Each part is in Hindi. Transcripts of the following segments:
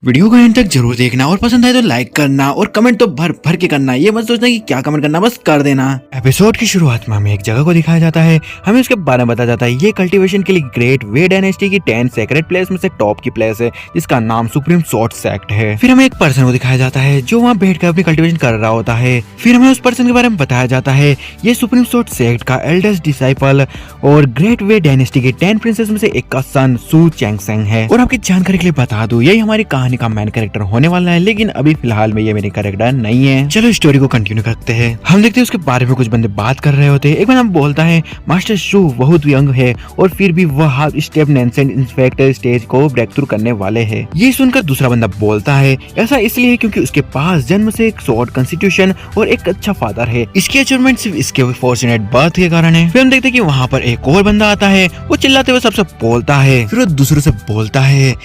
वीडियो को एंड तक जरूर देखना और पसंद आए तो लाइक करना और कमेंट तो भर भर के करना। ये मत सोचना कि क्या कमेंट करना, बस कर देना। एपिसोड की शुरुआत में हमें एक जगह को दिखाया जाता है, हमें उसके बारे में बताया जाता है। ये कल्टीवेशन के लिए ग्रेट वे डायनेस्टी की 10 सेक्रेट प्लेस में से टॉप की प्लेस है, जिसका नाम सुप्रीम सोर्ड सेक्ट है। फिर हमें एक पर्सन को दिखाया जाता है जो वहाँ बैठ कर अपनी कल्टीवेशन कर रहा होता है। फिर हमें उस पर्सन के बारे में बताया जाता है, ये सुप्रीम सोर्ड सेक्ट का एल्डेस्ट डिसाइपल और ग्रेट वे डायनेस्टी के 10 प्रिंसेस में से एक का सन सू चैंगसेंग है। और आपकी जानकारी के लिए बता दूं, यही हमारी कहानी का मेन कैरेक्टर होने वाला है, लेकिन अभी फिलहाल में ये मेरे कैरेक्टर नहीं है। चलो स्टोरी को कंटिन्यू करते हैं। हम देखते हैं उसके बारे में कुछ बंदे बात कर रहे होते हैं। एक बंदा बोलता है मास्टर शू बहुत यंग है और फिर भी वह half step nascent inspector stage को ब्रेक थ्रू करने वाले हैं। ये सुनकर दूसरा बंदा बोलता है ऐसा इसलिए है क्योंकि उसके पास जन्म से एक शॉर्ट कॉन्स्टिट्यूशन और एक अच्छा फादर है। इसकी अचीवमेंट सिर्फ इसके फॉर्चुनेट बर्थ के कारण है। फिर हम देखते हैं कि वहाँ पर एक और बंदा आता है, वो चिल्लाते हुए सबसे बोलता है। फिर वो दूसरों से बोलता है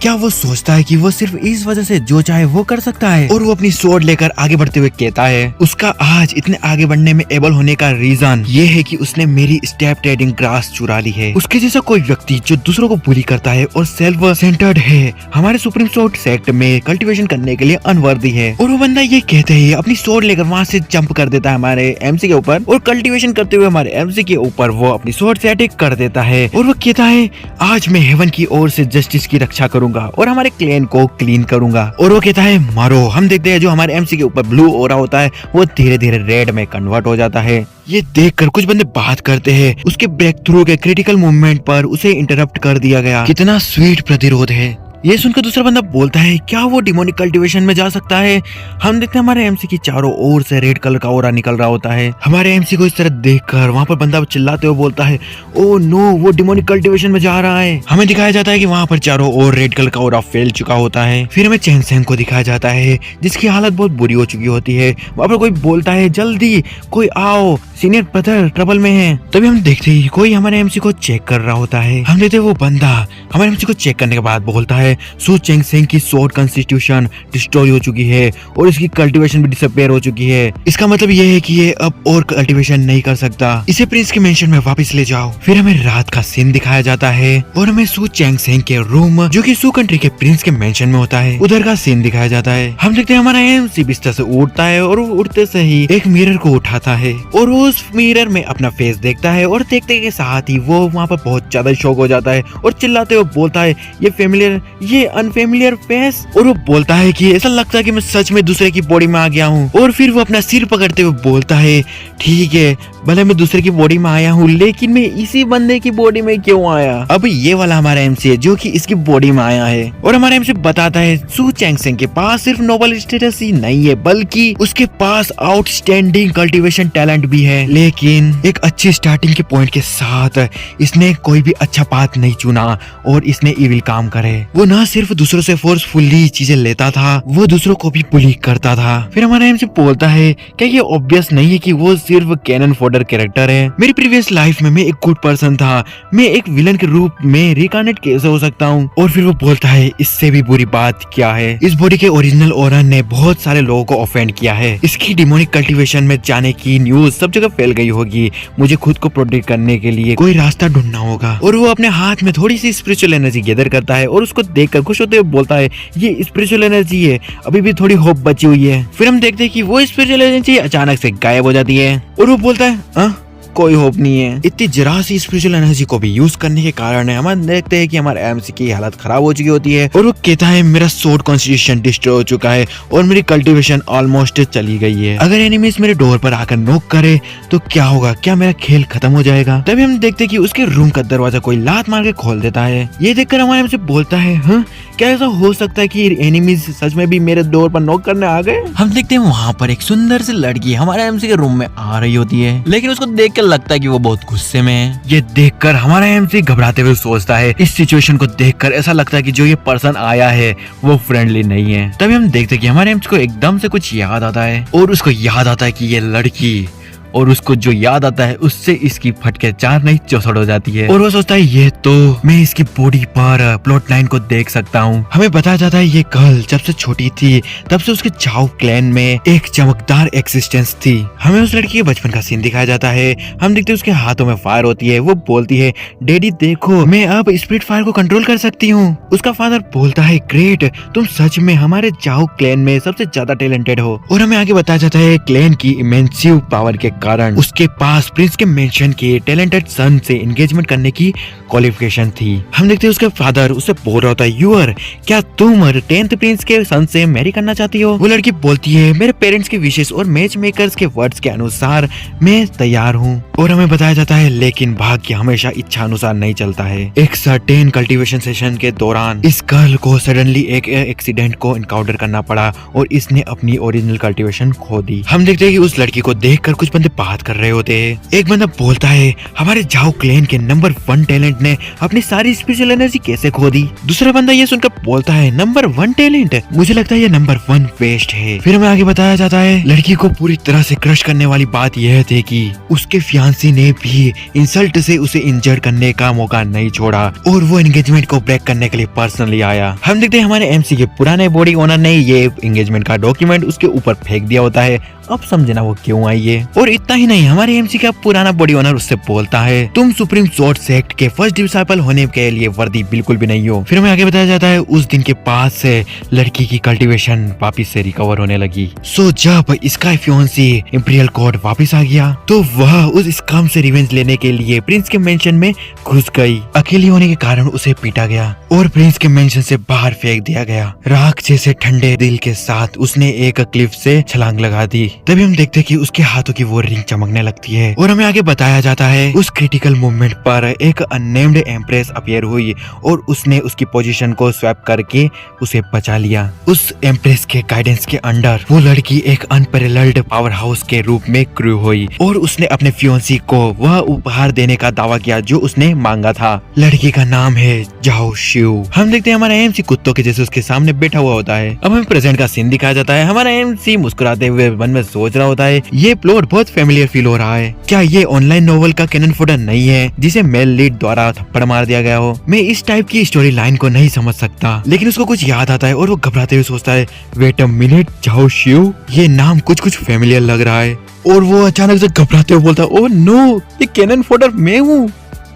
क्या वो सोचता है कि वो सिर्फ इस वजह से जो चाहे वो कर सकता है। और वो अपनी स्वॉर्ड लेकर आगे बढ़ते हुए कहता है उसका आज इतने आगे बढ़ने में एबल होने का रीजन ये है कि उसने मेरी स्टेप ट्रेडिंग ग्रास चुरा ली है। उसके जैसा कोई व्यक्ति जो दूसरों को बुली करता है और सेल्फ सेंटर्ड है, हमारे सुप्रीम सोर्ड सेक्ट में कल्टीवेशन करने के लिए अनवर्दी है। और वो बंदा ये कहते ही अपनी स्वॉर्ड लेकर वहाँ से जंप कर देता है हमारे एमसी के ऊपर, और कल्टीवेशन करते हुए हमारे एमसी के ऊपर वो अपनी स्वॉर्ड से अटैक कर देता है। और वो कहता है आज मैं हेवन की ओर से जस्टिस की रक्षा करूंगा और हमारे क्लैन को क्लीन करूंगा। और वो कहता है मारो। हम देखते हैं जो हमारे एमसी के ऊपर ब्लू ऑरा होता है वो धीरे धीरे रेड में कन्वर्ट हो जाता है। ये देखकर कुछ बंदे बात करते हैं उसके ब्रेक थ्रू के क्रिटिकल मूवमेंट पर उसे इंटरप्ट कर दिया गया। कितना स्वीट प्रतिरोध है। ये सुनकर दूसरा बंदा बोलता है क्या वो डिमोनिक कल्टीवेशन में जा सकता है। हम देखते हैं हमारे एमसी की चारों ओर से रेड कलर का ओरा निकल रहा होता है। हमारे एमसी को इस तरह देखकर वहाँ पर बंदा चिल्लाते हुए बोलता है ओ नो वो डिमोनिक कल्टीवेशन में जा रहा है। हमें दिखाया जाता है कि वहाँ पर चारों ओर रेड कलर का ओरा फैल चुका होता है। फिर हमें चैंगसेंग को दिखाया जाता है जिसकी हालत बहुत बुरी हो चुकी होती है। वहाँ पर कोई बोलता है जल्दी कोई आओ, सीनियर ब्रदर ट्रबल में है। तभी हम देखते ही कोई हमारे एमसी को चेक कर रहा होता है। हम देखते वो बंदा हमारे एमसी को चेक करने के बाद बोलता है सू चैंगसेंग की स्वॉर्ड कॉन्स्टिट्यूशन डिस्ट्रॉय हो चुकी है और इसकी कल्टीवेशन भी डिसअपीयर हो चुकी है। इसका मतलब ये है कि ये अब और कल्टीवेशन नहीं कर सकता, इसे प्रिंस के मेंशन में वापस ले जाओ। फिर हमें रात का सीन दिखाया जाता है और हमें सू चैंगसेंग के रूम जो कि सू कंट्री के प्रिंस के मेंशन में होता है उधर का सीन दिखाया जाता है। हम देखते हैं हमारा एमसी बिस्तर से उठता है और वो उठते से ही एक मिरर को उठाता है और वो उस मिरर में अपना फेस देखता है और देखते के साथ ही वो वहाँ पर बहुत ज्यादा शॉक हो जाता है और चिल्लाते हुए बोलता है ये फेमिलियर ये अनफेमिलियर फेस। और वो बोलता है कि ऐसा लगता है कि मैं सच में दूसरे की बॉडी में आ गया हूँ। और फिर वो अपना सिर पकड़ते हुए बोलता है ठीक है भले मैं दूसरे की बॉडी में आया हूँ लेकिन मैं इसी बंदे की बॉडी में क्यों आया। अब ये वाला हमारा एमसी है जो कि इसकी बॉडी में आया है। और हमारा एमसी बताता है सू चैंगसेंग के पास सिर्फ नोबल स्टेटस ही नहीं है बल्कि उसके पास आउटस्टैंडिंग कल्टीवेशन टैलेंट भी है, लेकिन एक अच्छी स्टार्टिंग के पॉइंट के साथ इसने कोई भी अच्छा पाथ नहीं चुना और इसने इविल काम करे। वो न सिर्फ दूसरों से फोर्सफुली चीजें लेता था, वो दूसरों को भी बुली करता था। फिर हमारा एमसी बोलता है क्या ये ऑब्वियस नहीं है कि वो सिर्फ कैनन फोडर कैरेक्टर है। मेरी प्रीवियस लाइफ में मैं एक गुड पर्सन था, मैं एक विलन के रूप में रिकार्नेट कैसे हो सकता हूँ। और फिर वो बोलता है इससे भी बुरी बात क्या है, इस बॉडी के ओरिजिनल ओनर ने बहुत सारे लोगों को ऑफेंड किया है। इसकी डिमोनिक कल्टीवेशन में जाने की न्यूज सब जगह फैल गई होगी। मुझे खुद को प्रोटेक्ट करने के लिए कोई रास्ता ढूंढना होगा। और वो अपने हाथ में थोड़ी सी स्पिरिचुअल एनर्जी गैदर करता है और उसको देखकर खुश होते हुए बोलता है ये स्पिरिचुअल एनर्जी है, अभी भी थोड़ी होप बची हुई है। फिर हम देखते हैं कि वो स्पिरिचुअल एनर्जी अचानक से गायब हो जाती है और वो बोलता है कोई होप नहीं है। इतनी जरा सी स्पिरिचुअल एनर्जी को भी यूज करने के कारण हम देखते हैं कि हमारे एमसी की हालत खराब हो चुकी होती है और वो कहता है मेरा स्वॉर्ड कॉन्स्टिट्यूशन डिस्ट्रॉय हो चुका है और मेरी कल्टीवेशन ऑलमोस्ट चली गई है। अगर एनिमीज मेरे डोर पर आकर नॉक करे तो क्या होगा, क्या मेरा खेल खत्म हो जाएगा। तभी हम देखते हैं कि उसके रूम का दरवाजा कोई लात मार के खोल देता है। ये देखकर हमारे एमसी बोलता है हाँ क्या ऐसा हो सकता है कि एनिमीज सच में भी मेरे डोर पर नॉक करने आ गए। हम देखते हैं वहाँ पर एक सुंदर सी लड़की हमारे एमसी के रूम में आ रही होती है, लेकिन उसको देख लगता है कि वो बहुत गुस्से में है। ये देखकर हमारा एमसी घबराते हुए सोचता है इस सिचुएशन को देखकर ऐसा लगता है कि जो ये पर्सन आया है वो फ्रेंडली नहीं है। तभी हम देखते हैं कि हमारे एमसी को एकदम से कुछ याद आता है और उसको याद आता है कि ये लड़की और उसको जो याद आता है उससे इसकी फटके 4 नहीं 64 हो जाती है। और वो सोचता है ये तो मैं इसकी बॉडी पर प्लॉट लाइन को देख सकता हूँ। हमें बताया जाता है ये गर्ल जब से छोटी थी तब से उसके झाओ क्लैन में एक चमकदार एक्सिस्टेंस थी। हमें उस लड़की के बचपन का सीन दिखाया जाता है। हम देखते हैं उसके हाथों में फायर होती है। वो बोलती है डैडी देखो मैं अब स्पिरिट फायर को कंट्रोल कर सकती हूँ। उसका फादर बोलता है ग्रेट, तुम सच में हमारे झाओ क्लैन में सबसे ज्यादा टैलेंटेड हो। और हमें आगे बताया जाता है क्लैन की इमेंसिव पावर के कारण उसके पास प्रिंस के मेंशन के टैलेंटेड सन से एंगेजमेंट करने की क्वालिफिकेशन थी। हम देखते हैं उसका फादर उससे बोल रहा होता है यूर, क्या तुम 10th प्रिंस के सन से मैरी करना चाहती हो? वो लड़की बोलती है मेरे पेरेंट्स की विशेष और मैच मेकर्स के वर्ड्स के अनुसार मैं तैयार हूँ। और हमें बताया जाता है लेकिन भाग्य हमेशा इच्छा अनुसार नहीं चलता है। एक सर्टेन कल्टीवेशन सेशन के दौरान इस गर्ल को सडनली एक एक्सीडेंट को इनकाउंटर करना पड़ा और इसने अपनी ओरिजिनल कल्टीवेशन खो दी। हम देखते हैं कि उस लड़की को देखकर कुछ बंदे बात कर रहे होते हैं। एक बंदा बोलता है हमारे झाओ क्लैन के नंबर 1 टैलेंट ने अपनी सारी स्पेशल एनर्जी कैसे खो दी? दूसरा बंदा ये सुनकर बोलता है नंबर 1 टैलेंट, मुझे लगता है ये नंबर 1 वेस्ट है। फिर हमें आगे बताया जाता है लड़की को पूरी तरह से क्रश करने वाली बात यह थी कि उसके फियांसी ने भी इंसल्ट से उसे इंजर्ड करने का मौका नहीं छोड़ा और वो एंगेजमेंट को ब्रेक करने के लिए पर्सनली आया। हम देखते हैं हमारे एमसी के पुराने बॉडी ओनर ने ये एंगेजमेंट का डॉक्यूमेंट उसके ऊपर फेंक दिया होता है। अब समझना वो क्यों आई है। और इतना ही नहीं, हमारे एमसी का पुराना बॉडी ओनर उससे बोलता है तुम सुप्रीम स्वॉर्ड सेक्ट के फर्स्ट डिसाइपल होने के लिए वर्दी बिल्कुल भी नहीं हो। फिर हमें आगे बताया जाता है उस दिन के बाद से लड़की की कल्टीवेशन वापिस से रिकवर होने लगी। सो जब इसका फियांसी इंपीरियल कोर्ट वापिस आ गया तो वह उस स्कैम से रिवेंज लेने के लिए प्रिंस के मेंशन में घुस गई। अकेली होने के कारण उसे पीटा गया और प्रिंस के मेंशन से बाहर फेंक दिया गया। राख जैसे ठंडे दिल के साथ उसने एक क्लिफ से छलांग लगा दी। तभी हम देखते हैं कि उसके हाथों की वो रिंग चमकने लगती है और हमें आगे बताया जाता है उस क्रिटिकल मोमेंट पर एक अननेम्ड एम्प्रेस अपीयर हुई और उसने उसकी पोजीशन को स्वैप करके उसे बचा लिया। उस एम्प्रेस के गाइडेंस के अंडर वो लड़की एक अनपैरेलल्ड पावर हाउस के रूप में ग्रो हुई और उसने अपने फियांसी को वह उपहार देने का दावा किया जो उसने मांगा था। लड़की का नाम है झाओ शिव। हम देखते हैं हमारा एमसी कुत्तों के जैसे उसके सामने बैठा हुआ होता है। अब हमें प्रेजेंट का सीन दिखाया जाता है। हमारा एमसी मुस्कुराते हुए मन में सोच रहा होता है ये प्लॉट बहुत फेमिलियर फील हो रहा है। क्या ये ऑनलाइन नॉवल का कैनन फोटो नहीं है जिसे मेल लीड द्वारा थप्पड़ मार दिया गया हो? मैं इस टाइप की स्टोरी लाइन को नहीं समझ सकता, लेकिन उसको कुछ याद आता है और वो घबराते हुए सोचता है वेट अ मिनट, झाओ शिव, ये नाम कुछ फेमिलियर लग रहा है। और वो अचानक से घबराते हुए बोलता है ओह नो, ये कैनन फोटो मैं हूँ।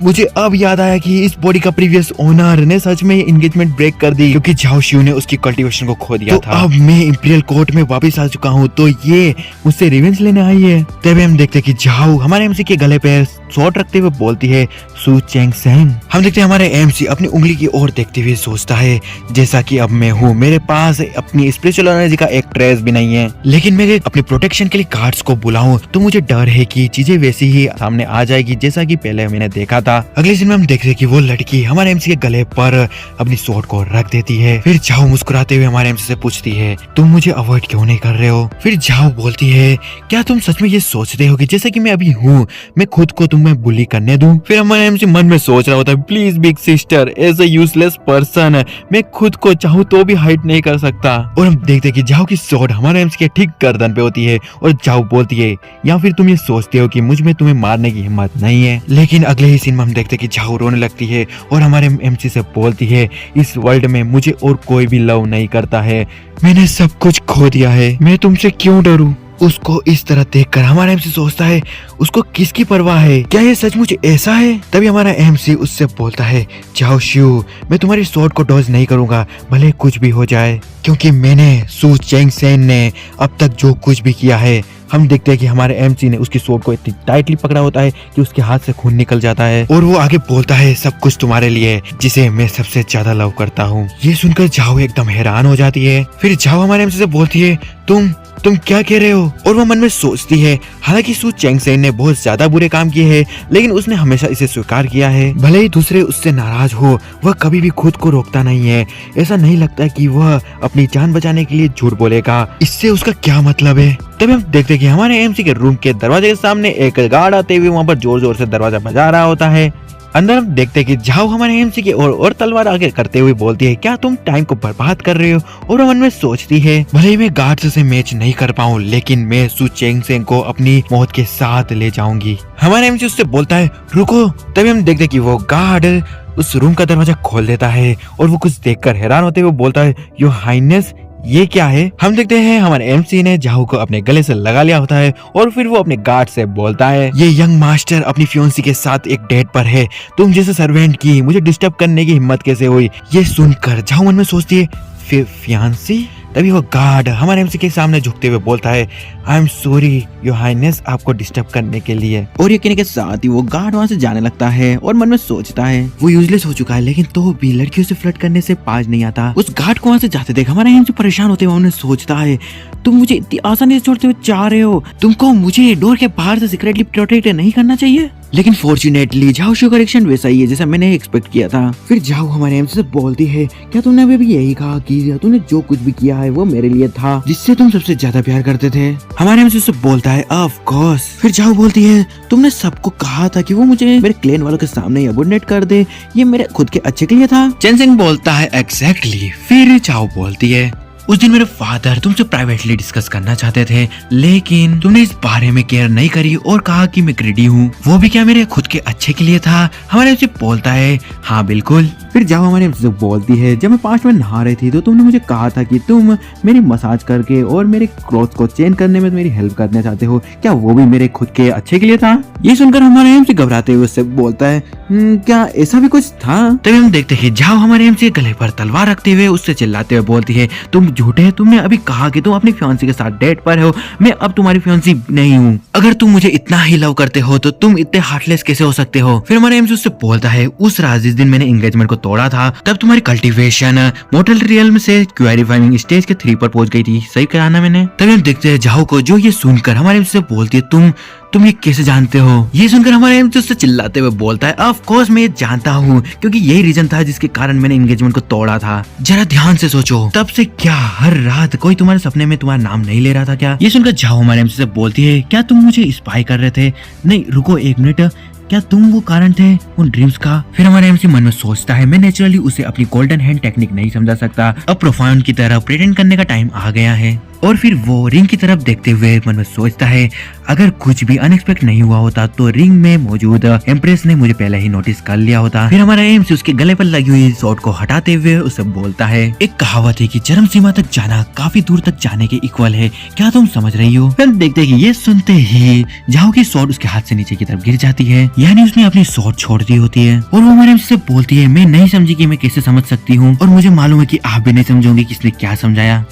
मुझे अब याद आया कि इस बॉडी का प्रीवियस ओनर ने सच में एंगेजमेंट ब्रेक कर दी क्योंकि झाओ शिव ने उसकी कल्टीवेशन को खो दिया था। अब मैं इंपीरियल कोर्ट में वापस आ चुका हूँ तो ये मुझसे रिवेंज लेने आई है। तभी हम देखते हैं कि झाओ हमारे एमसी के गले पे शॉट रखते हुए बोलती है सू चेंग सेंग। हम देखते हैं हमारे एमसी अपनी उंगली की ओर देखते हुए सोचता है जैसा कि अब मैं हूँ, मेरे पास अपनी स्पिरिचुअल एनर्जी का एक ट्रेस भी नहीं है, लेकिन मैं अपनी प्रोटेक्शन के लिए कार्ड्स को बुलाऊं तो मुझे डर है कि चीजें वैसी ही सामने आ जाएगी जैसा कि पहले मैंने देखा था। अगले दिन में हम देखते हैं कि वो लड़की हमारे एमसी के गले पर अपनी शॉट को रख देती है। फिर झाओ मुस्कुराते हुए हमारे एमसी से पूछती है तुम मुझे अवॉइड क्यों नहीं कर रहे हो? फिर झाओ बोलती है क्या तुम सच में ये सोच रहे हो कि जैसे कि मैं अभी हूँ मैं खुद को तुम्हें बुली करने दूं? फिर हमारे एमसी मन में सोच रहा होता है please big sister, as a useless person मैं खुद को चाहूँ तो भी हाइड नहीं कर सकता। और हम देखते हैं कि झाओ की शॉट हमारे एमसी के ठीक गर्दन पे होती है और झाओ बोलती है या फिर तुम ये सोचते हो कि मुझ में तुम्हें मारने की हिम्मत नहीं है। लेकिन अगले ही सीन में हम देखते हैं कि झाओ रोने लगती है और हमारे एमसी से बोलती है इस वर्ल्ड में मुझे और कोई भी लव नहीं करता है, मैंने सब कुछ खो दिया है, मैं तुमसे क्यों डरूं? उसको इस तरह देखकर हमारा एमसी सोचता है उसको किसकी परवाह है, क्या ये सचमुच ऐसा है? तभी हमारा एमसी उससे बोलता है झाओ शिव, मैं तुम्हारी शॉट को डॉज नहीं करूंगा भले कुछ भी हो जाए, क्योंकि मैंने सू चेंग सेन ने अब तक जो कुछ भी किया है। हम देखते हैं कि हमारे एमसी ने उसकी शॉट को इतनी टाइटली पकड़ा होता है कि उसके हाथ से खून निकल जाता है और वो आगे बोलता है सब कुछ तुम्हारे लिए जिसे मैं सबसे ज्यादा लव करता हूँ। ये सुनकर झाओ एकदम हैरान हो जाती है। फिर झाओ हमारे एमसी से बोलती है तुम क्या कह रहे हो? और वो मन में सोचती है हालांकि सू चेंग सेन ने बहुत ज्यादा बुरे काम किए हैं लेकिन उसने हमेशा इसे स्वीकार किया है। भले ही दूसरे उससे नाराज हो वह कभी भी खुद को रोकता नहीं है। ऐसा नहीं लगता कि वह अपनी जान बचाने के लिए झूठ बोलेगा, इससे उसका क्या मतलब है? तभी हम देखते हैं कि हमारे एमसी के रूम के दरवाजे के सामने एक गार्ड आते हुए वहाँ पर जोर जोर से दरवाजा बजा रहा होता है। अंदर हम देखते हैं कि झाओ हमारे एमसी की और तलवार आगे करते हुए बोलती है, क्या तुम टाइम को बर्बाद कर रहे हो? और वो मन में सोचती है, भले ही मैं गार्ड से मैच नहीं कर पाऊँ, लेकिन मैं सु चेंगसेन को अपनी मौत के साथ ले जाऊंगी। हमारे एमसी उससे बोलता है, रुको। तभी हम देखते हैं कि वो गार्ड उस रूम का दरवाजा खोल देता है और वो कुछ देखकर हैरान होते हुए बोलता है, योर हाइनेस, ये क्या है? हम देखते हैं हमारे एमसी ने झाओ को अपने गले से लगा लिया होता है और फिर वो अपने गार्ड से बोलता है, ये यंग मास्टर अपनी फियोंसी के साथ एक डेट पर है। तुम जैसे सर्वेंट की मुझे डिस्टर्ब करने की हिम्मत कैसे हुई? ये सुनकर झाओ मन में सोचती है, फियांसी? तभी वो गार्ड हमारे एमसी के सामने झुकते हुए बोलता है, I am sorry your highness, आपको डिस्टर्ब करने के लिए। और ये कहने के साथ ही वो गार्ड वहाँ से जाने लगता है और मन में सोचता है, वो यूजलेस हो चुका है, लेकिन तो भी लड़कियों से फ्लर्ट करने से पाज नहीं आता। उस गार्ड को वहाँ से जाते देख हमारे एमसी परेशान होते हुए उन्हें सोचता है, तुम मुझे इतनी आसानी से छोड़ते हुए जा रहे हो? तुमको मुझे डोर के बाहर से सीक्रेटली प्रोटेक्ट नहीं करना चाहिए? लेकिन फॉर्चुनेटली झाओ शो का रिएक्शन वैसा ही है जैसा मैंने एक्सपेक्ट किया था। फिर झाओ हमारे एमसी से बोलती है, क्या तुमने अभी भी यही कहा कि तूने जो कुछ भी किया है वो मेरे लिए था, जिससे तुम सबसे ज्यादा प्यार करते थे? हमारे एमसी से बोलता है, ऑफ कोर्स। फिर झाओ बोलती है, तुमने सबको कहा था कि वो मुझे मेरे क्लेन वालों के सामने अबोर्डिनेट कर दे, ये मेरे खुद के अच्छे के लिए था। चेंगसेन बोलता है, एग्जैक्टली। फिर झाओ बोलती है, उस दिन मेरे फादर तुमसे प्राइवेटली डिस्कस करना चाहते थे, लेकिन तुमने इस बारे में केयर नहीं करी और कहा कि मैं ग्रीडी हूँ। वो भी क्या मेरे खुद के अच्छे के लिए था? हमारे से बोलता है, हाँ बिल्कुल। फिर जाओ हमारे से बोलती है, जब मैं पास्ट में नहा रही थी तो तुमने मुझे कहा था कि तुम मेरी मसाज करके और मेरे क्लोथ को चेंज करने में मेरी हेल्प करना चाहते हो, क्या वो भी मेरे खुद के अच्छे के लिए था? ये सुनकर हमारे एम से घबराते हुए उससे बोलता है, क्या ऐसा भी कुछ था? तभी हम देखते हैं जाओ हमारे एम से गले पर तलवार रखते हुए उससे चिल्लाते हुए बोलती है, तुम झूठे, तुमने अभी कहा कि तुम अपनी फियांसी के साथ डेट पर हो, मैं अब तुम्हारी फियांसी नहीं हूँ। अगर तुम मुझे इतना ही लव करते हो तो तुम इतने हार्टलेस कैसे हो सकते हो? फिर हमारे एम से उससे बोलता है, उस रात जिस दिन मैंने एंगेजमेंट को तोड़ा था तब तुम्हारी कल्टीवेशन मोर्टल रियल्म से क्वेरीफाइंग स्टेज के 3 पर पहुंच गई थी, सही कहा ना मैंने? तभी हम देखते हैं जाओ को जो ये सुनकर हमारे से बोलती है, तुम ये कैसे जानते हो? ये सुनकर हमारे एम से चिल्लाते हुए बोलता है, ऑफ कोर्स मैं ये जानता हूँ, क्योंकि यही रीजन था जिसके कारण मैंने एंगेजमेंट को तोड़ा था। जरा ध्यान से सोचो, तब से क्या हर रात कोई तुम्हारे सपने में तुम्हारा नाम नहीं ले रहा था क्या? ये सुनकर जाओ हमारे एम से बोलती है, क्या तुम मुझे स्पाई कर रहे थे? नहीं रुको एक मिनट, क्या तुम वो कारण थे उन ड्रीम्स का? फिर हमारे एमसी मन में सोचता है, मैं नेचुरली उसे अपनी गोल्डन हैंड टेक्निक नहीं समझा सकता, अब प्रोफाउंड की तरह प्रेटेंड करने का टाइम आ गया है। और फिर वो रिंग की तरफ देखते हुए मन में सोचता है, अगर कुछ भी अनएक्सपेक्ट नहीं हुआ होता तो रिंग में मौजूद एम्प्रेस ने मुझे पहले ही नोटिस कर लिया होता। फिर हमारा एमसी उसके गले पर लगी हुई शॉर्ट को हटाते हुए उसे बोलता है, एक कहावत है कि चरम सीमा तक जाना काफी दूर तक जाने के इक्वल है, क्या तुम समझ रही हो? फिर देखते हैं कि ये सुनते ही जाओ की शॉर्ट उसके हाथ से नीचे की तरफ गिर जाती है, यानी उसने अपनी शॉर्ट छोड़ दी होती है। और वो हमारे एमसी से बोलती है, मैं नहीं समझी कि मैं कैसे समझ सकती हूँ, और मुझे मालूम है कि आप भी नहीं समझोगे कि इसने क्या समझाया।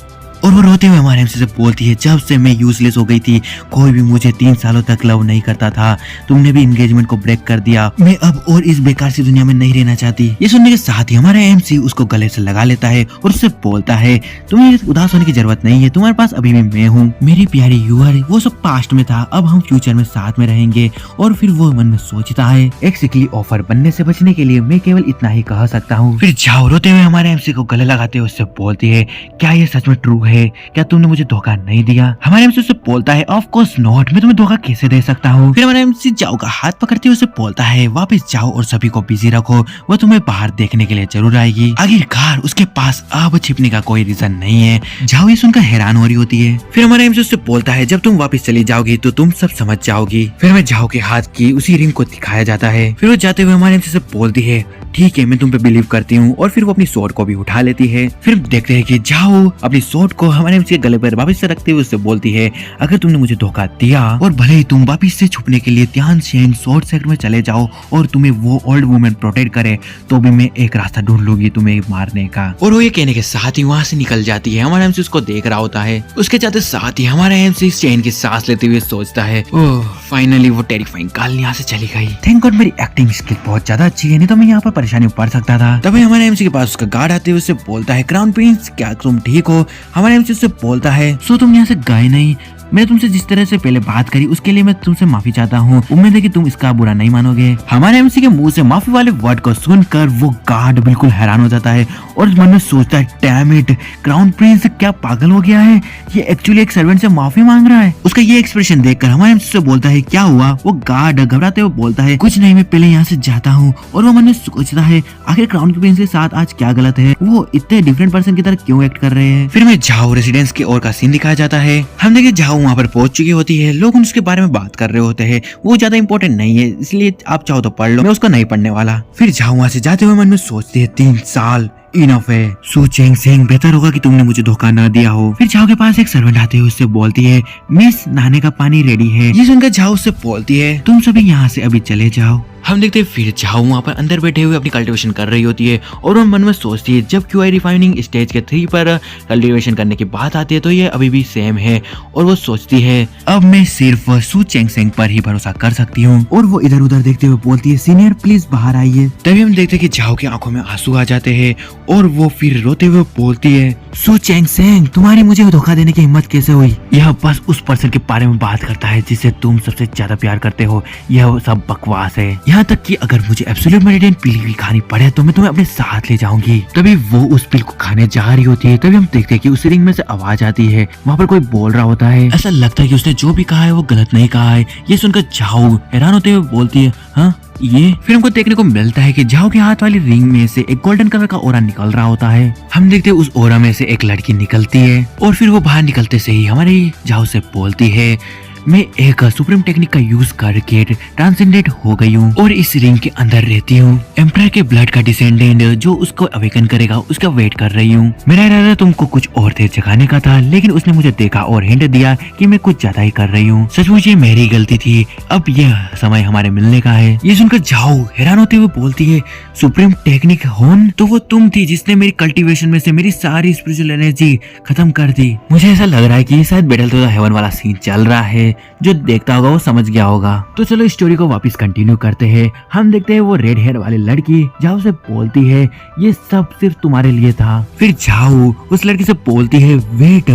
और वो रोते हुए हमारे एमसी से बोलती है, जब से मैं यूजलेस हो गई थी कोई भी मुझे 3 सालों तक लव नहीं करता था, तुमने भी एंगेजमेंट को ब्रेक कर दिया, मैं अब और इस बेकार सी दुनिया में नहीं रहना चाहती। ये सुनने के साथ ही हमारा एमसी उसको गले से लगा लेता है और उससे बोलता है, तुम्हें उदास होने की जरूरत नहीं है, तुम्हारे पास अभी भी मैं हूँ, मेरी प्यारी यूर, वो सब पास्ट में था, अब हम फ्यूचर में साथ में रहेंगे। और फिर वो मन में सोचता है, एक सिकली ऑफर बनने से बचने के लिए मैं केवल इतना ही कह सकता हूँ। फिर जाओ रोते हुए हमारे एमसी को गले लगाते हुए उससे बोलती है, क्या ये सच में ट्रू है? क्या तुमने मुझे धोखा नहीं दिया? हमारे एमसी उससे बोलता है, ऑफ कोर्स नॉट, मैं तुम्हें धोखा कैसे दे सकता हूँ? फिर हमारे एमसी जाओ का हाथ पकड़ते हुए उसे बोलता है, वापस जाओ और सभी को बिजी रखो, वो तुम्हें बाहर देखने के लिए जरूर आएगी। आखिरकार उसके पास अब छिपने का कोई रीजन नहीं है। जाओ ये सुनकर हैरान हो रही होती है। फिर हमारे एमसी उससे बोलता है, जब तुम वापस चली जाओगी तो तुम सब समझ जाओगी। फिर हमें जाओ के हाथ की उसी रिंग को दिखाया जाता है। फिर वो जाते हुए हमारे एमसी से बोलती है, ठीक है मैं तुम पे बिलीव करती हूँ, और फिर वो अपनी स्वॉर्ड को भी उठा लेती है। फिर देखते हैं कि जाओ अपनी स्वॉर्ड को हमारे एमसी के गले पर वापस से रखते हुए उससे बोलती है, अगर तुमने मुझे धोखा दिया और भले ही तुम वापस से छुपने के लिए ध्यान से स्वॉर्ड सेक्टर में चले जाओ और तुम्हें वो ओल्ड वुमेन प्रोटेक्ट करे, तो भी मैं एक रास्ता ढूंढ लूंगी तुम्हें मारने का। और वो ये कहने के साथ ही वहाँ से निकल जाती है। हमारा एमसी उसको देख रहा होता है। उसके जाते साथ ही हमारा एमसी चैन की सांस लेते हुए सोचता है, ओह फाइनली वो टेरिफाइंग कॉल यहाँ से चली गई। थैंक गॉड मेरी एक्टिंग स्किल बहुत ज्यादा अच्छी है, नहीं तो मैं यहाँ पर परेशानी में पड़ सकता था। तभी हमारे एमसी के पास उसका गार्ड आते हुए उससे बोलता है, क्राउन प्रिंस क्या तुम ठीक हो? हमारे एमसी उससे बोलता है, सो तुम यहाँ से गए नहीं? मैं तुमसे जिस तरह से पहले बात करी उसके लिए मैं तुमसे माफी चाहता हूँ। उम्मीद है कि तुम इसका बुरा नहीं मानोगे। हमारे एमसी के मुंह से माफी वाले वर्ड को सुनकर वो गार्ड बिल्कुल हैरान हो जाता है और मन में सोचता है, डैम इट, क्राउन प्रिंस क्या पागल हो गया है? ये एक्चुअली एक सर्वेंट से माफी मांग रहा है। उसका ये एक्सप्रेशन देखकर हमारे एमसी से बोलता है, क्या हुआ? वो गार्ड घबराते हुए बोलता है, कुछ नहीं, मैं पहले यहाँ से जाता हूँ। और वो मन में सोचता है, आखिर क्राउन प्रिंस के साथ आज क्या गलत है? वो इतने डिफरेंट पर्सन की तरह क्यों एक्ट कर रहे हैं? फिर मैं झाओ रेसिडेंस की ओर का सीन दिखाया जाता है। हम देखिए झाओ वहाँ पर पहुंच चुकी होती है। लोग उसके बारे में बात कर रहे होते हैं। वो ज्यादा इंपॉर्टेंट नहीं है, इसलिए आप चाहो तो पढ़ लो, मैं उसको नहीं पढ़ने वाला। फिर झाओ वहाँ से जाते हुए मन में सोचती है, 3 साल इनफ है। सू चेंग सेंग, बेहतर होगा कि तुमने मुझे धोखा न दिया हो। फिर झाओ के पास एक सर्वेंट आते हुए उससे बोलती है, मिस, नहाने का पानी रेडी है। ये सुनकर झाओ उससे बोलती है, तुम सभी यहाँ से अभी चले जाओ। हम देखते हैं फिर झाओ वहाँ पर अंदर बैठे हुए अपनी कल्टीवेशन कर रही होती है और वो मन में सोचती है, जब क्यूआई रिफाइनिंग स्टेज के 3 पर कल्टीवेशन करने की बात आती है तो ये अभी भी सेम है। और वो सोचती है, अब मैं सिर्फ सू चेंग सेंग पर ही भरोसा कर सकती हूँ। और वो इधर उधर देखते हुए बोलती है, सीनियर प्लीज बाहर आइए। तभी हम देखते हैं कि झाओ की आंखों में आंसू आ जाते हैं और वो फिर रोते हुए बोलती है, सू चेंग सेंग, तुम्हारी मुझे धोखा देने की हिम्मत कैसे हुई? यह बस उस पर्सन के बारे में बात करता है जिसे तुम सबसे ज्यादा प्यार करते हो। यह सब बकवास है। यहाँ तक कि अगर मुझे एब्सोल्यूट मेडिटेन पिल भी खानी पड़े तो मैं तुम्हें अपने साथ ले जाऊंगी। तभी वो उस पिल को खाने जा रही होती है। तभी हम देखते हैं कि उस रिंग में से आवाज आती है। वहाँ पर कोई बोल रहा होता है। ऐसा लगता है कि उसने जो भी कहा है वो गलत नहीं कहा है। ये सुनकर झाओ हैरान होते हुए बोलती है, हाँ ये? फिर हमको देखने को मिलता है कि झाओ के हाथ वाली रिंग में से एक गोल्डन कलर का ओरा निकल रहा होता है। हम देखते हैं उस ओरा में से एक लड़की निकलती है और फिर वो बाहर निकलते से ही हमारी झाओ से बोलती है, मैं एक सुप्रीम टेक्निक का यूज करके ट्रांसेंडेंट हो गई हूँ और इस रिंग के अंदर रहती हूँ। एम्पायर के ब्लड का डिसेंडेंट जो उसको अवेकन करेगा उसका वेट कर रही हूँ। मेरा इरादा तुमको कुछ और देर जगाने का था, लेकिन उसने मुझे देखा और हिंट दिया कि मैं कुछ ज्यादा ही कर रही हूँ। सचमुच ये मेरी गलती थी। अब यह समय हमारे मिलने का है। ये सुनकर झाओ हैरान होते हुए बोलती है, सुप्रीम टेक्निक होन? तो वो तुम थी जिसने मेरी कल्टीवेशन में से मेरी सारी स्पिरिचुअल एनर्जी खत्म कर दी। मुझे ऐसा लग रहा है कि शायद बैटल टू द हेवन वाला सीन चल रहा है। जो देखता होगा वो समझ गया होगा। तो चलो स्टोरी को वापस कंटिन्यू करते हैं। हम देखते हैं वो रेड हेयर वाली लड़की झाओ से बोलती है, ये सब सिर्फ तुम्हारे लिए था। फिर झाओ उस लड़की से बोलती है, वेट,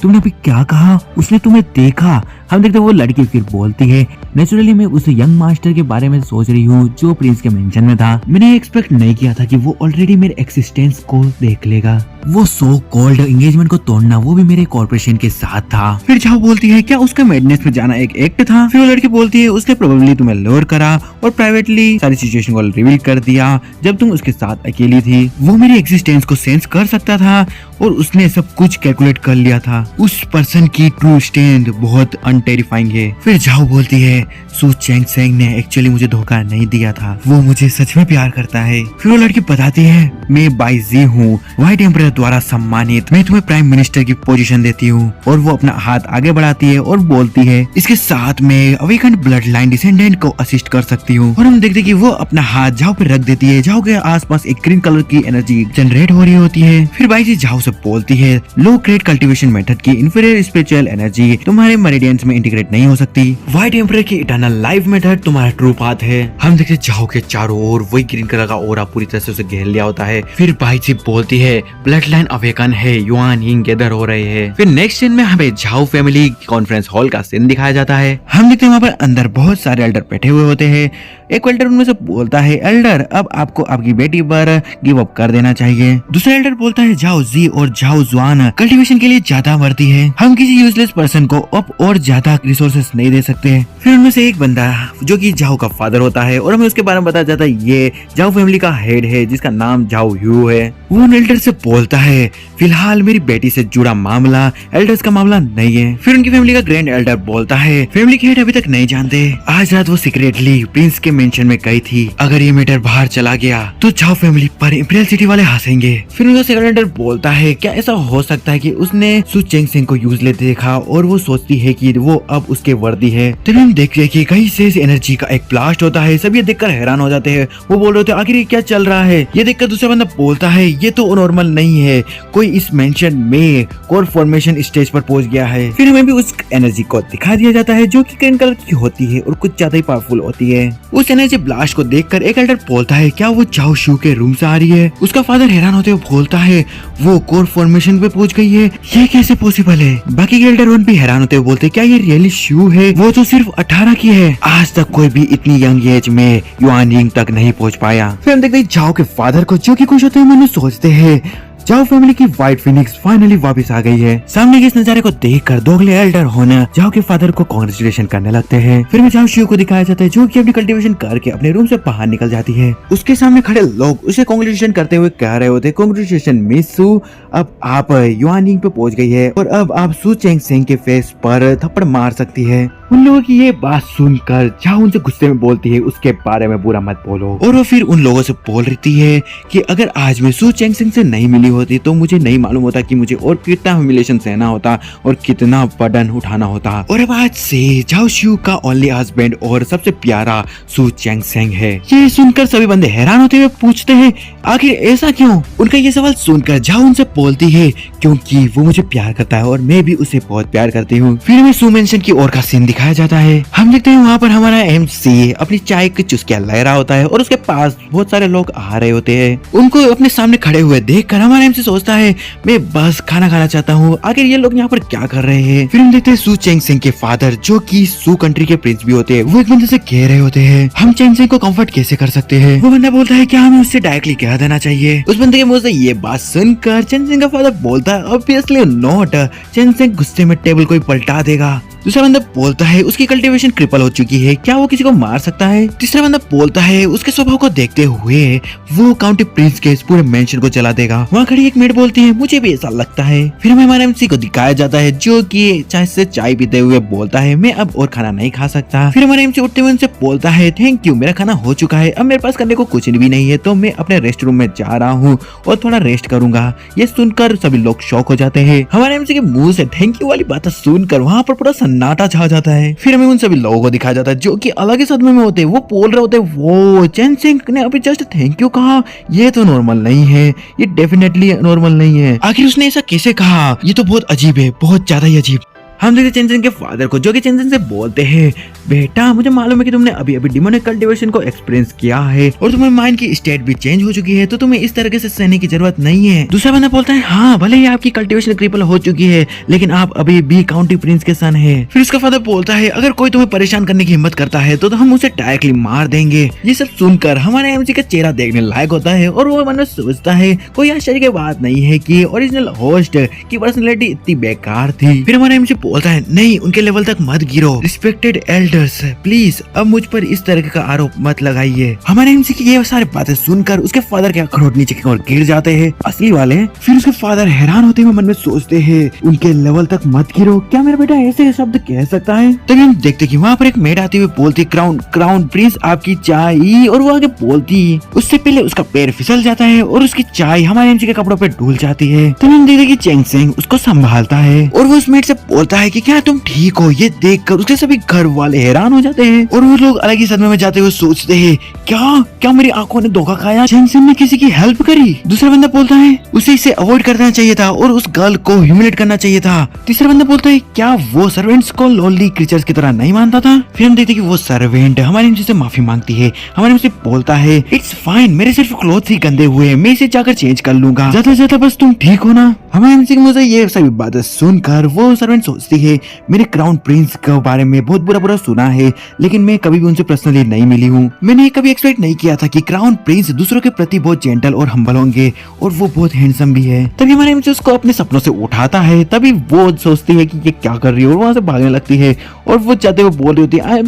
तुमने अभी क्या कहा? उसने तुम्हें देखा? हम देखते वो लड़की फिर बोलती है, नेचुरली मैं उस यंग मास्टर के बारे में सोच रही हूँ जो प्रिंस के मेंशन में था। मैंने एक्सपेक्ट नहीं किया था कि वो ऑलरेडी मेरे एक्सिस्टेंस को देख लेगा। वो सो कॉल्ड एंगेजमेंट को तोड़ना, वो भी मेरे कॉर्पोरेशन के साथ था। फिर झाओ बोलती है, क्या उसका मैडनेस में जाना एक एक्ट था? फिर वो लड़की बोलती है, उसने प्रोबेबली तुम्हें लोअर करा और प्राइवेटली सारी सिचुएशन को रिवील कर दिया जब तुम उसके साथ अकेली थी। वो मेरी एक्सिस्टेंस को सेंस कर सकता था और उसने सब कुछ कैलकुलेट कर लिया था। उस पर्सन की ट्रू स्टैंड बहुत टेरिफाइंग है। फिर झाओ बोलती है, सू चेंग सेंग ने एक्चुअली मुझे धोखा नहीं दिया था, वो मुझे सच में प्यार करता है। फिर वो लड़की बताती है, मैं बाइजी हूँ, व्हाइट एम्परर द्वारा सम्मानित, मैं तुम्हें प्राइम मिनिस्टर की पोजीशन देती हूँ। और वो अपना हाथ आगे बढ़ाती है और बोलती है, इसके साथ मैं अवेकन्ड ब्लड लाइन डिसेंडेंट को असिस्ट कर सकती हूँ। और हम देखते कि वो अपना हाथ झाओ पे रख देती है। झाओ के आसपास एक ग्रीन कलर की एनर्जी जनरेट हो रही होती है। फिर बाइजी झाओ से बोलती है, लो ग्रेड कल्टीवेशन मेथड की इंफीरियर स्पिरिचुअल एनर्जी तुम्हारे मेरिडियंस में इंटीग्रेट नहीं हो सकती। व्हाइट एम्परर की इटर्नल लाइफ मेथड तुम्हारा ट्रू पाथ है। हम देखते झाओ के चारों ओर वही ग्रीन कलर का ओरा पूरी तरह से उसे घेर लिया होता है। फिर बाइजी बोलती है, ब्लड लाइन अवेकन है, युआन यिंग गैदर हो रहे हैं। फिर नेक्स्ट सीन में हमें झाओ फैमिली कॉन्फ्रेंस हॉल का सीन दिखाया जाता है। हम देखते हैं वहाँ पर अंदर बहुत सारे एल्डर बैठे हुए होते हैं। एक एल्डर उनमें से बोलता है, एल्डर अब आपको आपकी बेटी पर गिव अप कर देना चाहिए। दूसरा एल्डर बोलता है, झाओ जी और झाओ जुआन कल्टीवेशन के लिए ज्यादा वर्दी है, हम किसी यूजलेस पर्सन को अब और ज्यादा रिसोर्सेस नहीं दे सकते। फिर उनमें से एक बंदा जो कि झाओ का फादर होता है और हमें उसके बारे में बताया जाता है, ये झाओ फैमिली का हेड है जिसका नाम झाओ यू है। वो उन एल्डर से बोलता है, फिलहाल मेरी बेटी से जुड़ा मामला एल्डर्स का मामला नहीं है। फिर उनकी फैमिली का ग्रैंड एल्डर बोलता है, फैमिली के हेड अभी तक नहीं जानते, आज रात वो सीक्रेटली प्रिंस के मेंशन में गई थी, अगर ये मैटर बाहर चला गया तो झाओ फैमिली पर इंपीरियल सिटी वाले हंसेंगे। फिर उनका सेकंड एल्डर बोलता है, क्या ऐसा हो सकता है कि उसने सू चेंग सेंग को यूजलेस देखा और वो सोचती है कि वो अब उसके वर्दी है। तभी हम देखते हैं कि कहीं से इस एनर्जी का एक ब्लास्ट होता है। सब ये देखकर हैरान हो जाते हैं। वो बोल रहे होते आखिर ये क्या चल रहा है। ये देखकर दूसरा बंदा बोलता है ये तो नॉर्मल नहीं है, कोई इस मेंशन में कोर फॉर्मेशन स्टेज पर पहुंच गया है। फिर हमें भी उस एनर्जी को दिखा दिया जाता है जो कि ग्रीन कलर की होती है और कुछ ज्यादा ही पावरफुल होती है। उस एनर्जी ब्लास्ट को देखकर एक एल्डर बोलता है क्या वो चाओ शू के रूम से आ रही है। उसका फादर हैरान होते हुए बोलता है वो कोर फॉर्मेशन पे पहुंच गई है, ये कैसे पॉसिबल है। बाकी के एल्डर भी हैरान होते हुए बोलते क्या ये रियली शू है, वो तो सिर्फ 18 की है। आज तक कोई भी इतनी यंग एज में युआन यिंग तक नहीं पहुंच पाया। फिर हम देखते हैं जाओ के फादर को जो कि खुश होते हुए सोचते हैं जाओ फैमिली की व्हाइट फिनिक्स फाइनली वापस आ गई है। सामने के इस नजारे को देखकर दोगले एल्डर होना जाओ के फादर को कांग्रेचुलेशन करने लगते हैं। फिर में जाओ शिव को दिखाया जाता है जो कि अपनी कल्टीवेशन करके अपने रूम से बाहर निकल जाती है। उसके सामने खड़े लोग उसे कांग्रेचुलेशन करते हुए कह रहे होते कांग्रेचुलेशन मिस सू, अब आप युआन यिंग पे पहुंच गई है और अब आप सू चेंगसेंग के फेस पर थप्पड़ मार सकती है। उन लोगों की ये बात सुनकर जाओ उनसे गुस्से में बोलती है उसके बारे में बुरा मत बोलो। और वो फिर उन लोगों से बोल रही है कि अगर आज मैं सू चेंगसेंग से नहीं मिली होती तो मुझे नहीं मालूम होता कि मुझे और कितना ह्यूमिलिएशन सहना होता और कितना बर्डन उठाना होता। और अब आज से जाओ शू का ओनली हस्बैंड और सबसे प्यारा सू चेंगसेंग है। ये सुनकर सभी बंदे हैरान होते हुए पूछते हैं आखिर ऐसा क्यों। उनका ये सवाल सुनकर जाओ उनसे बोलती है क्योंकि वो मुझे प्यार करता है और मैं भी उसे बहुत प्यार करती हूँ। फिर हमें सू मेंशन की ओर का सीन दिखाया जाता है। हम देखते हैं वहाँ पर हमारा MC अपनी चाय की चुस्कियां ले रहा होता है और उसके पास बहुत सारे लोग आ रहे होते हैं। उनको अपने सामने खड़े हुए देखकर हमारा MC सोचता है मैं बस खाना खाना चाहता हूँ, आखिर ये लोग यहाँ पर क्या कर रहे हैं। फिर हम देखते हैं सू चेंगसेंग के फादर जो कि सू कंट्री के प्रिंस भी होते हैं, वो एक बंदे से कह रहे होते हैं हम चेंगसेंग को कंफर्ट कैसे कर सकते हैं। वो बंदा बोलता है क्या हमें उससे डायरेक्टली कह देना चाहिए। उस बंदे के मुंह से ये बात सुनकर चेंगसेंग का फादर बोलता है ऑब्वियसली नॉट, चेंगसेंग गुस्से में टेबल को ही पलटा देगा। दूसरा बंदा बोलता है उसकी कल्टीवेशन क्रिपल हो चुकी है, क्या वो किसी को मार सकता है। तीसरा बंदा बोलता है उसके स्वभाव को देखते हुए वो काउंटी प्रिंस के इस पूरे मेंशन को जला देगा। वहाँ खड़ी एक मेड बोलती है मुझे भी ऐसा लगता है। फिर हमें हमारे MC को दिखाया जाता है जो कि चाय से चाय पीते हुए बोलता है मैं अब और खाना नहीं खा सकता। फिर हमारे MC उठते हुए उनसे बोलता है थैंक यू, मेरा खाना हो चुका है, अब मेरे पास करने को कुछ भी नहीं है तो मैं अपने रेस्ट रूम में जा रहा हूँ और थोड़ा रेस्ट करूंगा। ये सुनकर सभी लोग शॉक हो जाते हैं। हमारे MC के मुंह से थैंक यू वाली बात सुनकर वहाँ पर पूरा सन्नाटा छा जाता है। फिर हमें उन सभी लोगों को दिखाया जाता है जो कि अलग ही सदमे में होते हैं। वो बोल रहे होते वो चेंगसेंग ने अभी जस्ट थैंक यू कहा, ये तो नॉर्मल नहीं है, ये डेफिनेटली नॉर्मल नहीं है, आखिर उसने ऐसा कैसे कहा, ये तो बहुत अजीब है, बहुत ज्यादा ही अजीब। हम देखते चेंगसेंग के फादर को जो कि चेंगसेंग से बोलते हैं बेटा मुझे मालूम है कि तुमने अभी अभी डिमोनिक कल्टीवेशन को एक्सपीरियंस किया है और तुम्हारे माइंड की स्टेट भी चेंज हो चुकी है तो तुम्हें इस तरीके से सहने की जरूरत नहीं है। दूसरा बंदा बोलता है हाँ भले ही आपकी कल्टीवेशन क्रिपल हो चुकी है लेकिन आप अभी भी काउंटी प्रिंस के सन है। फिर उसका फादर बोलता है अगर कोई तुम्हें परेशान करने की हिम्मत करता है तो हम उसे डायरेक्टली मार देंगे। ये सब सुनकर हमारे MC का चेहरा देखने लायक होता है और वो मन में सोचता है कोई आश्चर्य की बात नहीं है कि ओरिजिनल होस्ट की पर्सनैलिटी इतनी बेकार थी। फिर हमारा MC बोलता है नहीं उनके लेवल तक मत गिरो, रिस्पेक्टेड एल्डर्स प्लीज अब मुझ पर इस तरह का आरोप मत लगाइए। हमारे MC की ये सारी बातें सुनकर उसके फादर के अखरोट नीचे की ओर गिर जाते हैं असली वाले। फिर उसके फादर हैरान होते हुए मन में सोचते हैं उनके लेवल तक मत गिरो, क्या मेरा बेटा ऐसे शब्द कह सकता है। तभी हम देखते कि वहाँ पर एक मेड आती हुई बोलती क्राउन क्राउन प्रिंस आपकी चाय, और वो आगे बोलती उससे पहले उसका पैर फिसल जाता है और उसकी चाय हमारे MC के कपड़ों पे डूल जाती है। तभी हम देखते कि चेंगसेंग उसको संभालता है और वो उस मेड से बोलता है कि क्या तुम ठीक हो। ये देखकर उसके सभी घर वाले हैरान हो जाते हैं और वो लोग अलग ही सदमे में जाते हुए सोचते हैं क्या क्या मेरी आंखों ने धोखा खाया, चेंगसेंग ने किसी की हेल्प करी। दूसरा बंदा बोलता है उसे इसे अवॉइड करना चाहिए था और उस गर्ल को ह्यूमिलेट करना चाहिए था। तीसरा बंदा बोलता है क्या वो सर्वेंट्स को लोनली क्रीचर्स की तरह नहीं मानता था। फिर हम देखते हैं कि वो सर्वेंट हमारे MC से माफी मांगती है। हमारे MC बोलता है इट्स फाइन, मेरे सिर्फ क्लोथ ही गंदे हुए हैं, मैं इसे जाकर चेंज कर लूंगा, ज्यादा से ज्यादा बस तुम ठीक हो ना। हमारे MC के मुंह से ये सभी बातें सुनकर वो सर्वेंट सोचती है मेरे क्राउन प्रिंस के बारे में बहुत बुरा सुना है लेकिन मैं कभी भी उनसे पर्सनली नहीं मिली हूँ। मैंने कभी एक्सपेक्ट नहीं किया था कि क्राउन प्रिंस दूसरों के प्रति बहुत जेंटल और हम्बल होंगे और वो बहुत हैंडसम भी है। तभी हमारे MC उसको अपने सपनों से उठाता है। तभी वो सोचती है कि ये क्या कर रही है और वहाँ से भागने लगती है और वो जाते हुए बोल रही होती है आई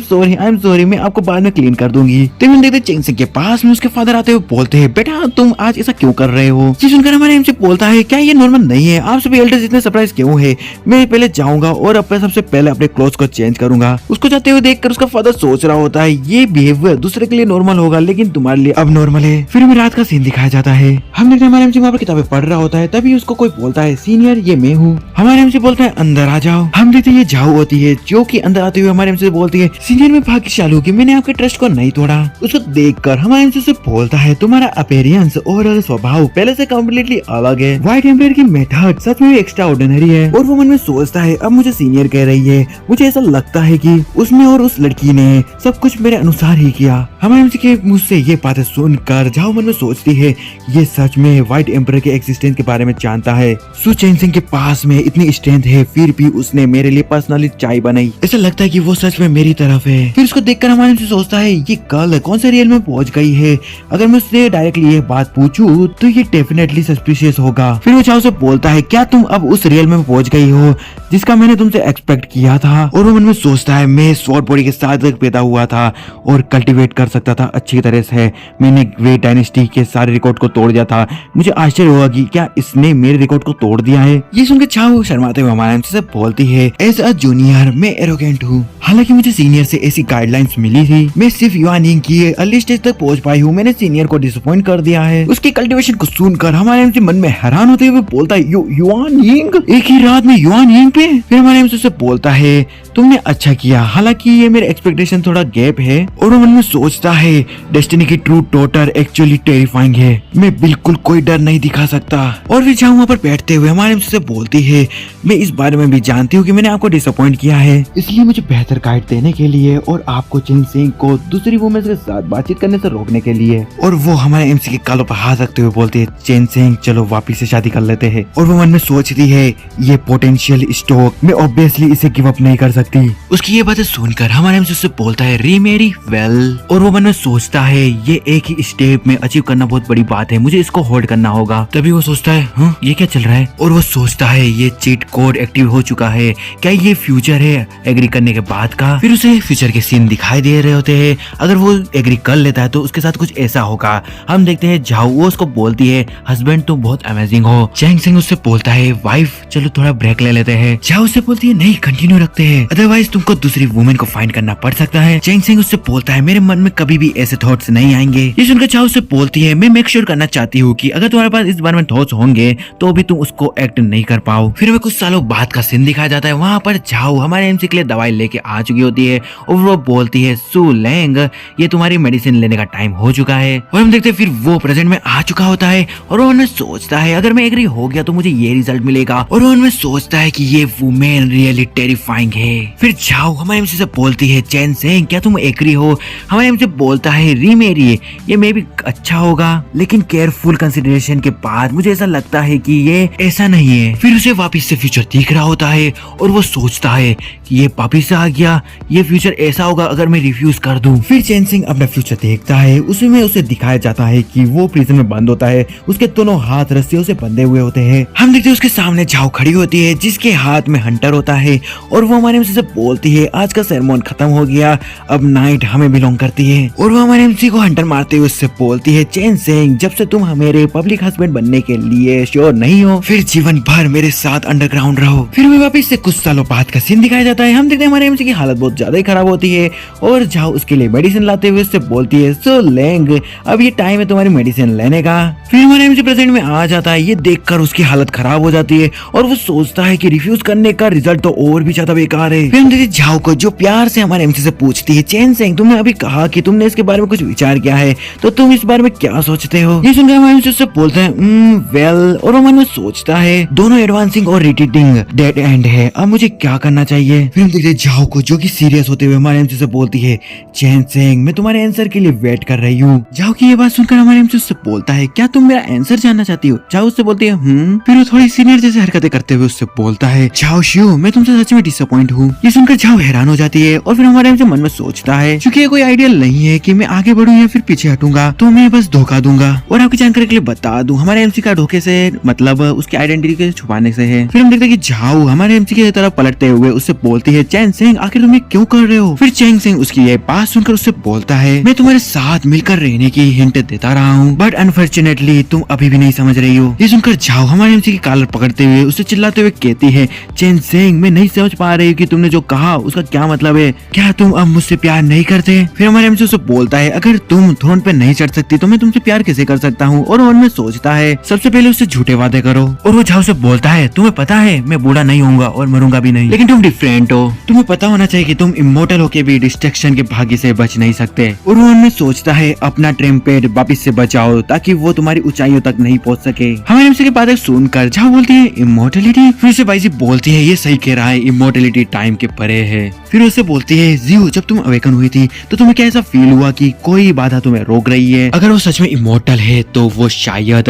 एम सॉरी मैं आपको बाद में क्लीन कर दूंगी। तभी हम देखते चेंगसेंग के पास में उसके फादर आते हुए बोलते हैं बेटा तुम आज ऐसा क्यों कर रहे हो। ये सुनकर हमारे MC बोलता है क्या ये नॉर्मल नहीं है, आप सभी एल्डर्स इतने सरप्राइज क्यों है, मैं पहले जाऊंगा और अपने सबसे पहले अपने क्लोथ्स को चेंज करूंगा। उसको जाते हुए हुए देखकर उसका फादर सोच रहा होता है ये बिहेवियर दूसरे के लिए नॉर्मल होगा लेकिन तुम्हारे लिए अब नॉर्मल है। फिर हमें रात का सीन दिखाया जाता है। हम देखते हैं हमारे एमसी वहाँ पर किताबें पढ़ रहा होता है, तभी उसको कोई बोलता है सीनियर ये मैं हूँ। हमारे एमसी बोलता है अंदर आ जाओ। हम देखते हैं ये जाओ होती है जो कि अंदर आते हुए हमारे एमसी से बोलती है सीनियर मैं भाग्यशाली हूँ कि मैंने आपके ट्रस्ट को नहीं तोड़ा। उसको देखकर हमारे एमसी से बोलता है तुम्हारा अपीयरेंस और स्वभाव पहले से कम्प्लीटली अलग है। व्हाइट एम्पायर की मेथड सच में एक्स्ट्रा ऑर्डिनरी है। और वो मन में सोचता है अब मुझे सीनियर कह रही है, मुझे ऐसा लगता है कि उसने और उस लड़की ने सब कुछ मेरे अनुसार ही किया। हमारे एमसी के मुझ से ये बातें सुनकर जाओ मन में सोचती है ये सच में व्हाइट एम्पायर के एक्सिस्टेंस के बारे में जानता है। सु चेन सिंह के पास में इतनी स्ट्रेंथ है फिर भी उसने मेरे लिए पर्सनली चाय बनाई। ऐसा लगता है कि वो सच में मेरी तरफ है। फिर उसको देखकर हमारे एमसी सोचता है ये कल कौन से रियल में पहुंच गई है। अगर मैं उससे डायरेक्टली ये बात पूछूं तो ये डेफिनेटली सस्पिशियस होगा। फिर वो चाओ से बोलता है क्या तुम अब उस रियल में पहुंच गई हो जिसका मैंने तुमसे एक्सपेक्ट किया था। और वो मन में सोचता है मैं स्वॉर्ड बॉडी के साथ पैदा हुआ था और कल्टीवेट कर सकता था अच्छी तरह से। मैंने ग्रेट डायनेस्टी के सारे रिकॉर्ड को तोड़ दिया था। मुझे आश्चर्य हुआ कि क्या इसने मेरे रिकॉर्ड को तोड़ दिया है। ये सुनकर चाओ शर्माते हुए हमारे एमसी से बोलती है एज अ जूनियर मैं एरोगेंट हूँ। हालांकि मुझे सीनियर से ऐसी गाइडलाइंस मिली थी। मैं सिर्फ युआनिंग की अर्ली स्टेज तक पहुंच पाई हूँ। मैंने सीनियर को डिसअपॉइंट कर दिया है। उसकी कल्टीवेशन को सुनकर हमारे एमसी मन में हैरान होते हुए बोलता है युआनिंग एक ही रात में युआनिंग पे। फिर हमारे एमसी से बोलता है तुमने अच्छा किया, हालांकि ये मेरे एक्सपेक्टेशन थोड़ा गैप है। और वो मन में सोचता है डेस्टिनी की ट्रू डॉटर एक्चुअली टेरिफाइंग है। मैं बिल्कुल कोई डर नहीं दिखा सकता। और फिर जहाँ वहाँ पर बैठते हुए हमारे एमसी से बोलती है मैं इस बारे में भी जानती हूँ कि मैंने आपको डिसअपॉइंट किया है, इसलिए मुझे बेहतर गाइड देने के लिए और आपको चेन सिंह को दूसरी वुमेन के साथ बातचीत करने से रोकने के लिए। और वो हमारे एमसी के कालों पर हाथ रखते हुए बोलती है चेन सिंह चलो वापिस से शादी कर लेते हैं। और वो मन में सोचती है ये पोटेंशियल स्टॉक मैं ऑब्वियसली इसे गिव अप नहीं कर सकती। उसकी ये बातें सुनकर हमारे एमसी से बोलता है रीमेरी वेल। और वो मन में सोचता है ये एक ही स्टेप में अचीव करना बहुत बड़ी बात है, मुझे इसको होल्ड करना होगा। तभी वो सोचता है हाँ ये क्या चल रहा है। और वो सोचता है ये चीट कोड एक्टिव हो चुका है, क्या ये फ्यूचर है एग्री करने के बाद का। फिर उसे फ्यूचर के सीन दिखाई दे रहे होते हैं। अगर वो एग्री कर लेता है तो उसके साथ कुछ ऐसा होगा। हम देखते हैं झाओ वो उसको बोलती है हस्बैंड तुम बहुत अमेजिंग हो। चैंग सिंह उससे बोलता है वाइफ चलो थोड़ा ब्रेक ले लेते हैं। झाओ उससे बोलती है नहीं कंटिन्यू रखते हैं, अदरवाइज तुमको दूसरी वुमेन को फाइंड करना पड़ सकता है। चैंग सिंह उससे बोलता है मेरे मन में कभी भी ऐसे थॉट्स नहीं आएंगे। ये सुनकर झाओ उससे बोलती है मैं मेक श्योर करना चाहती हूँ कि अगर तुम्हारे पास इस बारे में थॉट्स होंगे तो भी तुम उसको एक्ट नहीं कर पाओ। फिर हमें कुछ सालों बाद का सीन दिखाया जाता है। वहाँ पर झाओ हमारे एमसी के लिए दवाई लेके आ चुकी होती है और वो बोलती है सु लेंग ये तुम्हारी मेडिसिन लेने का टाइम हो चुका है। और हम देखते हैं फिर वो प्रेजेंट में आ चुका होता है और वो उन्हें सोचता है अगर मैं एग्री हो गया तो मुझे ये रिजल्ट मिलेगा। और वो उनमें सोचता है कि ये वुमेन रियली टेरिफाइंग है। फिर झाओ हमारे एमसी से बोलती है चैन सिंह क्या तुम एग्री हो। हमारे एमसी बोलता है रीमेरी ये मे भी अच्छा होगा लेकिन केयरफुल कंसिडरेशन के बाद मुझे ऐसा लगता है कि ये ऐसा नहीं है। फिर उसे वापिस से फ्यूचर दिख रहा होता है और वो सोचता है कि ये वापिस से आ गया, ये फ्यूचर ऐसा होगा अगर मैं रिफ्यूज कर दूं। फिर चैन सिंह अपना फ्यूचर देखता है, उसमें उसे दिखाया जाता है कि वो प्रिजन में बंद होता है, उसके दोनों हाथ रस्सियों से बंधे हुए होते हैं। हम देखते हैं उसके सामने झाओ खड़ी होती है जिसके हाथ में हंटर होता है और वो हमारे एमसी से बोलती है आज का सेरेमनी खत्म हो गया, अब नाइट हमें बिलोंग करती है। और वो हमारे एमसी को हंटर मारते हुए उससे बोलती है चैन सिंह जब से तुम मेरे पब्लिक हस्बैंड बनने के लिए श्योर नहीं हो फिर जीवन भर मेरे साथ अंडरग्राउंड रहो। फिर हमें वापिस से कुछ सालों बाद का सीन दिखाया जाता है। हम देखते हैं हमारे एमसी की हालत बहुत ज्यादा ही खराब होती है और झाओ उसके लिए मेडिसिन लाते हुए उससे बोलती है सो लेंग अब ये टाइम है तुम्हारी मेडिसिन लेने का। फिर हमारे एमसी प्रेजेंट में आ जाता है। ये देखकर उसकी हालत खराब हो जाती है और वो सोचता है कि रिफ्यूज करने का रिजल्ट तो और भी ज्यादा बेकार है। फिर हम देखते झाओ को जो प्यार से हमारे एमसी से पूछती है चैन सिंह तुमने अभी कहा कि तुमने इसके बारे में कुछ विचार किया है तो तुम इस बारे में क्या सोचते हो। ये सुनकर हमारे एमसी उससे बोलते हैं वेल। और वो मन में सोचता है दोनों एडवांसिंग और रिटीटिंग डेड एंड है, अब मुझे क्या करना चाहिए। फिर हम देखते हैं झाओ को जो कि सीरियस होते हुए हमारे एमसी से बोलती है चैन सिंह मैं तुम्हारे आंसर के लिए वेट कर रही हूँ। झाओ की ये बात सुनकर हमारे एमसी उससे बोलता है क्या तुम मेरा आंसर जानना चाहती हो। झाओ उससे बोलती है फिर वो थोड़ी सीनियर जैसे हरकतें करते हुए उससे बोलता है झाओ शिव मैं तुमसे सच में डिसअपॉइंट हूँ। ये सुनकर झाओ हैरान हो जाती है और फिर हमारे एमसी मन में सोचता है क्योंकि ये कोई आइडियल नहीं है कि मैं आगे बढ़ूं या फिर पीछे हटूंगा तो मैं बस धोखा दूंगा। और आपकी जानकारी के लिए बता दूं हमारे एमसी का धोखे से मतलब उसकी आइडेंटिटी के छुपाने से है। फिर हम देखते हैं कि झाओ हमारे एमसी की तरफ पलटते हुए उससे बोलती है चैन सिंह आखिर तुम ये क्यों कर रहे हो। फिर चैन सिंह उसकी ये बात सुनकर उससे बोलता है मैं तुम्हारे साथ मिलकर रहने की हिंट देता रहा हूँ बट अनफॉर्चुनेटली तुम अभी भी नहीं समझ रही हो। ये सुनकर झाओ हमारे एमसी की कॉलर पकड़ते हुए उससे चिल्लाते हुए कहती है चेन सेंग, मैं नहीं समझ पा रही हूँ कि तुमने जो कहा उसका क्या मतलब है। क्या तुम अब मुझसे प्यार नहीं करते? फिर हमारे एमसी उससे बोलता है अगर तुम थ्रोन पे नहीं चढ़ सकती तो मैं तुमसे प्यार कैसे कर सकता हूँ। और मन में सोचता है सबसे पहले उससे झूठे वादे करो। और वो झाओ से बोलता है तुम्हें पता है मैं बूढ़ा नहीं होऊंगा और मरूंगा भी नहीं, लेकिन तुम डिफरेंट हो। तुम्हें पता होना चाहिए कि तुम इमोर्टल होके भी डिस्ट्रक्शन के भाग्य से बच नहीं सकते। और वो मन में सोचता है अपना ट्रेम्पेड वापिस से बचाओ ताकि वो तुम्हारी ऊंचाइयों तक नहीं पहुंच सके। हमारे एमसी के बाद सुनकर झाओ बोलती है इमोर्टलिटी। फिर से बाइजी बोलती है ये सही कह रहा है, इमोर्टलिटी टाइम के परे है। फिर उससे बोलती है जियो, जब तुम अवेकन हुई थी तो तुम्हें क्या ऐसा फील हुआ कि कोई बाधा तुम्हें रोक रही है? अगर वो सच में इमोर्टल है तो वो शायद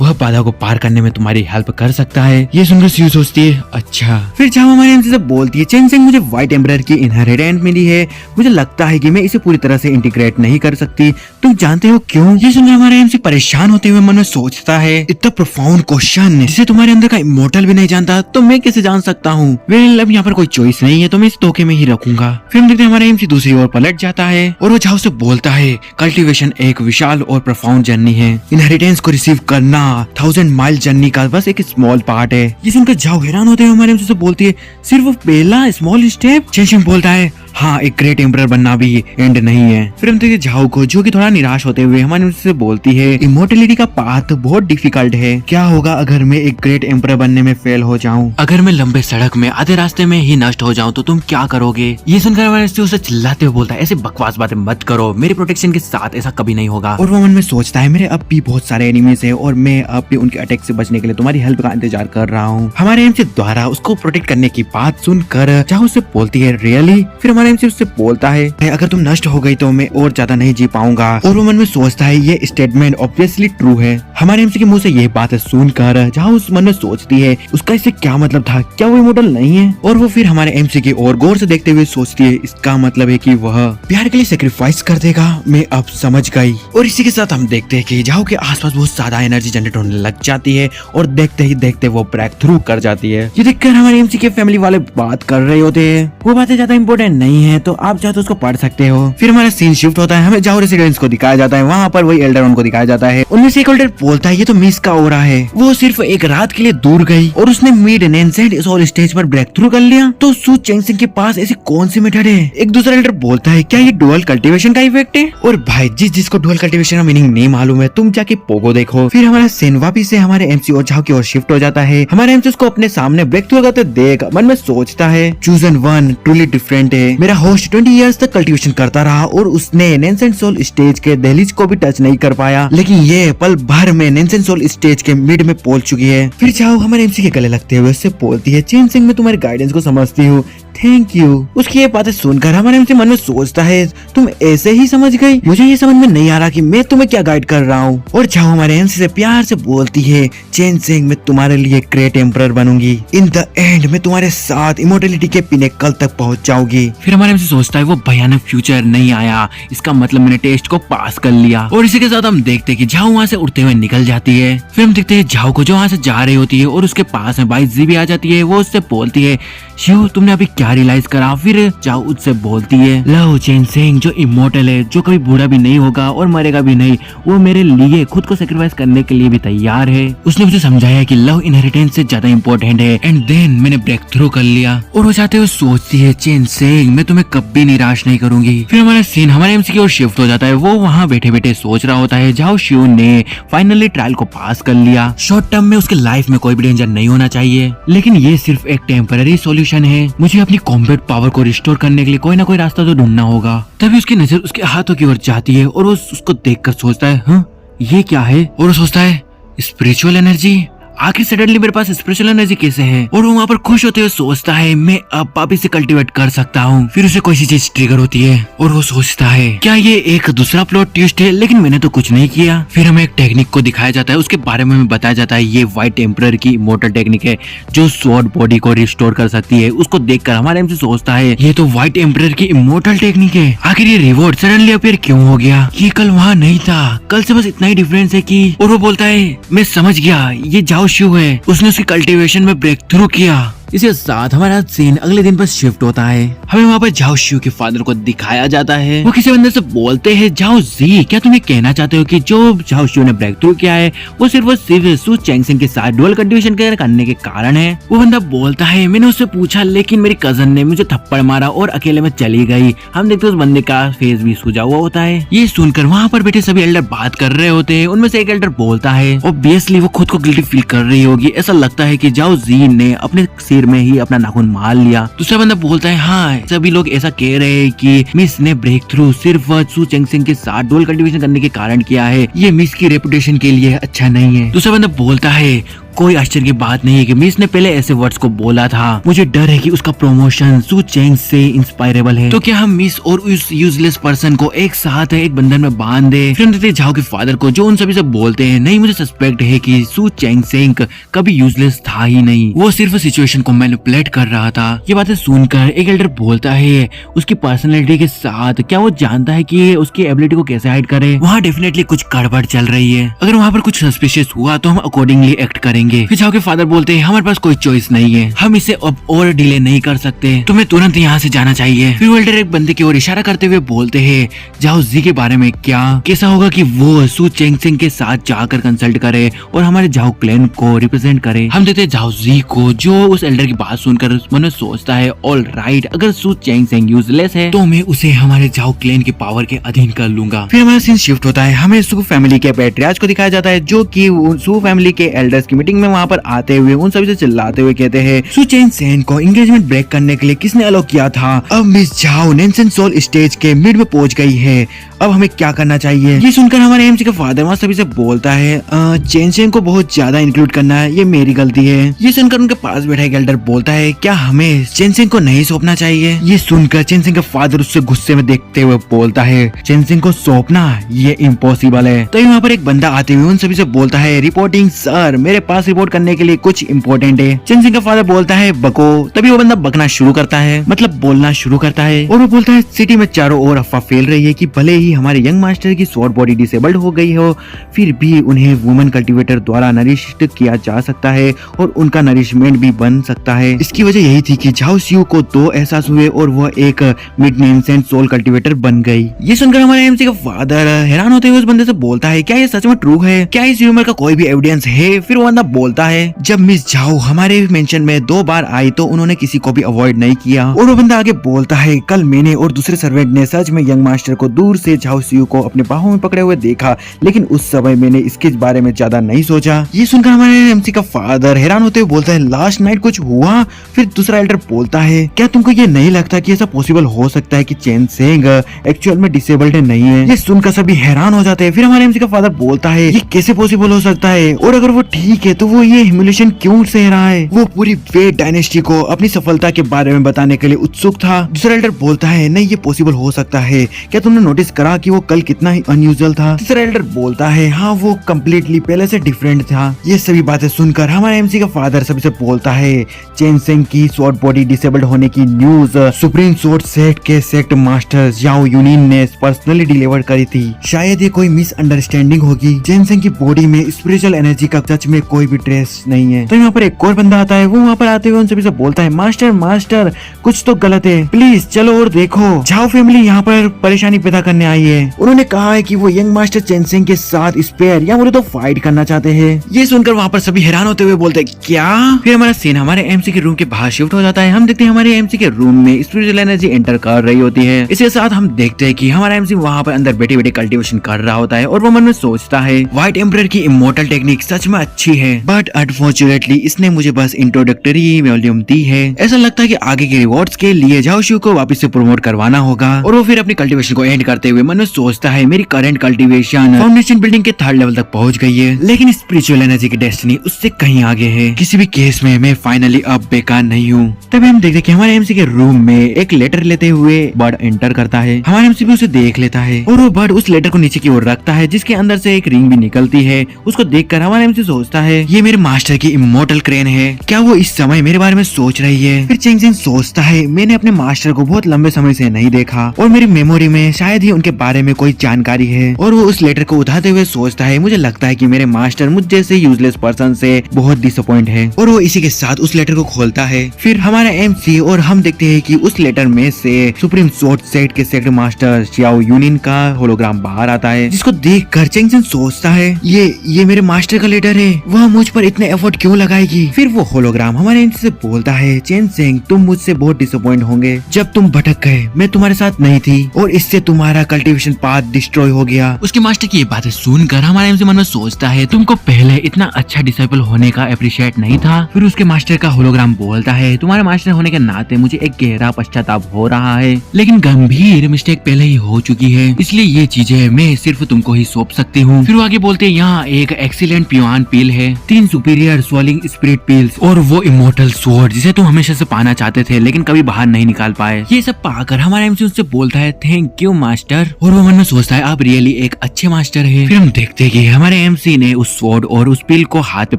वह बाधा को पार करने में तुम्हारी हेल्प कर सकता है। ये सुनकर जियो सोचती है अच्छा। फिर झाओ हमारे एमसी से बोलती है चेन सेंग, मुझे व्हाइट एम्बरर की इनहेरिटेंस मिली है, मुझे लगता है कि मैं इसे पूरी तरह से इंटीग्रेट नहीं कर सकती। तुम जानते हो क्यों? ये सुनकर हमारा एमसी परेशान होते हुए मन में सोचता है इतना प्रोफाउंड क्वेश्चन जिसे तुम्हारे अंदर का इमोर्टल भी नहीं जानता तो मैं कैसे जान सकता हूँ। वेल अब यहाँ पर कोई चॉइस नहीं है तो मैं इस धोखे में ही रखूंगा। फिर हम देखते हैं हमारा एमसी दूसरी ओर पलट जाता है और वो झाओ से बोलता है कल्टीवेशन एक विशाल और प्रोफाउंड जर्नी है, इनहेरिटेंस को रिसीव करना 1000 माइल जर्नी का बस एक स्मॉल पार्ट है। ये सुनकर झाओ हैरान होते हैं हमारे एमसी से बोलती है सिर्फ वो पहला स्मॉल स्टेप। चेन बोलता है हाँ एक ग्रेट एम्परर बनना भी एंड नहीं है। फिर हम देखते झाओ को जो कि थोड़ा निराश होते हुए हमारे से बोलती है इमोर्टलिटी का पाथ बहुत डिफिकल्ट है, क्या होगा अगर मैं एक ग्रेट एम्परर बनने में फेल हो जाऊं? अगर मैं लंबे सड़क में आधे रास्ते में ही नष्ट हो जाऊं तो तुम क्या करोगे? ये सुनकर हमारे से उसे चिल्लाते हुए बोलता है ऐसे बकवास बातें मत करो, मेरे प्रोटेक्शन के साथ ऐसा कभी नहीं होगा। और वो मन में सोचता है मेरे अब भी बहुत सारे एनिमीज है और मैं अब भी उनके अटैक से बचने के लिए तुम्हारी हेल्प का इंतजार कर रहा हूँ। हमारे एमसी द्वारा उसको प्रोटेक्ट करने की बात सुनकर झाओ उससे बोलती है रियली? फिर हमारे एमसी उससे बोलता है अगर तुम नष्ट हो गई तो मैं और ज्यादा नहीं जी पाऊंगा। और वो मन में सोचता है ये स्टेटमेंट ऑब्वियसली ट्रू है। हमारे एमसी के मुंह से ये बात सुनकर जहाँ उस मन में सोचती है उसका इससे क्या मतलब था, क्या वो इमोर्टल नहीं है? और वो फिर हमारे एमसी की ओर गौर से देखते हुए सोचती है इसका मतलब है कि वह प्यार के लिए सेक्रीफाइस कर देगा। मैं अब समझ गई। और इसी के साथ हम देखते हैं कि झाओ के आसपास बहुत ज्यादा एनर्जी जनरेट होने लग जाती है और देखते ही देखते वो ब्रेक थ्रू कर जाती है। ये देखकर हमारे एमसी के फैमिली वाले बात कर रहे होते हैं, वो बातें ज्यादा इंपॉर्टेंट नहीं है तो आप तो उसको पढ़ सकते हो। फिर हमारा सीन शिफ्ट होता है, हमें जाओ रेसिडेंस को दिखाया जाता है, वहाँ पर वही एल्डरन को दिखाया जाता है। उनमें से एक एल्डर बोलता है ये तो मिस का हो रहा है, वो सिर्फ एक रात के लिए दूर गई और उसने मिड नेंसेंट इस और स्टेज पर ब्रेक थ्रू कर लिया। तो सू चेंगसिंग के पास ऐसी कौन सी मेथड है? एक दूसरा एल्डर बोलता है क्या ये डुअल कल्टीवेशन का इफेक्ट है? और भाई जिसको डुअल कल्टीवेशन का मीनिंग नहीं मालूम है तुम जाके पोगो देखो। फिर हमारा सीन वापिस से हमारे एमसी और झाओ की ओर शिफ्ट हो जाता है। हमारे एमसी उसको अपने सामने ब्रेक थ्रू करते देख मन में सोचता है चूजन वन ट्रूली डिफरेंट है। मेरा होस्ट 20 इयर्स तक कल्टीवेशन करता रहा और उसने नेंसेंट सोल स्टेज के दहलीज को भी टच नहीं कर पाया, लेकिन ये पल भर में नेंसेंट सोल स्टेज के मिड में पहुंच चुकी है। फिर जाओ हमारे एमसी के गले लगते हुए उससे बोलती है चेन सिंह मैं तुम्हारे गाइडेंस को समझती हूँ, थैंक यू। उसकी ये बातें सुनकर हमारे एमसी मन में सोचता है तुम ऐसे ही समझ गई, मुझे ये समझ में नहीं आ रहा कि मैं तुम्हें क्या गाइड कर रहा हूँ। और जाओ हमारे एमसी से प्यार से बोलती है चेन सिंह मैं तुम्हारे लिए ग्रेट एम्परर बनूंगी, इन द एंड मैं तुम्हारे साथ इमोर्टलिटी के पिनेकल तक पहुंच जाऊंगी। फिर हमारे एमसी सोचता है वो भयानक फ्यूचर नहीं आया, इसका मतलब मैंने टेस्ट को पास कर लिया। और इसी के साथ हम देखते हैं कि झाओ वहाँ से उड़ते हुए निकल जाती है। फिर हम देखते हैं झाओ को जो वहाँ से जा रही होती है और उसके पास में बाइजी भी आ जाती है। वो उससे बोलती है शिव तुमने अभी क्या रियलाइज करा? फिर झाओ उससे बोलती है लो चेन सिंह जो इमोर्टल है, जो कभी बूढ़ा भी नहीं होगा और मरेगा भी नहीं, वो मेरे लिए खुद को सेक्रीफाइस करने के लिए भी तैयार है। उसने मुझे समझाया कि लव इनहेरिटेंस से ज्यादा इम्पोर्टेंट है एंड देन मैंने ब्रेक थ्रू कर लिया। और वो चाहते हुए सोचती है चेन सिंह मैं तुम्हें कभी निराश नहीं करूंगी। फिर हमारा सीन हमारे एमसी की ओर शिफ्ट हो जाता है। वो वहाँ बैठे बैठे सोच रहा होता है झाओ शिव ने फाइनली ट्रायल को पास कर लिया। शॉर्ट टर्म में उसके लाइफ में कोई भी डेंजर नहीं होना चाहिए, लेकिन ये सिर्फ एक टेम्पररी सॉल्यूशन है। मुझे अपनी कॉम्बैट पावर को रिस्टोर करने के लिए कोई ना कोई रास्ता तो ढूंढना होगा। तभी उसकी नजर उसके हाथों की ओर जाती है और वो उसको देखकर सोचता है हाँ ये क्या है? और वो सोचता है स्पिरिचुअल एनर्जी, आखिर सडनली मेरे पास स्पिरिचुअल एनर्जी कैसे है? और वो वहाँ पर खुश होते हुए सोचता है मैं अब वापिस से कल्टीवेट कर सकता हूँ। फिर उसे कोई सी चीज ट्रिगर होती है और वो सोचता है क्या ये एक दूसरा प्लॉट ट्विस्ट है, लेकिन मैंने तो कुछ नहीं किया। फिर हमें एक टेक्निक को दिखाया जाता है, उसके बारे में हमें बताया जाता है ये व्हाइट एम्परर की इमोर्टल टेक्निक है जो स्वॉर्ड बॉडी को रिस्टोर कर सकती है। उसको देखकर हमारे एमसी सोचता है ये तो व्हाइट एम्परर की इमोर्टल टेक्निक है, आखिर ये रिवॉर्ड सडनली अपीयर क्यों हो गया? ये कल वहाँ नहीं था, कल से बस इतना ही डिफरेंस है कि। और वो बोलता है मैं समझ गया ये झाओ शिव है, उसने उसकी कल्टीवेशन में ब्रेक थ्रू किया इसके साथ हमारा सीन अगले दिन पर शिफ्ट होता है। हमें वहाँ पर झाओ शियू के फादर को दिखाया जाता है। वो किसी बंदे से बोलते हैं, झाओ जी क्या तुम ये कहना चाहते हो कि जो झाओ शियू ने ब्रेक थ्रू किया है वो सिर्फ सू चेंगसेंग के साथ डुअल कल्टीवेशन करने के कारण है। वो बंदा बोलता है, मैंने उससे पूछा लेकिन मेरी कजन ने मुझे थप्पड़ मारा और अकेले में चली गई। हम देखते उस बंदे का फेस भी सूजा हुआ होता है। ये सुनकर वहाँ पर बैठे सभी एल्डर बात कर रहे होते हैं। उनमें से एक एल्डर बोलता है, ऑब्वियसली वो खुद को गिल्टी फील कर रही होगी, ऐसा लगता है कि झाओ जी ने अपने सिर में ही अपना नाखून मार लिया। दूसरा बंदा बोलता है, हाँ सभी लोग ऐसा कह रहे हैं कि मिस ने ब्रेक थ्रू सिर्फ सू चेंगसेंग के साथ डुअल कल्टीवेशन करने के कारण किया है, ये मिस की रेपुटेशन के लिए अच्छा नहीं है। दूसरा बंदा बोलता है, कोई आश्चर्य की बात नहीं है कि मिस ने पहले ऐसे वर्ड्स को बोला था। मुझे डर है कि उसका प्रमोशन सू चेंग से इंस्पायरेबल है, तो क्या हम मिस और उस यूजलेस पर्सन को एक साथ एक बंधन में बांध दे। फिर हम देखते झाओ के फादर को जो उन सभी से बोलते हैं, नहीं मुझे सस्पेक्ट है कि सू चेंग सेंग कभी यूजलेस था ही नहीं, वो सिर्फ सिचुएशन को मैनिपुलेट कर रहा था। ये बातें सुनकर एक एल्डर बोलता है, उसकी पर्सनैलिटी के साथ क्या वो जानता है कि उसकी एबिलिटी को कैसे हाइड करे। वहाँ डेफिनेटली कुछ गड़बड़ चल रही है, अगर वहाँ पर कुछ सस्पिशियस हुआ तो हम अकॉर्डिंगली एक्ट करेंगे। फिर झाओ के फादर बोलते हैं, हमारे पास कोई चॉइस नहीं है, हम इसे अब और डिले नहीं कर सकते, तुम्हें तुरंत यहाँ से जाना चाहिए। फिर वो एल्डर एक बंदे की ओर इशारा करते हुए बोलते हैं, झाओ जी के बारे में क्या कैसा होगा कि वो सू चेंगसेंग के साथ जाकर कंसल्ट करे और हमारे झाओ क्लैन को रिप्रेजेंट करे। हम देते हैं झाओ जी को, जो उस एल्डर की बात सुनकर मन में सोचता है, ऑल राइट अगर सू चेंगसेंग यूजलेस है तो मैं उसे हमारे झाओ क्लैन के पावर के अधीन कर लूंगा। फिर हमारा सीन शिफ्ट होता है। हमें सू फैमिली के पैट्रियार्च को दिखाया जाता है, जो कि सू फैमिली के एल्डर्स की मीटिंग में वहाँ पर आते हुए उन सभी से चिल्लाते हुए कहते हैं, सू चेंगसेंग को एंगेजमेंट ब्रेक करने के लिए किसने अलाउ किया था। अब मिस झाओ नेंसन सोल स्टेज के मिड में पहुंच गई है, अब हमें क्या करना चाहिए। ये सुनकर हमारे एमसी का फादर वहाँ सभी से बोलता है, चेंगसेंग को बहुत ज्यादा इंक्लूड करना है, ये मेरी गलती है। ये सुनकर उनके पास बैठा एक एल्डर बोलता है, क्या हमें चेंगसेंग को नहीं सौंपना चाहिए। ये सुनकर चेंगसेंग का फादर उससे गुस्से में देखते हुए बोलता है, चेंगसेंग को सौंपना ये इम्पॉसिबल है। तो वहाँ पर एक बंदा आते हुए उन सभी से बोलता है, रिपोर्टिंग सर, मेरे पास रिपोर्ट करने के लिए कुछ इम्पोर्टेंट है। चेंगसेंग का फादर बोलता है, बको। तभी वो बंदा बकना शुरू करता है, मतलब बोलना शुरू करता है, और वो बोलता है, सिटी में चारों ओर अफवाह फैल रही है कि भले ही हमारे यंग मास्टर की स्वॉर्ड बॉडी डिसेबल्ड हो गई हो, फिर भी उन्हें वुमेन कल्टीवेटर द्वारा नरिश्ड किया जा सकता है और उनका नरिशमेंट भी बन सकता है। इसकी वजह यही थी कि झाओ शियू को 2 एहसास हुए और वह एक मिड नेंसेंट सोल कल्टीवेटर बन गई। ये सुनकर हमारे एमसी का फादर हैरान होते हुए उस बंदे से बोलता है, क्या ये सच में ट्रू है, क्या इस र्यूमर का कोई भी एविडेंस है। फिर वो बंदा बोलता है, जब मिस झाओ हमारे मेंशन में 2 बार आई तो उन्होंने किसी को भी अवॉइड नहीं किया। और वो बंदा आगे बोलता है, कल मैंने और दूसरे सर्वेंट ने सच में यंग मास्टर को दूर से झाओ शियू को अपने बाहों में पकड़े हुए देखा, लेकिन उस समय मैंने इसके बारे में ज्यादा नहीं सोचा। ये सुनकर हमारे एमसी का फादर हैरान होते हुए बोलता है, लास्ट नाइट कुछ हुआ। फिर दूसरा एल्डर बोलता है, क्या तुमको ये नहीं लगता कि ऐसा पॉसिबल हो सकता है कि चेंगसेंग एक्चुअल में डिसेबल्ड नहीं है। ये सुनकर सभी हैरान हो जाते हैं। फिर हमारे एमसी का फादर बोलता है, ये कैसे पॉसिबल हो सकता है, और अगर वो ठीक है तो वो ये ह्यूमिलेशन क्यों सह रहा है। वो पूरी वेड डायनेस्टी को अपनी सफलता के बारे में बताने के लिए उत्सुक था। दूसरा एल्डर बोलता है, नहीं ये पॉसिबल हो सकता है, क्या तुमने नोटिस करा कि वो कल कितना ही अनयूजुअल था। तीसरा एल्डर बोलता है, हाँ वो कम्प्लीटली पहले से डिफरेंट था। ये सभी बातें सुनकर हमारे एमसी का फादर सभी से बोलता है, चेंगसेंग की स्वॉर्ड बॉडी डिसेबल्ड होने की न्यूज सुप्रीम स्वॉर्ड सेट के सेक्ट मास्टर याओ यूनिन ने पर्सनली डिलीवर करी थी। शायद ये कोई मिसअंडरस्टैंडिंग होगी। चेंगसेंग की बॉडी में स्पिरिचुअल एनर्जी का सच में कोई भी ट्रेस नहीं है। तो यहाँ पर एक और बंदा आता है, वो वहाँ पर आते हुए उन सभी से बोलता है, मास्टर मास्टर कुछ तो गलत है, प्लीज चलो और देखो। झाओ फैमिली यहाँ पर परेशानी पैदा करने आई है। उन्होंने कहा है कि वो यंग मास्टर चेंगसेंग के साथ स्पेयर या बोले तो फाइट करना चाहते हैं। ये सुनकर वहाँ पर सभी हैरान होते हुए बोलते हैं, क्या। फिर हमारा सीन हमारे एमसी के रूम के बाहर शिफ्ट हो जाता है। हम देखते हैं हमारे एमसी के रूम में स्पिरिचुअल एनर्जी एंटर कर रही होती है। इसके साथ हम देखते हैं कि हमारा एमसी वहाँ पर अंदर बैठे बैठे कल्टीवेशन कर रहा होता है और वो मन में सोचता है, व्हाइट एम्परर की इमोर्टल टेक्निक सच में अच्छी है, बट अनफॉर्चुनेटली इसने मुझे बस इंट्रोडक्टरी वॉल्यूम दी है। ऐसा लगता है कि आगे के रिवॉर्ड्स के लिए झाओ शियू को वापस से प्रमोट करवाना होगा। और वो फिर अपनी कल्टीवेशन को एंड करते हुए मन में सोचता है, मेरी करंट कल्टीवेशन फाउंडेशन बिल्डिंग के 3rd लेवल तक पहुंच गई है, लेकिन स्पिरिचुअल एनर्जी की डेस्टिनी उससे कहीं आगे है। किसी भी केस में मैं फाइनली अब बेकार नहीं हूँ। तभी हम देखते कि हमारे एमसी के रूम में एक लेटर लेते हुए बर्ड एंटर करता है। हमारे एमसी भी उसे देख लेता है और वो बर्ड उस लेटर को नीचे की ओर रखता है, जिसके अंदर से एक रिंग भी निकलती है। उसको देखकर हमारा एमसी सोचता है, ये मेरे मास्टर की इमोर्टल क्रेन है, क्या वो इस समय मेरे बारे में सोच रही है? फिर चेंग सेंग सोचता है मैंने अपने मास्टर को बहुत लंबे समय से नहीं देखा और मेरी मेमोरी में शायद ही उनके बारे में कोई जानकारी है। और वो उस लेटर को उठाते हुए सोचता है मुझे लगता है कि मेरे मास्टर मुझ जैसे यूजलेस पर्सन से बहुत डिसअपॉइंट है। और वो इसी के साथ उस लेटर को खोलता है। फिर हमारा MC और हम देखते हैं कि उस लेटर में से सुप्रीम स्वॉर्ड सेट के सेक्रेटरी मास्टर शियाओ यूनिन का होलोग्राम बाहर आता है, जिसको देखकर चेंग सेंग सोचता है ये मेरे मास्टर का लेटर है, वह मुझ पर इतने एफर्ट क्यों लगाएगी? फिर वो होलोग्राम हमारे MC से बोलता है चेंग सेंग तुम मुझसे बहुत डिसअपॉइंट होंगे, जब तुम भटक गए मैं तुम्हारे साथ नहीं थी और इससे तुम्हारा कल्टीवेशन पाथ डिस्ट्रॉय हो गया। उसके मास्टर की ये बातें सुनकर हमारे MC मन में सोचता है तुमको पहले इतना अच्छा डिसाइपल होने का अप्रिशिएट नहीं था। फिर उसके मास्टर का होलोग्राम बोलता है तुम्हारे मास्टर होने के नाते मुझे एक गहरा पश्चाताप हो रहा है, लेकिन गंभीर मिस्टेक पहले ही हो चुकी है, इसलिए ये चीजें मैं सिर्फ तुमको ही सौंप सकती हूँ। फिर वो आगे बोलते हैं यहाँ एक एक्सीलेंट पिवान पील है, 3 सुपीरियर स्वॉलिंग स्पिरिट पील्स और वो इमोर्टल स्वॉर्ड जिसे तुम हमेशा से पाना चाहते थे लेकिन कभी बाहर नहीं निकाल पाए। ये सब पाकर हमारा MC उससे बोलता है थैंक यू मास्टर, और वो मन में सोचता है आप रियली एक अच्छे मास्टर है। फिर हम देखते हैं कि हमारे MC ने उस स्वॉर्ड और उस पील को हाथ पे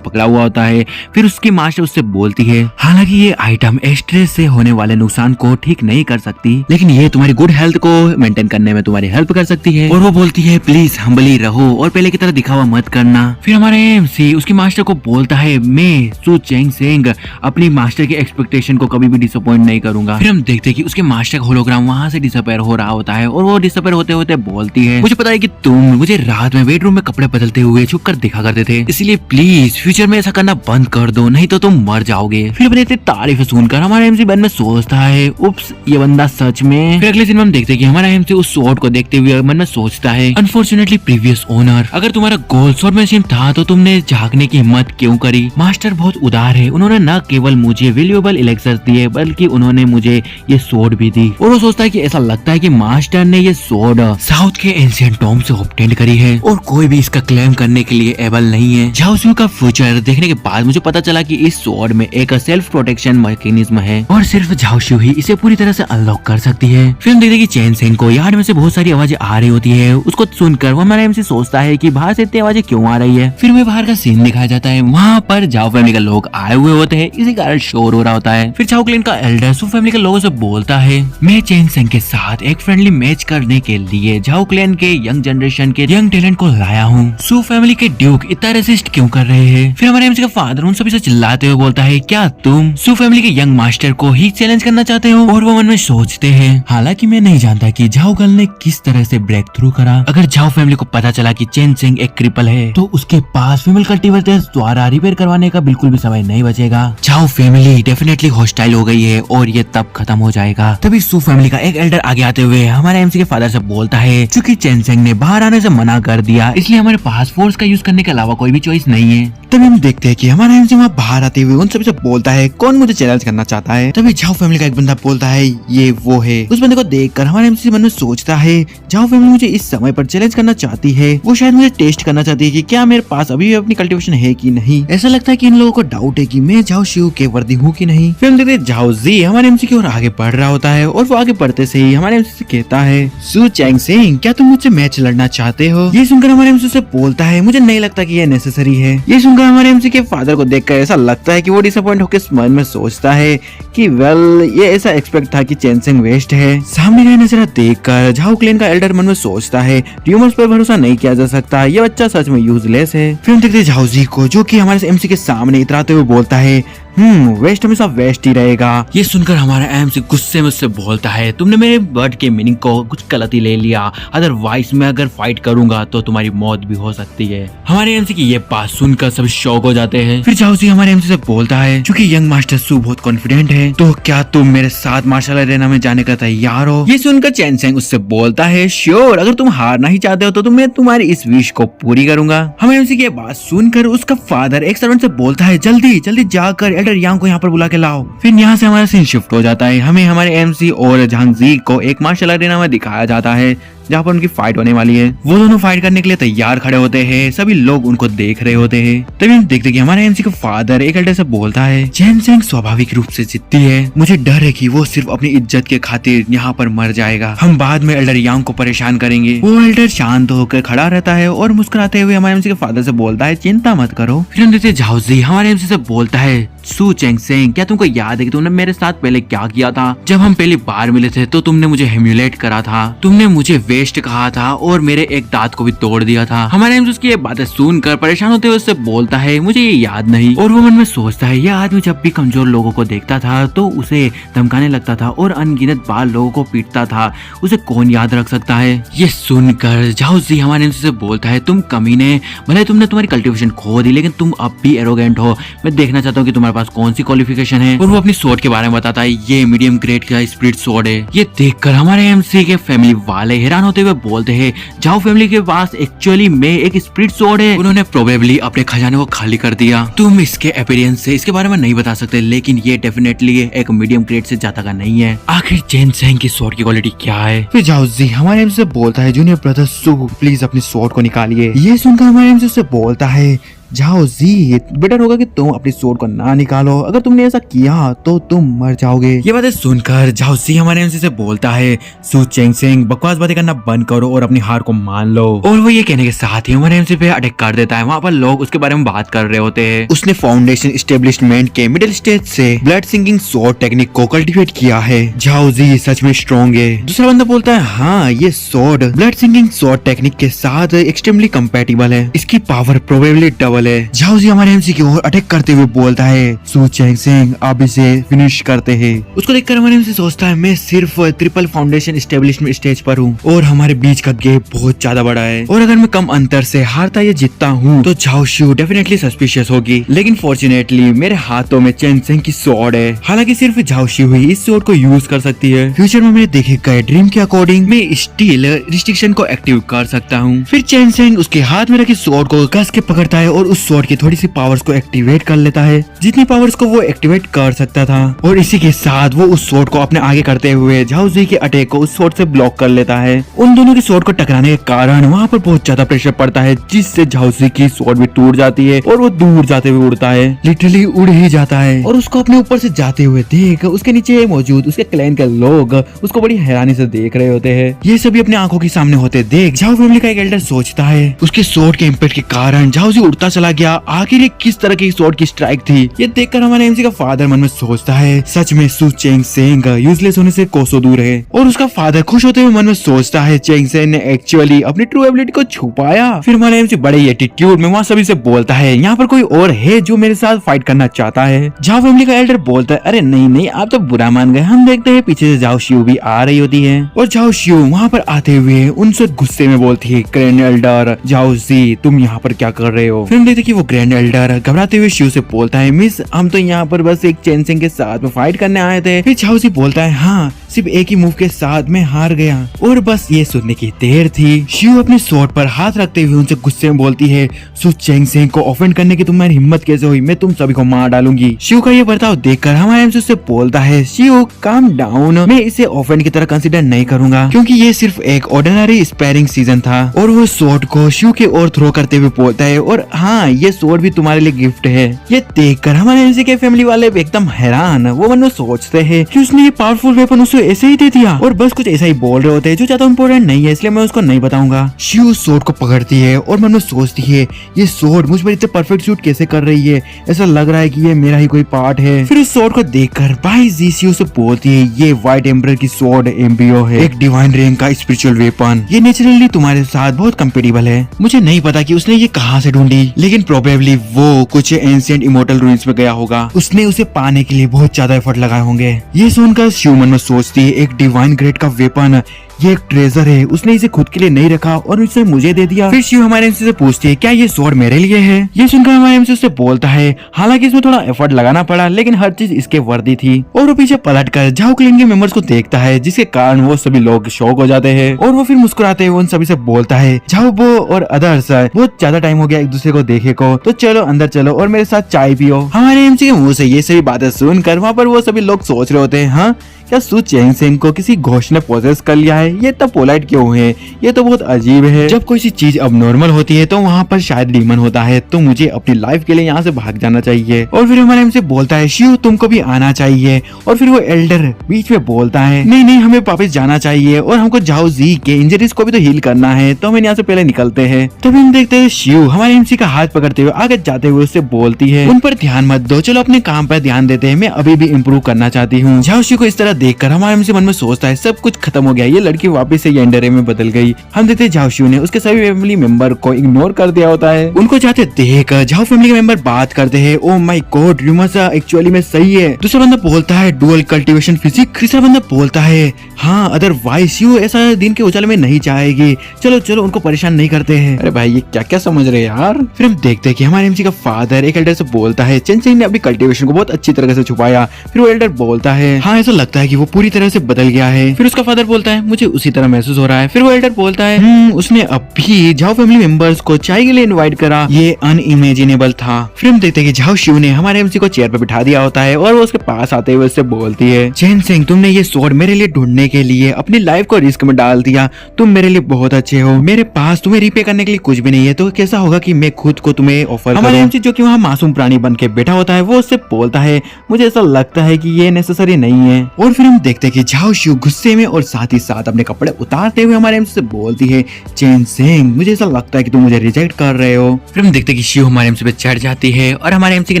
पकड़ा हुआ होता है। फिर उसकी मास्टर उससे बोलती है हालांकि ये आइटम स्ट्रेस से होने वाले नुकसान को ठीक नहीं कर सकती, लेकिन ये तुम्हारी गुड हेल्थ को मेंटेन करने में तुम्हारी हेल्प कर सकती है। और वो बोलती है प्लीज हम्बली रहो और पहले की तरह दिखावा मत करना। फिर हमारे MC उसकी मास्टर को बोलता है मैं सू चेंग सेंग अपनी मास्टर की एक्सपेक्टेशन को कभी भी डिसअपॉइंट नहीं करूंगा। फिर हम देखते हैं कि उसके मास्टर का होलोग्राम वहाँ से डिसअपेयर हो रहा होता है और वो डिसअपेयर होते होते बोलती है मुझे पता है कि तुम मुझे रात में बेडरूम में कपड़े बदलते हुए छुप कर दिखा करते थे, इसलिए प्लीज फ्यूचर में ऐसा करना बंद कर दो नहीं तो तुम मर जाओगे। फिर अपनी तारीफ सुनकर हमारा MC मन में सोचता है उप्स ये बंदा सच में। फिर अगले दिन हम देखते हैं कि हमारा MC उस स्वॉर्ड को देखते हुए मन में सोचता है अनफॉर्चुनेटली प्रीवियस ओनर, अगर तुम्हारा गोल स्वॉर्ड मशीन था तो तुमने झांकने की हिम्मत क्यों करी? मास्टर बहुत उदार है, उन्होंने न केवल मुझे वैल्यूएबल एलेक्सर्स दिए बल्कि उन्होंने मुझे ये स्वॉर्ड भी दी। और वो सोचता है कि ऐसा लगता है कि मास्टर ने ये स्वॉर्ड साउथ के एंशिएंट टॉम से ऑब्टेन करी है और कोई भी इसका क्लेम करने के लिए एबल नहीं है। झाओ शू का फ्यूचर देखने के बाद मुझे पता चला कि इस स्वॉर्ड में एक सेल्फ प्रोटेक्शन मैकेनिज्म है और सिर्फ झाओ शू ही इसे पूरी तरह से अनलॉक कर सकती है। फिर हम देखते हैं कि चेन सेंग को यार्ड में से बहुत सारी आवाजें आ रही होती है, उसको सुनकर वो हमारा MC सोचता है कि बाहर से इतनी आवाजें क्यों आ रही है। फिर हमें बाहर का सीन दिखाया जाता है, वहाँ पर झाओ फैमिली के लोग आए हुए होते हैं, इसी कारण शोर हो रहा होता है। फिर झाओ क्लैन का एल्डर सू फैमिली के लोगों से बोलता है मैं चेन सेंग के साथ एक फ्रेंडली मैच करने के लिए झाओ क्लैन के यंग जनरेशन के यंग टैलेंट को लाया हूँ। सू फैमिली के ड्यूक इतना रेसिस्ट क्यों कर रहे हैं? फिर हमारे MC का फादर उन सभी से चिल्लाते हुए बोलता है क्या तुम सू फैमिली के यंग मास्टर को ही चैलेंज करना चाहते हो? और वो मन में सोचते हैं हालांकि मैं नहीं जानता कि झाओ गर्ल ने किस तरह से ब्रेक थ्रू करा। अगर झाओ फैमिली को पता चला कि चेन सेंग एक क्रिपल है तो उसके पास फीमेल कल्टीवेटर्स द्वारा रिपेयर करवाने का बिल्कुल भी समय नहीं बचेगा। झाओ फैमिली डेफिनेटली हॉस्टाइल हो गई है और ये तब खत्म हो जाएगा। तभी सू फैमिली का एक एल्डर आगे आते हुए हमारे MC के फादर से बोलता है चूंकि चेन सेंग ने बाहर आने से मना कर दिया इसलिए हमारे पास फोर्स का यूज करने के अलावा कोई भी चॉइस नहीं है। तभी हम देखते हैं कि हमारा MC वहाँ बाहर आते हुए उन सभी से बोलता है कौन मुझे चैलेंज करना चाहता है। तभी झाओ फैमिली का एक बंदा बोलता है ये वो है। उस बंदे को देखकर हमारे MC मन में सोचता है झाओ फैमिली मुझे इस समय पर चैलेंज करना चाहती है, वो शायद मुझे टेस्ट करना चाहती है कि क्या मेरे पास अभी भी अपनी कल्टीवेशन है कि नहीं। ऐसा लगता है कि इन लोगों को डाउट है कि मैं झाओ शिव के वर्दी हूँ कि नहीं। फिर हम देखते हैं झाओ जी हमारे MC की ओर आगे बढ़ रहा होता है और वो आगे बढ़ते से ही हमारे MC से कहता है सू चैंग सेंग क्या तुम मुझसे मैच लड़ना चाहते हो? ये सुनकर हमारे MC से बोलता है मुझे नहीं लगता कि ये नेसेसरी है। ये सुनकर हमारे MC के फादर को देखकर ऐसा लगता है कि वो डिसअपॉइंट होकर मन में सोचता है कि वेल ये ऐसा एक्सपेक्ट था कि चेन सेंग वेस्ट है। सामने का नजरा देखकर झाओ क्लैन का एल्डर मन में सोचता है र्यूमर्स पर भरोसा नहीं किया जा सकता, ये बच्चा सच में यूजलेस है। फिर हम देखते हैं झाओ जी को जो कि हमारे MC के सामने इतराते हुए बोलता है वेस्ट हमेशा वेस्ट ही रहेगा। ये सुनकर हमारा MC गुस्से में उससे बोलता है तुमने मेरे वर्ड के मीनिंग को कुछ गलत ही ले लिया, अदरवाइज मैं अगर फाइट करूंगा तो तुम्हारी मौत भी हो सकती है। हमारे MC की ये बात सुनकर सब शॉक हो जाते हैं। फिर झाओ जी हमारे MC से बोलता है क्योंकि यंग मास्टर सू बहुत कॉन्फिडेंट है तो क्या तुम मेरे साथ मार्शल अरेना में जाने का तैयार हो? ये सुनकर चेन सेंग उससे बोलता है श्योर, अगर तुम हारना ही चाहते हो तो मैं तुम्हारी इस विश को पूरी करूंगा। हमारे MC की ये बात सुनकर उसका फादर एक सर्वेंट से बोलता है जल्दी जल्दी जाकर यांग को यहाँ पर बुला के लाओ। फिर यहाँ से हमारा सीन शिफ्ट हो जाता है, हमें हमारे MC और झांग जी को एक मार्शल अरेना में दिखाया जाता है जहाँ पर उनकी फाइट होने वाली है। वो दोनों फाइट करने के लिए तैयार खड़े होते हैं, सभी लोग उनको देख रहे होते हैं। तभी हम देखते कि हमारे एमसी का फादर एक एल्डर से बोलता है, चैन सेंग स्वाभाविक रूप से जीतती है, मुझे डर है कि वो सिर्फ अपनी इज्जत के खातिर यहाँ पर मर जाएगा, हम बाद में एल्डर यांग को परेशान करेंगे। वो एल्डर शांत होकर खड़ा रहता है और मुस्कुराते हुए हमारे एमसी के फादर से बोलता है, चिंता मत करो। फिर हम देखते झाओ जी हमारे एमसी से बोलता है, सू चेंग सेंग, क्या तुमको याद है कि तुमने मेरे साथ पहले क्या किया था? जब हम पहली बार मिले थे तो तुमने मुझे हेम्यूलेट करा था, तुमने मुझे वेस्ट कहा था और मेरे एक दांत को भी तोड़ दिया था। हमारे एमसी उसकी ये बातें सुनकर परेशान होते हुए उससे बोलता है, मुझे ये याद नहीं। और वो मन में सोचता है, यह आदमी जब भी कमजोर लोगों को देखता था तो उसे धमकाने लगता था और अनगिनत बार लोगों को पीटता था, उसे कौन याद रख सकता है? ये सुनकर झाओ जी हमारे एमसी से बोलता है, तुम कमीने, भले तुमने तुम्हारी कल्टीवेशन खो दी लेकिन तुम अब भी एरोगेंट हो, मैं देखना चाहता हूँ कि तुम्हारे पास कौन सी क्वालिफिकेशन है। और वो अपनी स्वॉर्ड के बारे में बताता है, ये मीडियम ग्रेड का स्पिरिट स्वॉर्ड है। ये देखकर हमारे एमसी के फैमिली वाले हैरान होते हुए बोलते हैं, झाओ फैमिली के पास एक्चुअली में एक स्पिरिट स्वॉर्ड है, उन्होंने प्रोबेबली अपने खजाने को खाली कर दिया। तुम इसके अपीयरेंस से इसके बारे में नहीं बता सकते, लेकिन ये डेफिनेटली एक मीडियम ग्रेड से ज्यादा का नहीं है। आखिर चेन सेंग की स्वॉर्ड की क्वालिटी क्या है? फिर झाओ जी हमारे एमसी से बोलता है, जूनियर ब्रदर सू, प्लीज अपनी स्वॉर्ड को निकालिए। ये सुनकर हमारे एमसी से बोलता है, झाओ जी बेटर होगा कि तुम अपनी स्वॉर्ड को ना निकालो, अगर तुमने ऐसा किया तो तुम मर जाओगे। ये बातें सुनकर झाओ जी हमारे एमसी से बोलता है, सू चेंग सेंग बकवास बातें करना बंद करो और अपनी हार को मान लो। और वो ये कहने के साथ ही हमारे एमसी पे अटैक कर देता है। वहाँ पर लोग उसके बारे में बात कर रहे होते हैं। उसने फाउंडेशन एस्टेब्लिशमेंट के मिडिल स्टेज से ब्लड सिंकिंग स्वॉर्ड टेक्निक को कल्टीवेट किया है। झाओ जी सच में स्ट्रॉन्ग है। दूसरा बंदा बोलता है, हाँ ये sword blood sinking sword technique के साथ एक्सट्रीमली कंपैटिबल है, इसकी पावर प्रोबेबली डबल है। झाओ जी हमारे एमसी की ओर अटैक करते हुए बोलता है, सू चेंग सेंग अब इसे फिनिश करते हैं। उसको देखकर हमारे एमसी सोचता है, मैं सिर्फ ट्रिपल फाउंडेशन एस्टेब्लिशमेंट स्टेज पर हूँ और हमारे बीच का गैप बहुत ज्यादा बड़ा है, और अगर मैं कम अंतर से हारता या जीतता हूँ तो झाओ शिउ डेफिनेटली सस्पिशियस होगी। लेकिन फॉर्चुनेटली मेरे हाथों में चेन सेंग की स्वॉर्ड है, हालांकि सिर्फ झाओ शिउ ही इस स्वॉर्ड को यूज कर सकती है। फ्यूचर में मेरे देखे गए ड्रीम के अकॉर्डिंग मैं स्टील रिस्ट्रिक्शन को एक्टिव कर सकता हूँ। फिर चेन सेंग उसके हाथ में रखी स्वॉर्ड को कस के पकड़ता है और उस स्वॉर्ड की थोड़ी सी पावर्स को एक्टिवेट कर लेता है, जितनी पावर्स को वो एक्टिवेट कर सकता था। और इसी के साथ वो उस स्वॉर्ड को अपने आगे करते हुए झाओ जी के अटैक को उस स्वॉर्ड से ब्लॉक कर लेता है। उन दोनों की स्वॉर्ड को टकराने के कारण वहाँ पर बहुत ज्यादा प्रेशर पड़ता है, जिससे झाओ जी की स्वॉर्ड भी टूट जाती है और वो दूर जाते हुए उड़ता है, लिटरली उड़ ही जाता है। और उसको अपने ऊपर से जाते हुए देख उसके नीचे मौजूद उसके क्लैन के लोग उसको बड़ी हैरानी से देख रहे होते हैं। ये सभी अपने आंखों के सामने होते देख झाओ फैमिली का एक एल्डर सोचता है, उसके स्वॉर्ड के इम्पैक्ट के कारण झाओ जी उड़ता चला गया, आखिर ये किस तरह की स्वॉर्ड की स्ट्राइक थी? ये देखकर हमारे एमसी का फादर मन में सोचता है, सच में सू चेंग सेंग यूजलेस होने से कोसों दूर है। और उसका फादर खुश होते हुए मन में सोचता है, चेंग सेंग ने एक्चुअली अपनी ट्रू एबिलिटी को छुपाया। फिर हमारे एमसी बड़े एटीट्यूड में वहाँ सभी से बोलता है, यहाँ पर कोई और है जो मेरे साथ फाइट करना चाहता है। झाओ फैमिली का एल्डर बोलता है, अरे नहीं नहीं आप तो बुरा मान गए, हम देखते हैं। पीछे से झाओ शिउ भी आ रही होती है और झाओ शिउ वहाँ पर आते हुए उनसे गुस्से में बोलती है, ग्रैंड एल्डर झाओ जी तुम यहाँ पर क्या कर रहे हो? फिर हम देखते कि वो ग्रैंड एल्डर घबराते हुए शिउ से बोलता है, मिस हम तो यहाँ पर बस एक चेन सेंग के साथ में फाइट करने आए थे। फिर झाओ जी बोलता है, हाँ सिर्फ एक ही मूव के साथ मैं हार गया। और बस ये सुनने की देर थी। शिउ अपने स्वॉर्ड पर हाथ रखते हुए उनसे गुस्से में बोलती है, सू चेंग सेंग को ऑफेंड करने की तुम्हारी हिम्मत कैसे हुई? मैं तुम सभी को मार डालूंगी। शिउ का ये बर्ताव देखकर हमारे एमसी उससे बोलता है, शिउ काम डाउन, मैं इसे ऑफेंड की तरह कंसीडर नहीं करूंगा क्योंकि ये सिर्फ एक ऑर्डिनरी स्पैरिंग सीजन था। और वो स्वॉर्ड को शिउ के ओर थ्रो करते हुए बोलता है, और हाँ ये स्वॉर्ड भी तुम्हारे लिए गिफ्ट है। ये देखकर हमारे एमसी के फैमिली वाले एकदम हैरान, वो मन में सोचते हैं कि उसने ये पावरफुल वेपन उसे ऐसे ही दे दिया, और बस कुछ ऐसा ही बोल रहे होते हैं जो ज्यादा इंपॉर्टेंट नहीं है, इसलिए मैं उसको नहीं बताऊंगा। शिउ स्वॉर्ड को पकड़ती है और मन में सोचती है, ये स्वॉर्ड मुझ पर इतने परफेक्ट शूट कैसे कर रही है, ऐसा लग रहा है कि ये मेरा ही कोई पार्ट है। फिर उस स्वॉर्ड को देखकर भाई जी शिउ से बोलती है, ये व्हाइट एम्बरर की स्वॉर्ड एम्ब्रियो है, एक डिवाइन रैंक का स्पिरिचुअल वेपन, ये नेचुरली तुम्हारे साथ बहुत कंपेटेबल है। मुझे नहीं पता कि उसने ये कहाँ से ढूंढी, लेकिन प्रोबेबली वो कुछ एंशिएंट इमोर्टल रूइंस में गया होगा, उसने उसे पाने के लिए बहुत ज्यादा एफर्ट लगाए होंगे। ये सुनकर शिउ मन में सोचती है, एक डिवाइन ग्रेड का वेपन, ये एक ट्रेजर है, उसने इसे खुद के लिए नहीं रखा और इसे मुझे दे दिया। फिर शिव हमारे एमसी से पूछती है, क्या ये स्वॉर्ड मेरे लिए है? ये सुनकर हमारे एमसी उससे बोलता है, हालांकि इसमें थोड़ा एफर्ट लगाना पड़ा, लेकिन हर चीज इसके वर्दी थी। और वो पीछे पलट कर झाओ क्लैन के मेंबर्स को देखता है, जिसके कारण वो सभी लोग शॉक हो जाते हैं। और वो फिर मुस्कुराते हुए उन सभी से बोलता है, झाओ बो और अदर्स, बहुत ज्यादा टाइम हो गया एक दूसरे को देखे को, तो चलो अंदर चलो और मेरे साथ चाय पियो। हमारे एमसी के मुंह से ये सभी बातें सुनकर वहाँ पर वो सभी लोग सोच रहे होते हैं, हाँ क्या सू चेंग सेंग को किसी घोष ने पोजेस कर लिया है? ये इतना पोलाइट क्यों है? ये तो बहुत अजीब है। जब कोई सी चीज अब नॉर्मल होती है तो वहाँ पर शायद डीमन होता है, तो मुझे अपनी लाइफ के लिए यहाँ से भाग जाना चाहिए। और फिर हमारे हमसे बोलता है शिव तुमको भी आना चाहिए। और फिर वो एल्डर बीच में बोलता है नहीं नहीं हमें वापस जाना चाहिए और हमको झाओ जी के इंजरीज को भी तो हील करना है, तो हम यहाँ से पहले निकलते हैं। तभी हम देखते हैं शिव हमारे एमसी का हाथ पकड़ते हुए आगे जाते हुए उससे बोलती है उन पर ध्यान मत दो, चलो अपने काम पर ध्यान देते हैं, मैं अभी भी इम्प्रूव करना चाहती हूँ। झाओ शिव को इस तरह देखकर हमारे एमसी मन में सोचता है सब कुछ खत्म हो गया, ये लड़की वापस से एंडरे में बदल गई। हम देखते हैं झाओ शिव ने उसके सभी फैमिली मेंबर को इग्नोर कर दिया होता है। उनको जाते देख झाओ फैमिली के मेंबर बात करते हैं oh my God rumours actually में सही है। दूसरा बंदा बोलता है डुअल कल्टीवेशन फिजिक। तीसरा बंदा बोलता है हाँ अदरवाइज शिव ऐसा दिन के उजाले में नहीं चाहेगी, चलो चलो उनको परेशान नहीं करते हैं। अरे भाई ये क्या क्या समझ रहे हैं यार। फिर हम देखते हैं कि हमारे एमसी का फादर एक एल्डर से बोलता है चेन सिंह ने अपनी कल्टीवेशन को बहुत अच्छी तरह से छुपाया। फिर वो एल्डर बोलता है हाँ ऐसा लगता है कि वो पूरी तरह से बदल गया है। फिर उसका फादर बोलता है मुझे उसी तरह महसूस हो रहा है। फिर वो एल्डर बोलता है उसने अभी झाओ फैमिली मेंबर्स को चाय के लिए इनवाइट करा, ये अनइमेजिनेबल था। फिर हम देखते हैं कि झाओ शिव ने हमारे एमसी को चेयर पर बिठा दिया होता है और वो उसके पास आते हुए उससे बोलती है चेन सिंह तुमने ये स्वॉर्ड मेरे लिए ढूंढने के लिए अपनी लाइफ को रिस्क में डाल दिया, तुम मेरे लिए बहुत अच्छे हो, मेरे पास तुम्हें रिपे करने के लिए कुछ भी नहीं है, तो कैसा होगा कि मैं खुद को तुम्हें ऑफर करूं। हमारे एमसी जो कि वहाँ मासूम प्राणी बन के बैठा होता है वो उससे बोलता है मुझे ऐसा लगता है कि ये नेसेसरी नहीं है। और फिर हम देखते हैं कि झाओ शिव गुस्से में और साथ ही साथ अपने कपड़े उतारते हुए हमारे एमसी से बोलती है चेन सिंह मुझे ऐसा लगता है कि तुम मुझे रिजेक्ट कर रहे हो। फिर हम देखते हैं कि शिव हमारे एमसी पे चढ़ जाती है और हमारे एमसी की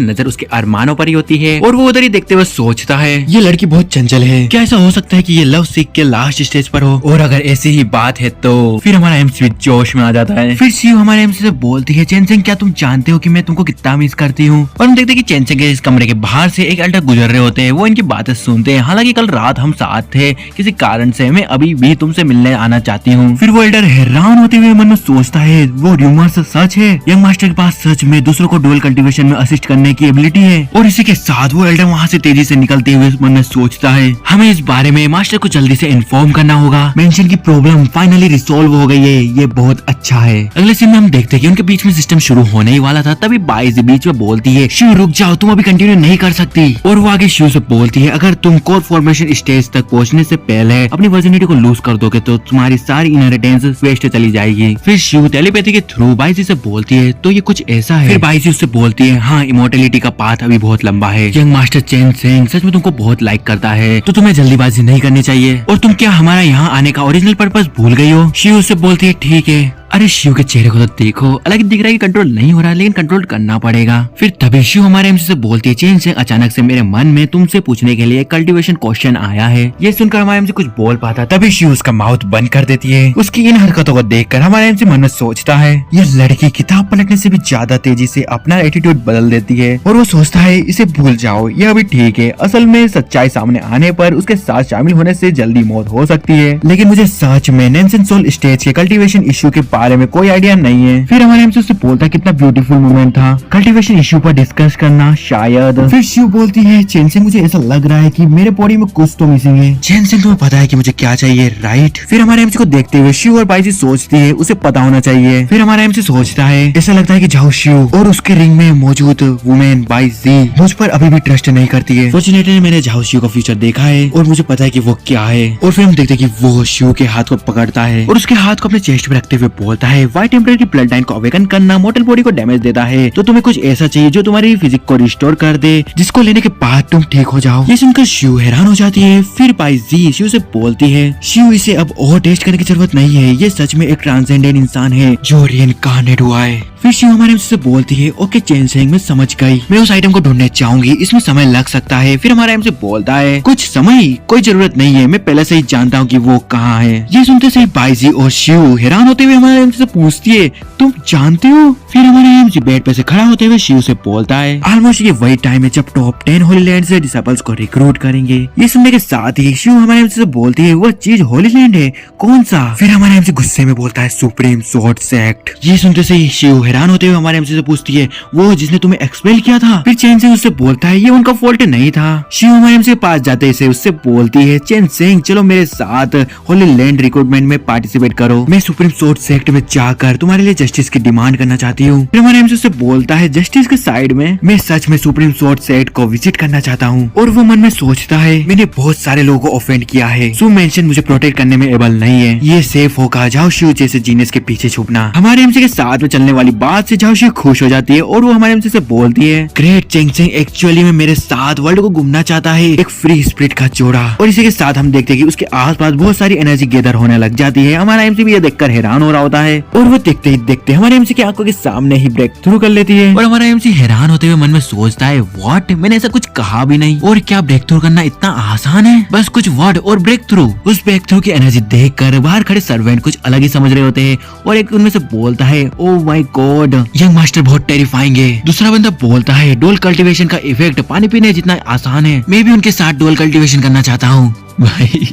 नजर उसके अरमानों पर ही होती है और वो उधर ही देखते हुए सोचता है ये लड़की बहुत चंचल है, क्या ऐसा हो सकता है कि ये लव सीख के लास्ट स्टेज पर हो, और अगर ऐसी ही बात है तो फिर हमारा एमसी जोश में आ जाता है। फिर शिव हमारे एमसी से बोलती है चेन सिंह क्या तुम जानते हो कि मैं तुमको कितना मिस करती हूँ। और हम देखते हैं कि चेन सिंह के इस कमरे के बाहर से एक एल्डर गुजर रहे होते हैं, वो इनकी बातें सुनते हैं। हालांकि कल रात हम साथ थे, किसी कारण से मैं अभी भी तुमसे मिलने आना चाहती हूँ। फिर वो एल्डर हैरान होते हुए मन में सोचता है वो र्यूमर्स सच है, यंग मास्टर के पास सच में दूसरों को डुअल कल्टीवेशन में असिस्ट करने की एबिलिटी है। और इसी के साथ वो एल्डर वहाँ से तेजी से निकलते हुए मन में सोचता है हमें इस बारे में मास्टर को जल्दी से इन्फॉर्म करना होगा, मेंशन की प्रॉब्लम फाइनली रिसॉल्व हो गई है, ये बहुत अच्छा है। अगले सीन में हम देखते हैं कि उनके बीच में सिस्टम शुरू होने ही वाला था, तभी बाइजी बीच में बोलती है शिव रुक जाओ तुम अभी कंटिन्यू नहीं कर सकती। और वो आगे शिव से बोलती है अगर तुम कोर फॉर्मेशन स्टेज तक पहुंचने से पहले अपनी वर्जिनिटी को लूज कर दोगे तो तुम्हारी सारी इनहेरिटेंस वेस्ट चली जाएगी। फिर शिव टेलीपैथी के थ्रू बाइजी से बोलती है तो ये कुछ ऐसा है। फिर बाइजी उससे बोलती है हाँ इमोर्टलिटी का पाथ अभी बहुत लंबा है, यंग मास्टर चेन सिंह सच में तुमको बहुत लाइक करता है, तो तुम्हें जल्दीबाजी नहीं करनी चाहिए। और तुम क्या हमारा यहाँ आने का ओरिजिनल पर्पस भूल गई हो। शिव उससे बोलती है ठीक है। अरे शिव के चेहरे को तो देखो, अलग दिख रहा है कि कंट्रोल नहीं हो रहा, लेकिन कंट्रोल करना पड़ेगा। फिर तभी शिव हमारे एमसी से बोलती है चेन सिंह अचानक से मेरे मन में तुमसे पूछने के लिए कल्टीवेशन क्वेश्चन आया है। ये सुनकर हमारे एमसी कुछ बोल पाता, तभी शिव उसका माउथ बंद कर देती है। उसकी इन हरकतों को देखकर हमारे एमसी मन में सोचता है ये लड़की किताब पलटने से भी ज्यादा तेजी से अपना एटीट्यूड बदल देती है। और वो सोचता है इसे भूल जाओ, ये अभी ठीक है, असल में सच्चाई सामने आने पर उसके साथ शामिल होने से जल्दी मौत हो सकती है। लेकिन मुझे सच में नैनसेन सोल स्टेज के कल्टीवेशन इश्यू के बारे में कोई आइडिया नहीं है। फिर हमारे एमसी उससे बोलता है कितना ब्यूटीफुल मोमेंट था कल्टीवेशन इश्यू पर डिस्कस करना शायद। फिर शिव बोलती है चेन सिंह मुझे ऐसा लग रहा है कि मेरे बॉडी में कुछ तो मिसिंग है। चेन सिंह तुम्हें पता है कि मुझे क्या चाहिए राइट। फिर हमारे एमसी को देखते हुए शिव और बाइजी सोचती है उसे पता होना चाहिए। फिर हमारा एमसी सोचता है ऐसा लगता है कि झाओ शिव और उसके रिंग में मौजूद वुमेन बाइजी मुझ पर अभी भी ट्रस्ट नहीं करती है। फॉर्चुनेटली मैंने झाओ शिव का फ्यूचर देखा है और मुझे पता है कि वो क्या है। और फिर हम देखते हैं कि वो शिव के हाथ को पकड़ता है और उसके हाथ को अपने चेस्ट पे रखते हुए बोलता है वाइट टेम्परेरी ब्लड लाइन को अवेकन करना मोर्टल बॉडी को डैमेज देता है, तो तुम्हें कुछ ऐसा चाहिए जो तुम्हारी फिजिक को रिस्टोर कर दे, जिसको लेने के बाद तुम ठीक हो जाओ। ये सुनकर शिव हैरान हो जाती है। फिर बाइजी शिव से बोलती है शिव इसे अब और टेस्ट करने की जरूरत नहीं है, ये सच में एक ट्रांसेंडेंट इंसान है जो रीइंकार्नेट हुआ है। फिर शिव हमारे एमसी से बोलती है ओके चेन सिंह मैं समझ गई, मैं उस आइटम को ढूंढने जाऊंगी, इसमें समय लग सकता है। फिर हमारा एमसी बोलता है कुछ समय कोई जरूरत नहीं है, मैं पहले से ही जानता हूँ कि वो कहाँ है। ये सुनते से बाइजी और शिव हैरान होते हुए हमारे एमसी से पूछती है तुम जानते हो। फिर हमारे एमसी बेड पे से खड़ा होते हुए शिव से बोलता है ऑलमोस्ट ये वही टाइम है जब टॉप 10 होली लैंड से डिसेबल्स को रिक्रूट करेंगे। ये सुनने के साथ ही शिव हमारे एमसी से बोलती है वो चीज होली लैंड है, कौन सा। फिर हमारे एमसी गुस्से में बोलता है सुप्रीम स्वॉर्ड सेक्ट। ये सुनते से ही शिव हैरान होते हुए हमारे एमसी से पूछती है, वो जिसने तुम्हें एक्सपेल किया था? फिर चेन सिंह उससे बोलता है ये उनका फॉल्ट नहीं था। शिव हमारे एमसी के पास जाते से उससे बोलती है, चेन सिंह चलो मेरे साथ होली लैंड रिक्रूटमेंट में पार्टिसिपेट करो, मैं सुप्रीम सोर्स सेक्ट में जाकर तुम्हारे लिए जस्टिस की डिमांड करना चाहती हूँ। फिर हमारे एमसी उससे बोलता है, जस्टिस के साइड में मैं सच में सुप्रीम सोर्स सेक्ट को विजिट करना चाहता हूँ। और वो मन में सोचता है, मैंने बहुत सारे लोगों को ऑफेंड किया है, सो मेंशन मुझे प्रोटेक्ट करने में एबल नहीं है, ये सेफ होगा जाओ शिव जैसे जीनियस के पीछे छुपना। हमारे एमसी के साथ में चलने वाली बात से जाओ शिव खुश हो जाती है और वो हमारे एमसी से बोलती है, ग्रेट चेंग सिंह एक्चुअली में मेरे साथ वर्ल्ड को घूमना चाहता है, एक फ्री स्पिरिट का जोड़ा। और इसी के साथ हम देखते हैं कि उसके आसपास बहुत सारी एनर्जी गैदर होने लग जाती है। हमारा एमसी भी ये देखकर हैरान हो रहा होता है और वो देखते ही देखते हमारे एमसी की आंखों के सामने ही ब्रेक थ्रू कर लेती है। और हमारा एमसी हैरान होते हुए मन में सोचता है, व्हाट, मैंने ऐसा कुछ कहा भी नहीं, और क्या ब्रेक थ्रू करना इतना आसान है, बस कुछ वर्ड और ब्रेक थ्रू। उस ब्रेक थ्रू की एनर्जी देखकर बाहर खड़े सर्वेंट कुछ अलग ही समझ रहे होते हैं और एक उनमें से बोलता है, oh my God, young master बहुत टेरिफाइंग है। दूसरा बंदा बोलता है, डोल कल्टीवेशन का इफेक्ट पानी पीने जितना आसान है, मैं भी उनके साथ डोल कल्टीवेशन करना चाहता हूँ। भाई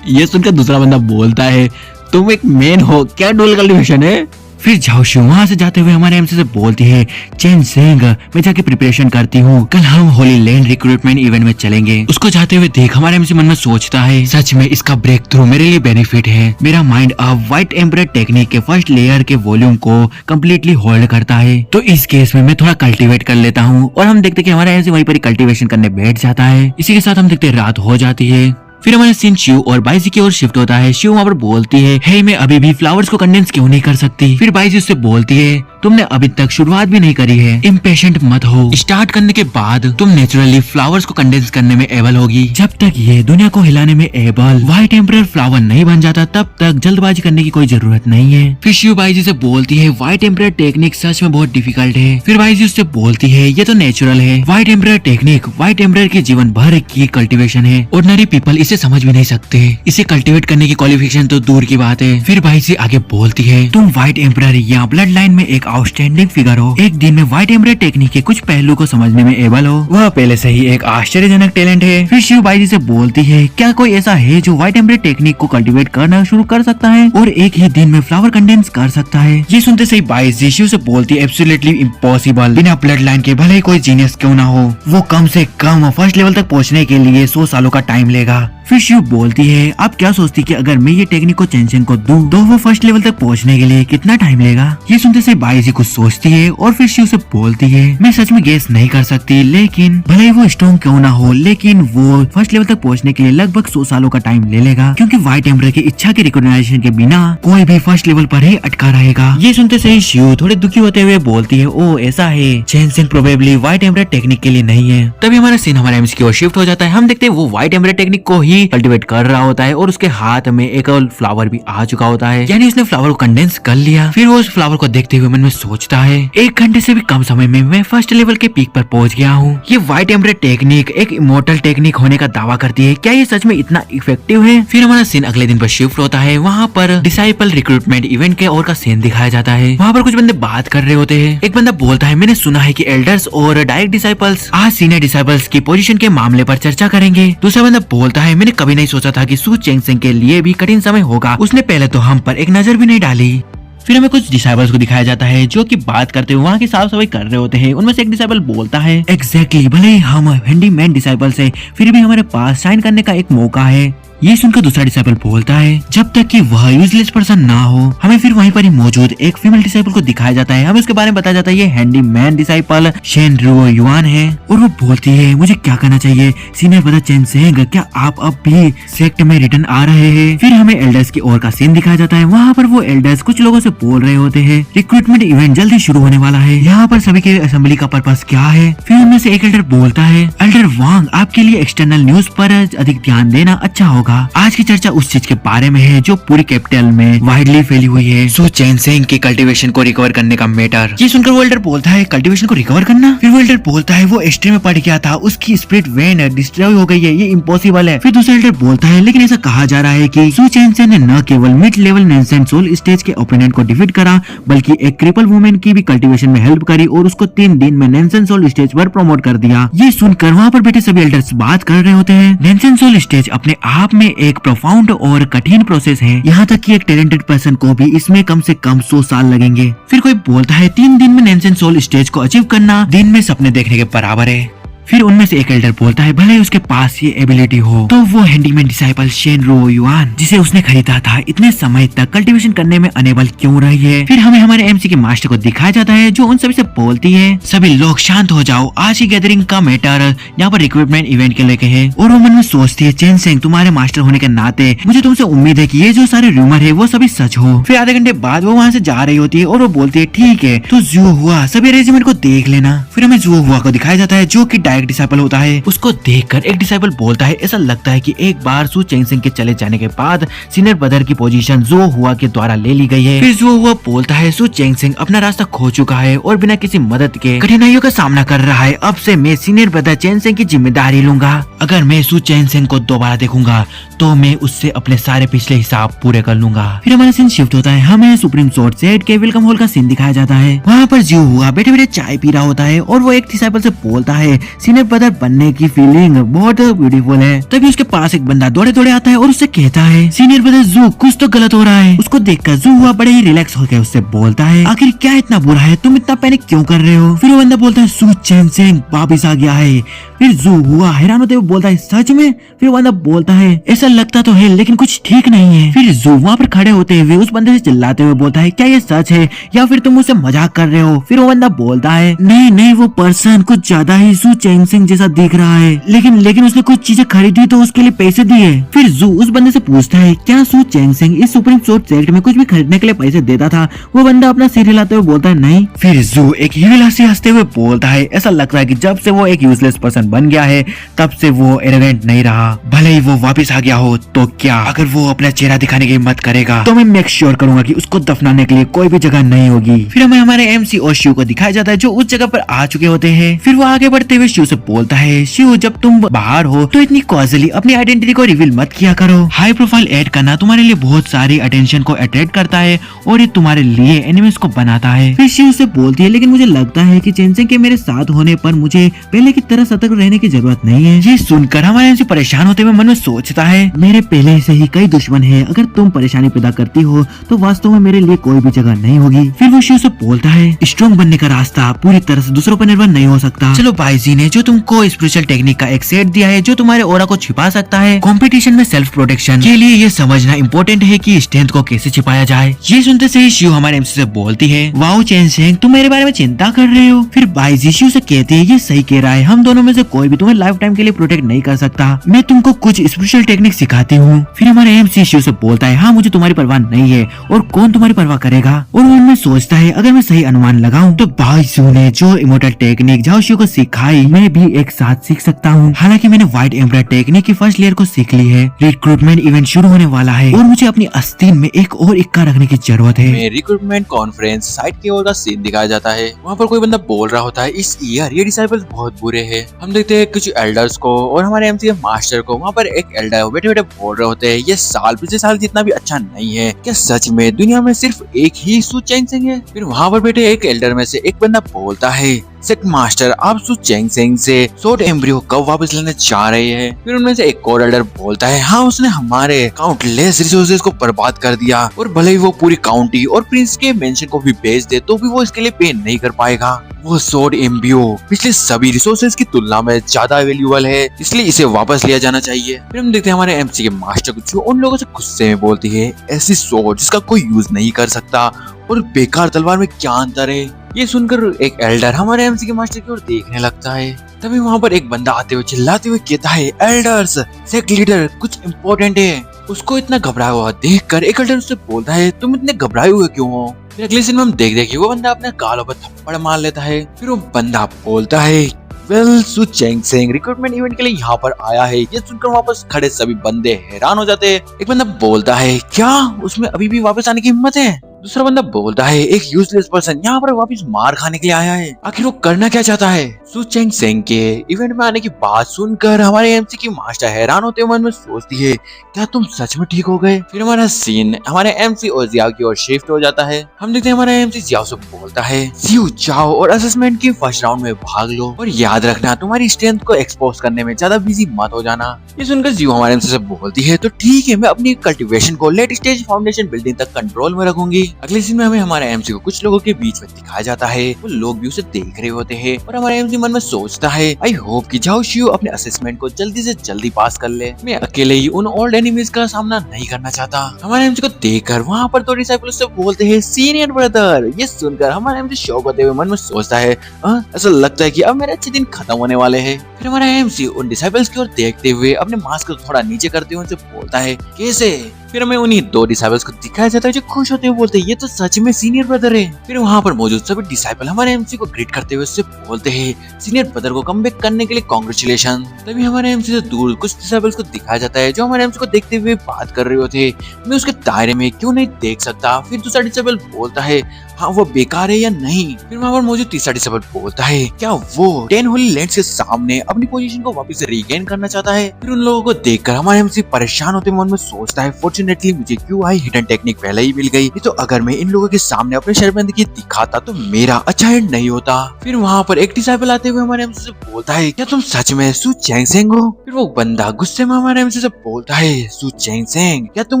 ये सुनकर दूसरा बंदा बोलता है, तुम एक मैन हो, क्या डोल कल्टीवेशन है? फिर झाओशु वहाँ से जाते हुए हमारे एमसी से बोलती है, चेन सिंह मैं जाके प्रिपरेशन करती हूँ, कल हम होली लैंड रिक्रूटमेंट इवेंट में चलेंगे। उसको जाते हुए देख हमारे एमसी मन में सोचता है, सच में इसका ब्रेक थ्रू मेरे लिए बेनिफिट है। मेरा माइंड अब व्हाइट एम्ब्रॉयडर टेक्निक के फर्स्ट लेयर के वॉल्यूम को कम्प्लीटली होल्ड करता है, तो इस केस में मैं थोड़ा कल्टिवेट कर लेता हूँ। और हम देखते कि हमारा एमसी वहीं पर कल्टिवेशन करने बैठ जाता है। इसी के साथ हम देखते रात हो जाती है। फिर हमारा सीन शिव और बाइजी की ओर शिफ्ट होता है। शिव वहाँ पर बोलती है, हे मैं अभी भी फ्लावर्स को कंडेंस क्यों नहीं कर सकती? फिर बाइजी उससे बोलती है, तुमने अभी तक शुरुआत भी नहीं करी है, इम्पेशेंट मत हो, स्टार्ट करने के बाद तुम नेचुरली फ्लावर्स को कंडेंस करने में एबल होगी। जब तक ये दुनिया को हिलाने में एबल व्हाइट एम्परर फ्लावर नहीं बन जाता तब तक जल्दबाजी करने की कोई जरूरत नहीं है। फिर शिव बाइजी से बोलती है, व्हाइट एम्परर टेक्निक सच में बहुत डिफिकल्ट है। फिर बाइजी उससे बोलती है, ये तो नेचुरल है, white emperor technique white emperor के जीवन भर की कल्टिवेशन है, ऑर्डिनरी पीपल इसे समझ भी नहीं सकते, इसे कल्टिवेट करने की क्वालिफिकेशन तो दूर की बात है। फिर बाइजी आगे बोलती है, तुम व्हाइट एम्परर या ब्लड लाइन में एक आउटस्टैंडिंग फिगर हो, एक दिन में व्हाइट एम्परर टेक्निक के कुछ पहलू को समझने में एबल हो, वह पहले से ही एक आश्चर्यजनक टैलेंट है। फिर शिव बाइजी से बोलती है, क्या कोई ऐसा है जो व्हाइट एम्परर टेक्निक को कल्टिवेट करना शुरू कर सकता है और एक ही दिन में फ्लावर कंडेंस कर सकता है? ये सुनते से ही बाइजी शिव से बोलती है, एब्सोल्युटली इम्पॉसिबल, बिना ब्लड लाइन के भले ही कोई जीनियस क्यों ना हो, वो कम से कम फर्स्ट लेवल तक पहुँचने के लिए 100 सालों का टाइम लेगा। फिर शिव बोलती है, आप क्या सोचती कि अगर मैं ये टेक्निक को चेंसेन को दूं तो वो फर्स्ट लेवल तक पहुंचने के लिए कितना टाइम लेगा? ये सुनते से बाइजी कुछ सोचती है और फिर शिव से बोलती है, मैं सच में गेस नहीं कर सकती, लेकिन भले ही वो स्ट्रॉन्ग क्यों ना हो, लेकिन वो फर्स्ट लेवल तक पहुंचने के लिए लगभग 100 सालों का टाइम ले लेगा, क्योंकि व्हाइट एम्परर की इच्छा की रिकॉग्नाइजेशन के बिना कोई भी फर्स्ट लेवल पर ही अटका रहेगा। ये सुनते से ही शिव थोड़े दुखी होते हुए बोलती है, ओ ऐसा है, चेंसेन प्रोबेबली व्हाइट एम्परर टेक्निक के लिए नहीं है। तभी हमारा सीन हमारे एमसी की ओर शिफ्ट हो जाता है। हम देखते हैं वो व्हाइट एम्परर टेक्निक को ही कल्टिवेट कर रहा होता है और उसके हाथ में एक फ्लावर भी आ चुका होता है, यानी उसने फ्लावर को कंडेंस कर लिया। फिर वो उस फ्लावर को देखते हुए मन में सोचता है, 1 घंटे से भी कम समय में मैं फर्स्ट लेवल के पीक पर पहुंच गया हूँ। ये व्हाइट एम्परर टेक्निक एक इमोर्टल टेक्निक होने का दावा करती है, क्या ये सच में इतना इफेक्टिव है? फिर हमारा सीन अगले दिन पर शिफ्ट होता है। वहाँ पर डिसाइपल रिक्रूटमेंट इवेंट के और का सीन दिखाया जाता है। वहाँ पर कुछ बंदे बात कर रहे होते हैं। एक बंदा बोलता है, मैंने सुना है कि एल्डर्स और डायरेक्ट डिसाइपल्स आज सीनियर डिसाइपल्स की पोजीशन के मामले पर चर्चा करेंगे। दूसरा बंदा बोलता है, मैंने कभी नहीं सोचा था कि सू चेंगसेंग के लिए भी कठिन समय होगा, उसने पहले तो हम पर एक नजर भी नहीं डाली। फिर हमें कुछ डिसाइबल्स को दिखाया जाता है जो कि बात करते हुए वहाँ की साफ सफाई कर रहे होते हैं। उनमें से एक डिसाइबल बोलता है, एग्जैक्टली, भले ही हम हैंडीमैन डिसाइबल्स है, फिर भी हमारे पास शाइन करने का एक मौका है। ये सुनकर दूसरा डिसाइबल बोलता है, जब तक कि वह यूजलेस पर्सन ना हो। हमें फिर वहीं पर ही मौजूद एक फीमेल डिसाइबल को दिखाया जाता है। हमें उसके बारे में बताया जाता है, ये हैंडीमैन डिसाइबल शेन रुओ युआन है और वो बोलती है, मुझे क्या करना चाहिए सीनियर ब्रदर चेन सेंग, क्या आप अब भी सेक्ट में रिटर्न आ रहे हैं? फिर हमें एल्डर्स की ओर का सीन दिखाया जाता है। वहाँ पर वो एल्डर्स कुछ लोगों से बोल रहे होते हैं, रिक्रूटमेंट इवेंट जल्दी शुरू होने वाला है, यहाँ पर सभी के असेंबली का पर्पस क्या है? फिर उनमें से एक एल्डर बोलता है, एल्डर वांग, आपके लिए एक्सटर्नल न्यूज पर अधिक ध्यान देना अच्छा होगा। आज की चर्चा उस चीज के बारे में है जो पूरी कैपिटल में वाइडली फैली हुई है, सो चेनसेंग के कल्टीवेशन को रिकवर करने का मैटर। ये सुनकर वो एल्डर बोलता है, कल्टीवेशन को रिकवर करना? फिर वो एल्डर बोलता है, वो एस्ट्रे में पड़ गया था, उसकी स्पिरिट वेन डिस्ट्रॉय हो गई है, ये इम्पॉसिबल है। फिर दूसरा एल्डर बोलता है, लेकिन ऐसा कहा जा रहा है कि सू चेनसेंग ने न केवल मिड लेवल नेंसेंट सोल स्टेज के ओपोनेंट को डिफीट करा, बल्कि एक क्रिपल वुमेन की भी कल्टीवेशन में हेल्प करी और उसको 3 दिन में नेंसेंट सोल स्टेज पर प्रमोट कर दिया। ये सुनकर वहाँ पर बैठे सभी एल्डर्स बात कर रहे होते हैं। नेंसेंट सोल स्टेज अपने आप में एक प्रोफाउंड और कठिन प्रोसेस है, यहाँ तक कि एक टैलेंटेड पर्सन को भी इसमें कम से कम 100 साल लगेंगे। फिर कोई बोलता है 3 दिन में नैनसेन सोल स्टेज को अचीव करना दिन में सपने देखने के बराबर है। फिर उनमें से एक एल्डर बोलता है भले ही उसके पास ये एबिलिटी हो तो वो हैंडीमैन डिसाइपल शेनरो युआन जिसे उसने खरीदा था इतने समय तक कल्टीवेशन करने में अनेबल क्यों रही है। फिर हमें हमारे एमसी के मास्टर को दिखाया जाता है जो उन सभी से बोलती है सभी लोग शांत हो जाओ, आज की गैदरिंग का मैटर यहाँ पर रिक्रूटमेंट इवेंट के लेके है। और वो मन में सोचती है चेन सेंग तुम्हारे मास्टर होने के नाते मुझे तुमसे उम्मीद है कि ये जो सारे रूमर है वो सभी सच हो। फिर आधे घंटे बाद वो वहाँ से जा रही होती है और वो बोलती है ठीक है तो जू हुआ सभी अरेंजमेंट को देख लेना। फिर हमें जू हुआ को दिखाया जाता है जो की डायरेक्ट डिसाइपल होता है। उसको देखकर एक डिसाइपल बोलता है ऐसा लगता है कि एक बार सू चेंगसेंग के चले जाने के बाद सीनियर ब्रदर की पोजीशन जो हुआ के द्वारा ले ली गई है। फिर जो हुआ बोलता है सू चेंगसेंग अपना रास्ता खो चुका है और बिना किसी मदद के कठिनाइयों का सामना कर रहा है। अब से मैं सीनियर ब्रदर चेंगसेंग की जिम्मेदारी लूंगा। अगर मैं सू चेंगसेंग को दोबारा देखूंगा तो मैं उससे अपने सारे पिछले हिसाब पूरे कर लूंगा। फिर हमारा सीन शिफ्ट होता है, हमें सुप्रीम सोर्ड सेट के वेलकम हॉल का सीन दिखाया जाता है। वहाँ पर जो हुआ बैठे बैठे चाय पी रहा होता है और वो एक डिसाइपल से बोलता है सीनियर ब्रदर बनने की फीलिंग बहुत ब्यूटीफुल है। तभी उसके पास एक बंदा दौड़े दौड़े आता है और उससे कहता है सीनियर ब्रदर जू कुछ तो गलत हो रहा है। उसको देखकर जू हुआ बड़े ही रिलैक्स होकर उससे बोलता है आखिर क्या इतना बुरा है, तुम इतना पैनिक क्यों कर रहे हो। फिर वो बंदा बोलता है सू चेंगसेंग वापिस आ गया है। फिर जू हुआ हैरान होते हुए बोलता है सच में। फिर बंदा बोलता है ऐसा लगता तो है लेकिन कुछ ठीक नहीं है। फिर जू वहाँ पर खड़े होते हुए उस बंदे से चिल्लाते हुए बोलता है क्या ये सच है या फिर तुम मुझसे मजाक कर रहे हो। फिर वो बंदा बोलता है नहीं नहीं वो पर्सन कुछ ज्यादा ही सू चेंगसेंग जैसा दिख रहा है लेकिन उसने कुछ चीजें खरीदी तो उसके लिए पैसे दिए। फिर जू उस बंदे से पूछता है क्या सू चेंगसेंग इस सुप्रीम सोर्ड सेक्ट में कुछ भी खरीदने के लिए पैसे देता था। वो बंदा अपना सिर हिलाते हुए बोलता है नहीं। फिर जू एक हिल हंसी हंसते हुए बोलता है ऐसा लगता है कि जब से वो एक यूजलेस पर्सन बन गया है तब से वो एरोगेंट नहीं रहा। भले ही वो वापस आ गया हो तो क्या अगर वो अपना चेहरा दिखाने की हिम्मत करेगा तो मैं मेक श्योर करूंगा कि उसको दफनाने के लिए कोई भी जगह नहीं होगी। फिर हमें हमारे एमसी और शिव को दिखाया जाता है जो उस जगह पर आ चुके होते हैं। फिर वो आगे बढ़ते हुए शिव से बोलता है शिव जब तुम बाहर हो तो इतनी कॉजली अपनी आइडेंटिटी को रिवील मत किया करो। हाई प्रोफाइल ऐड करना तुम्हारे लिए बहुत सारी अटेंशन को अट्रैक्ट करता है और ये तुम्हारे लिए एनिमीज को बनाता है। फिर शिव से बोलती है लेकिन मुझे लगता है कि चेंगसेंग के मेरे साथ होने पर मुझे पहले की तरह सतर्क रहने की जरूरत नहीं है। ये सुनकर हमारे एमसी परेशान होते हुए मन में सोचता है मेरे पहले से ही कई दुश्मन है, अगर तुम परेशानी पैदा करती हो तो वास्तव में मेरे लिए कोई भी जगह नहीं होगी। फिर वो शिव से बोलता है स्ट्रॉन्ग बनने का रास्ता पूरी तरह से दूसरों पर निर्भर नहीं हो सकता। चलो भाई जी ने जो तुमको स्पिरिचुअल टेक्निक का एक सेट दिया है जो तुम्हारे ऑरा को छिपा सकता है। कंपटीशन में सेल्फ प्रोटेक्शन के लिए ये समझना इम्पोर्टेंट है कि स्ट्रेंथ को कैसे छिपाया जाए। ये सुनते से ही शिव हमारे एमसी से बोलती है वाओ चेंगसेंग तुम मेरे बारे में चिंता कर रहे हो। फिर बाईजी शिव से कहती है ये सही कह रहा है, हम दोनों में से कोई भी तुम्हें लाइफ टाइम के लिए प्रोटेक्ट नहीं कर सकता, मैं तुमको कुछ स्पिरिचुअल टेक्निक सिखाती हूँ। फिर हमारे एमसी शिव से बोलता है हाँ मुझे तुम्हारी परवाह नहीं है और कौन तुम्हारी परवाह करेगा। और वो उनमें सोचता है अगर मैं सही अनुमान लगाऊं तो बाईजी ने जो इमोर्टल टेक्निक जाओ शिव को सिखाई मैं भी एक साथ सीख सकता हूँ। हालांकि मैंने व्हाइट एम्ब्रॉयडर टेक्निक की फर्स्ट लेयर को सीख ली है। रिक्रूटमेंट इवेंट शुरू होने वाला है और मुझे अपनी आस्तीन में एक और इक्का रखने की जरूरत है। रिक्रूटमेंट कॉन्फ्रेंस साइट की ओर का सीन दिखाया जाता है। वहाँ पर कोई बंदा बोल रहा होता है इस ईयर ये डिसाइपल्स बहुत बुरे हैं। हम देखते हैं कुछ एल्डर्स को और हमारे एमसी मास्टर को। वहाँ पर एक एल्डर बैठे बैठे बोल रहे होते हैं ये साल पिछले साल जितना भी अच्छा नहीं है, क्या सच में दुनिया में सिर्फ एक ही सू चेंगसेंग है। फिर वहाँ पर बैठे एक एल्डर में से एक बंदा बोलता है सेट मास्टर आप सू चेंगसेंग से सोर्ड एम्ब्रियो कब वापस लेने जा रहे हैं। फिर उनमें से एक और एल्डर बोलता है हाँ उसने हमारे काउंटलेस रिसोर्सेज को बर्बाद कर दिया और भले ही वो पूरी काउंटी और प्रिंस के मेंशन को भी बेच दे तो भी वो इसके लिए पे नहीं कर पाएगा। वो सोर्ड एम्ब्रियो पिछले सभी रिसोर्सेज की तुलना में ज्यादा वैल्यूएबल है इसलिए इसे वापस लिया जाना चाहिए। फिर हम देखते हैं हमारे एमसी के मास्टर कुछ उन लोगों से गुस्से में बोलती है ऐसी सोर्ड जिसका कोई यूज नहीं कर सकता और बेकार तलवार में क्या अंतर है। ये सुनकर एक एल्डर हमारे एमसी के मास्टर की ओर देखने लगता है। तभी वहाँ पर एक बंदा आते हुए चिल्लाते हुए कहता है एल्डर्स सेक्ट लीडर कुछ इम्पोर्टेंट है। उसको इतना घबराया हुआ देखकर एक एल्डर उससे बोलता है तुम इतने घबराए हुए क्यों हो। फिर अगले सीन में हम देख देखिए वो बंदा अपने गालों पर थप्पड़ मार लेता है। फिर वो बंदा बोलता है वेल सू चेंगसेंग रिक्रूटमेंट इवेंट के लिए यहाँ पर आया है। ये सुनकर वापस खड़े सभी बंदे हैरान हो जाते हैं। एक बंदा बोलता है क्या उसमें अभी भी वापस आने की हिम्मत है। दूसरा बंदा बोलता है एक यूजलेस पर्सन यहाँ पर वापस मार खाने के लिए आया है, आखिर वो करना क्या चाहता है। सू चेंग सेंग के इवेंट में आने की बात सुनकर हमारे एमसी की मास्टर हैरान होते हुए मन में सोचती है क्या तुम सच में ठीक हो गए। फिर हमारा सीन हमारे एमसी और जियाओ की ओर शिफ्ट हो जाता है। हम देखते हैं हमारा एमसी जियाओ से बोलता है जियो जाओ और असेसमेंट के फर्स्ट राउंड में भाग लो और याद रखना तुम्हारी स्ट्रेंथ को एक्सपोज करने में ज्यादा बिजी मत हो जाना। ये सुनकर जियो हमारे एमसी से बोलती है तो ठीक है, मैं अपनी कल्टीवेशन को लेट स्टेज फाउंडेशन बिल्डिंग तक कंट्रोल में रखूंगी। अगले सीन में हमें हमारे एमसी को कुछ लोगों के बीच में दिखाया जाता है, वो लोग भी उसे देख रहे होते हैं और हमारे एमसी मन में सोचता है आई होप कि जाओ शियो अपने असेसमेंट को जल्दी से जल्दी पास कर ले, मैं अकेले ही उन ओल्ड एनिमीज का सामना नहीं करना चाहता। हमारे एमसी को देखकर वहाँ पर तो डिसाइपल से बोलते हैं सीनियर ब्रदर। ये सुनकर हमारे एमसी शॉक होते हुए मन में सोचता है ऐसा लगता है कि अब मेरे अच्छे दिन खत्म होने वाले हैं। फिर हमारा एमसी उन डिसाइपल्स की ओर देखते हुए अपने मास्क को थोड़ा नीचे करते हुए उनसे बोलता है कैसे। फिर हमें उन्हीं दो डिसाइपल्स को दिखाया जाता है जो खुश होते हुए बोलते हैं ये तो सच में सीनियर ब्रदर है। फिर वहाँ पर मौजूद सभी डिसाइपल हमारे एमसी को ग्रीट करते हुए उससे बोलते हैं सीनियर ब्रदर को कमबैक करने के लिए कांग्रेचुलेशन। तभी हमारे एमसी से दूर कुछ डिसाइपल्स को दिखाया जाता है जो हमारे एमसी को देखते हुए बात कर रहे होते, मैं उसके दायरे में क्यों नहीं देख सकता। फिर दूसरा डिसाइपल बोलता है हाँ वो बेकार है या नहीं। फिर वहाँ पर मौजूद तीसरा डिसाइपल बोलता है क्या वो 10 होली लैंड्स के सामने अपनी पोजीशन को वापस रीगेन करना चाहता है। फिर उन लोगों को देखकर हमारे एमसी परेशान होते मन में सोचता है फॉर्चुनेटली मुझे क्यों आई हिडन टेक्निक पहले ही मिल गई, ये तो अगर मैं इन लोगों के सामने अपने शर्मिंदगी दिखाता तो मेरा अच्छा एंड नहीं होता। फिर वहाँ पर एक डिसाइपल आते हुए हमारे एमसी से बोलता है क्या तुम सच में सू चेंग सेंग हो। फिर वो बंदा गुस्से में हमारे एमसी से बोलता है सू चेंग सेंग क्या तुम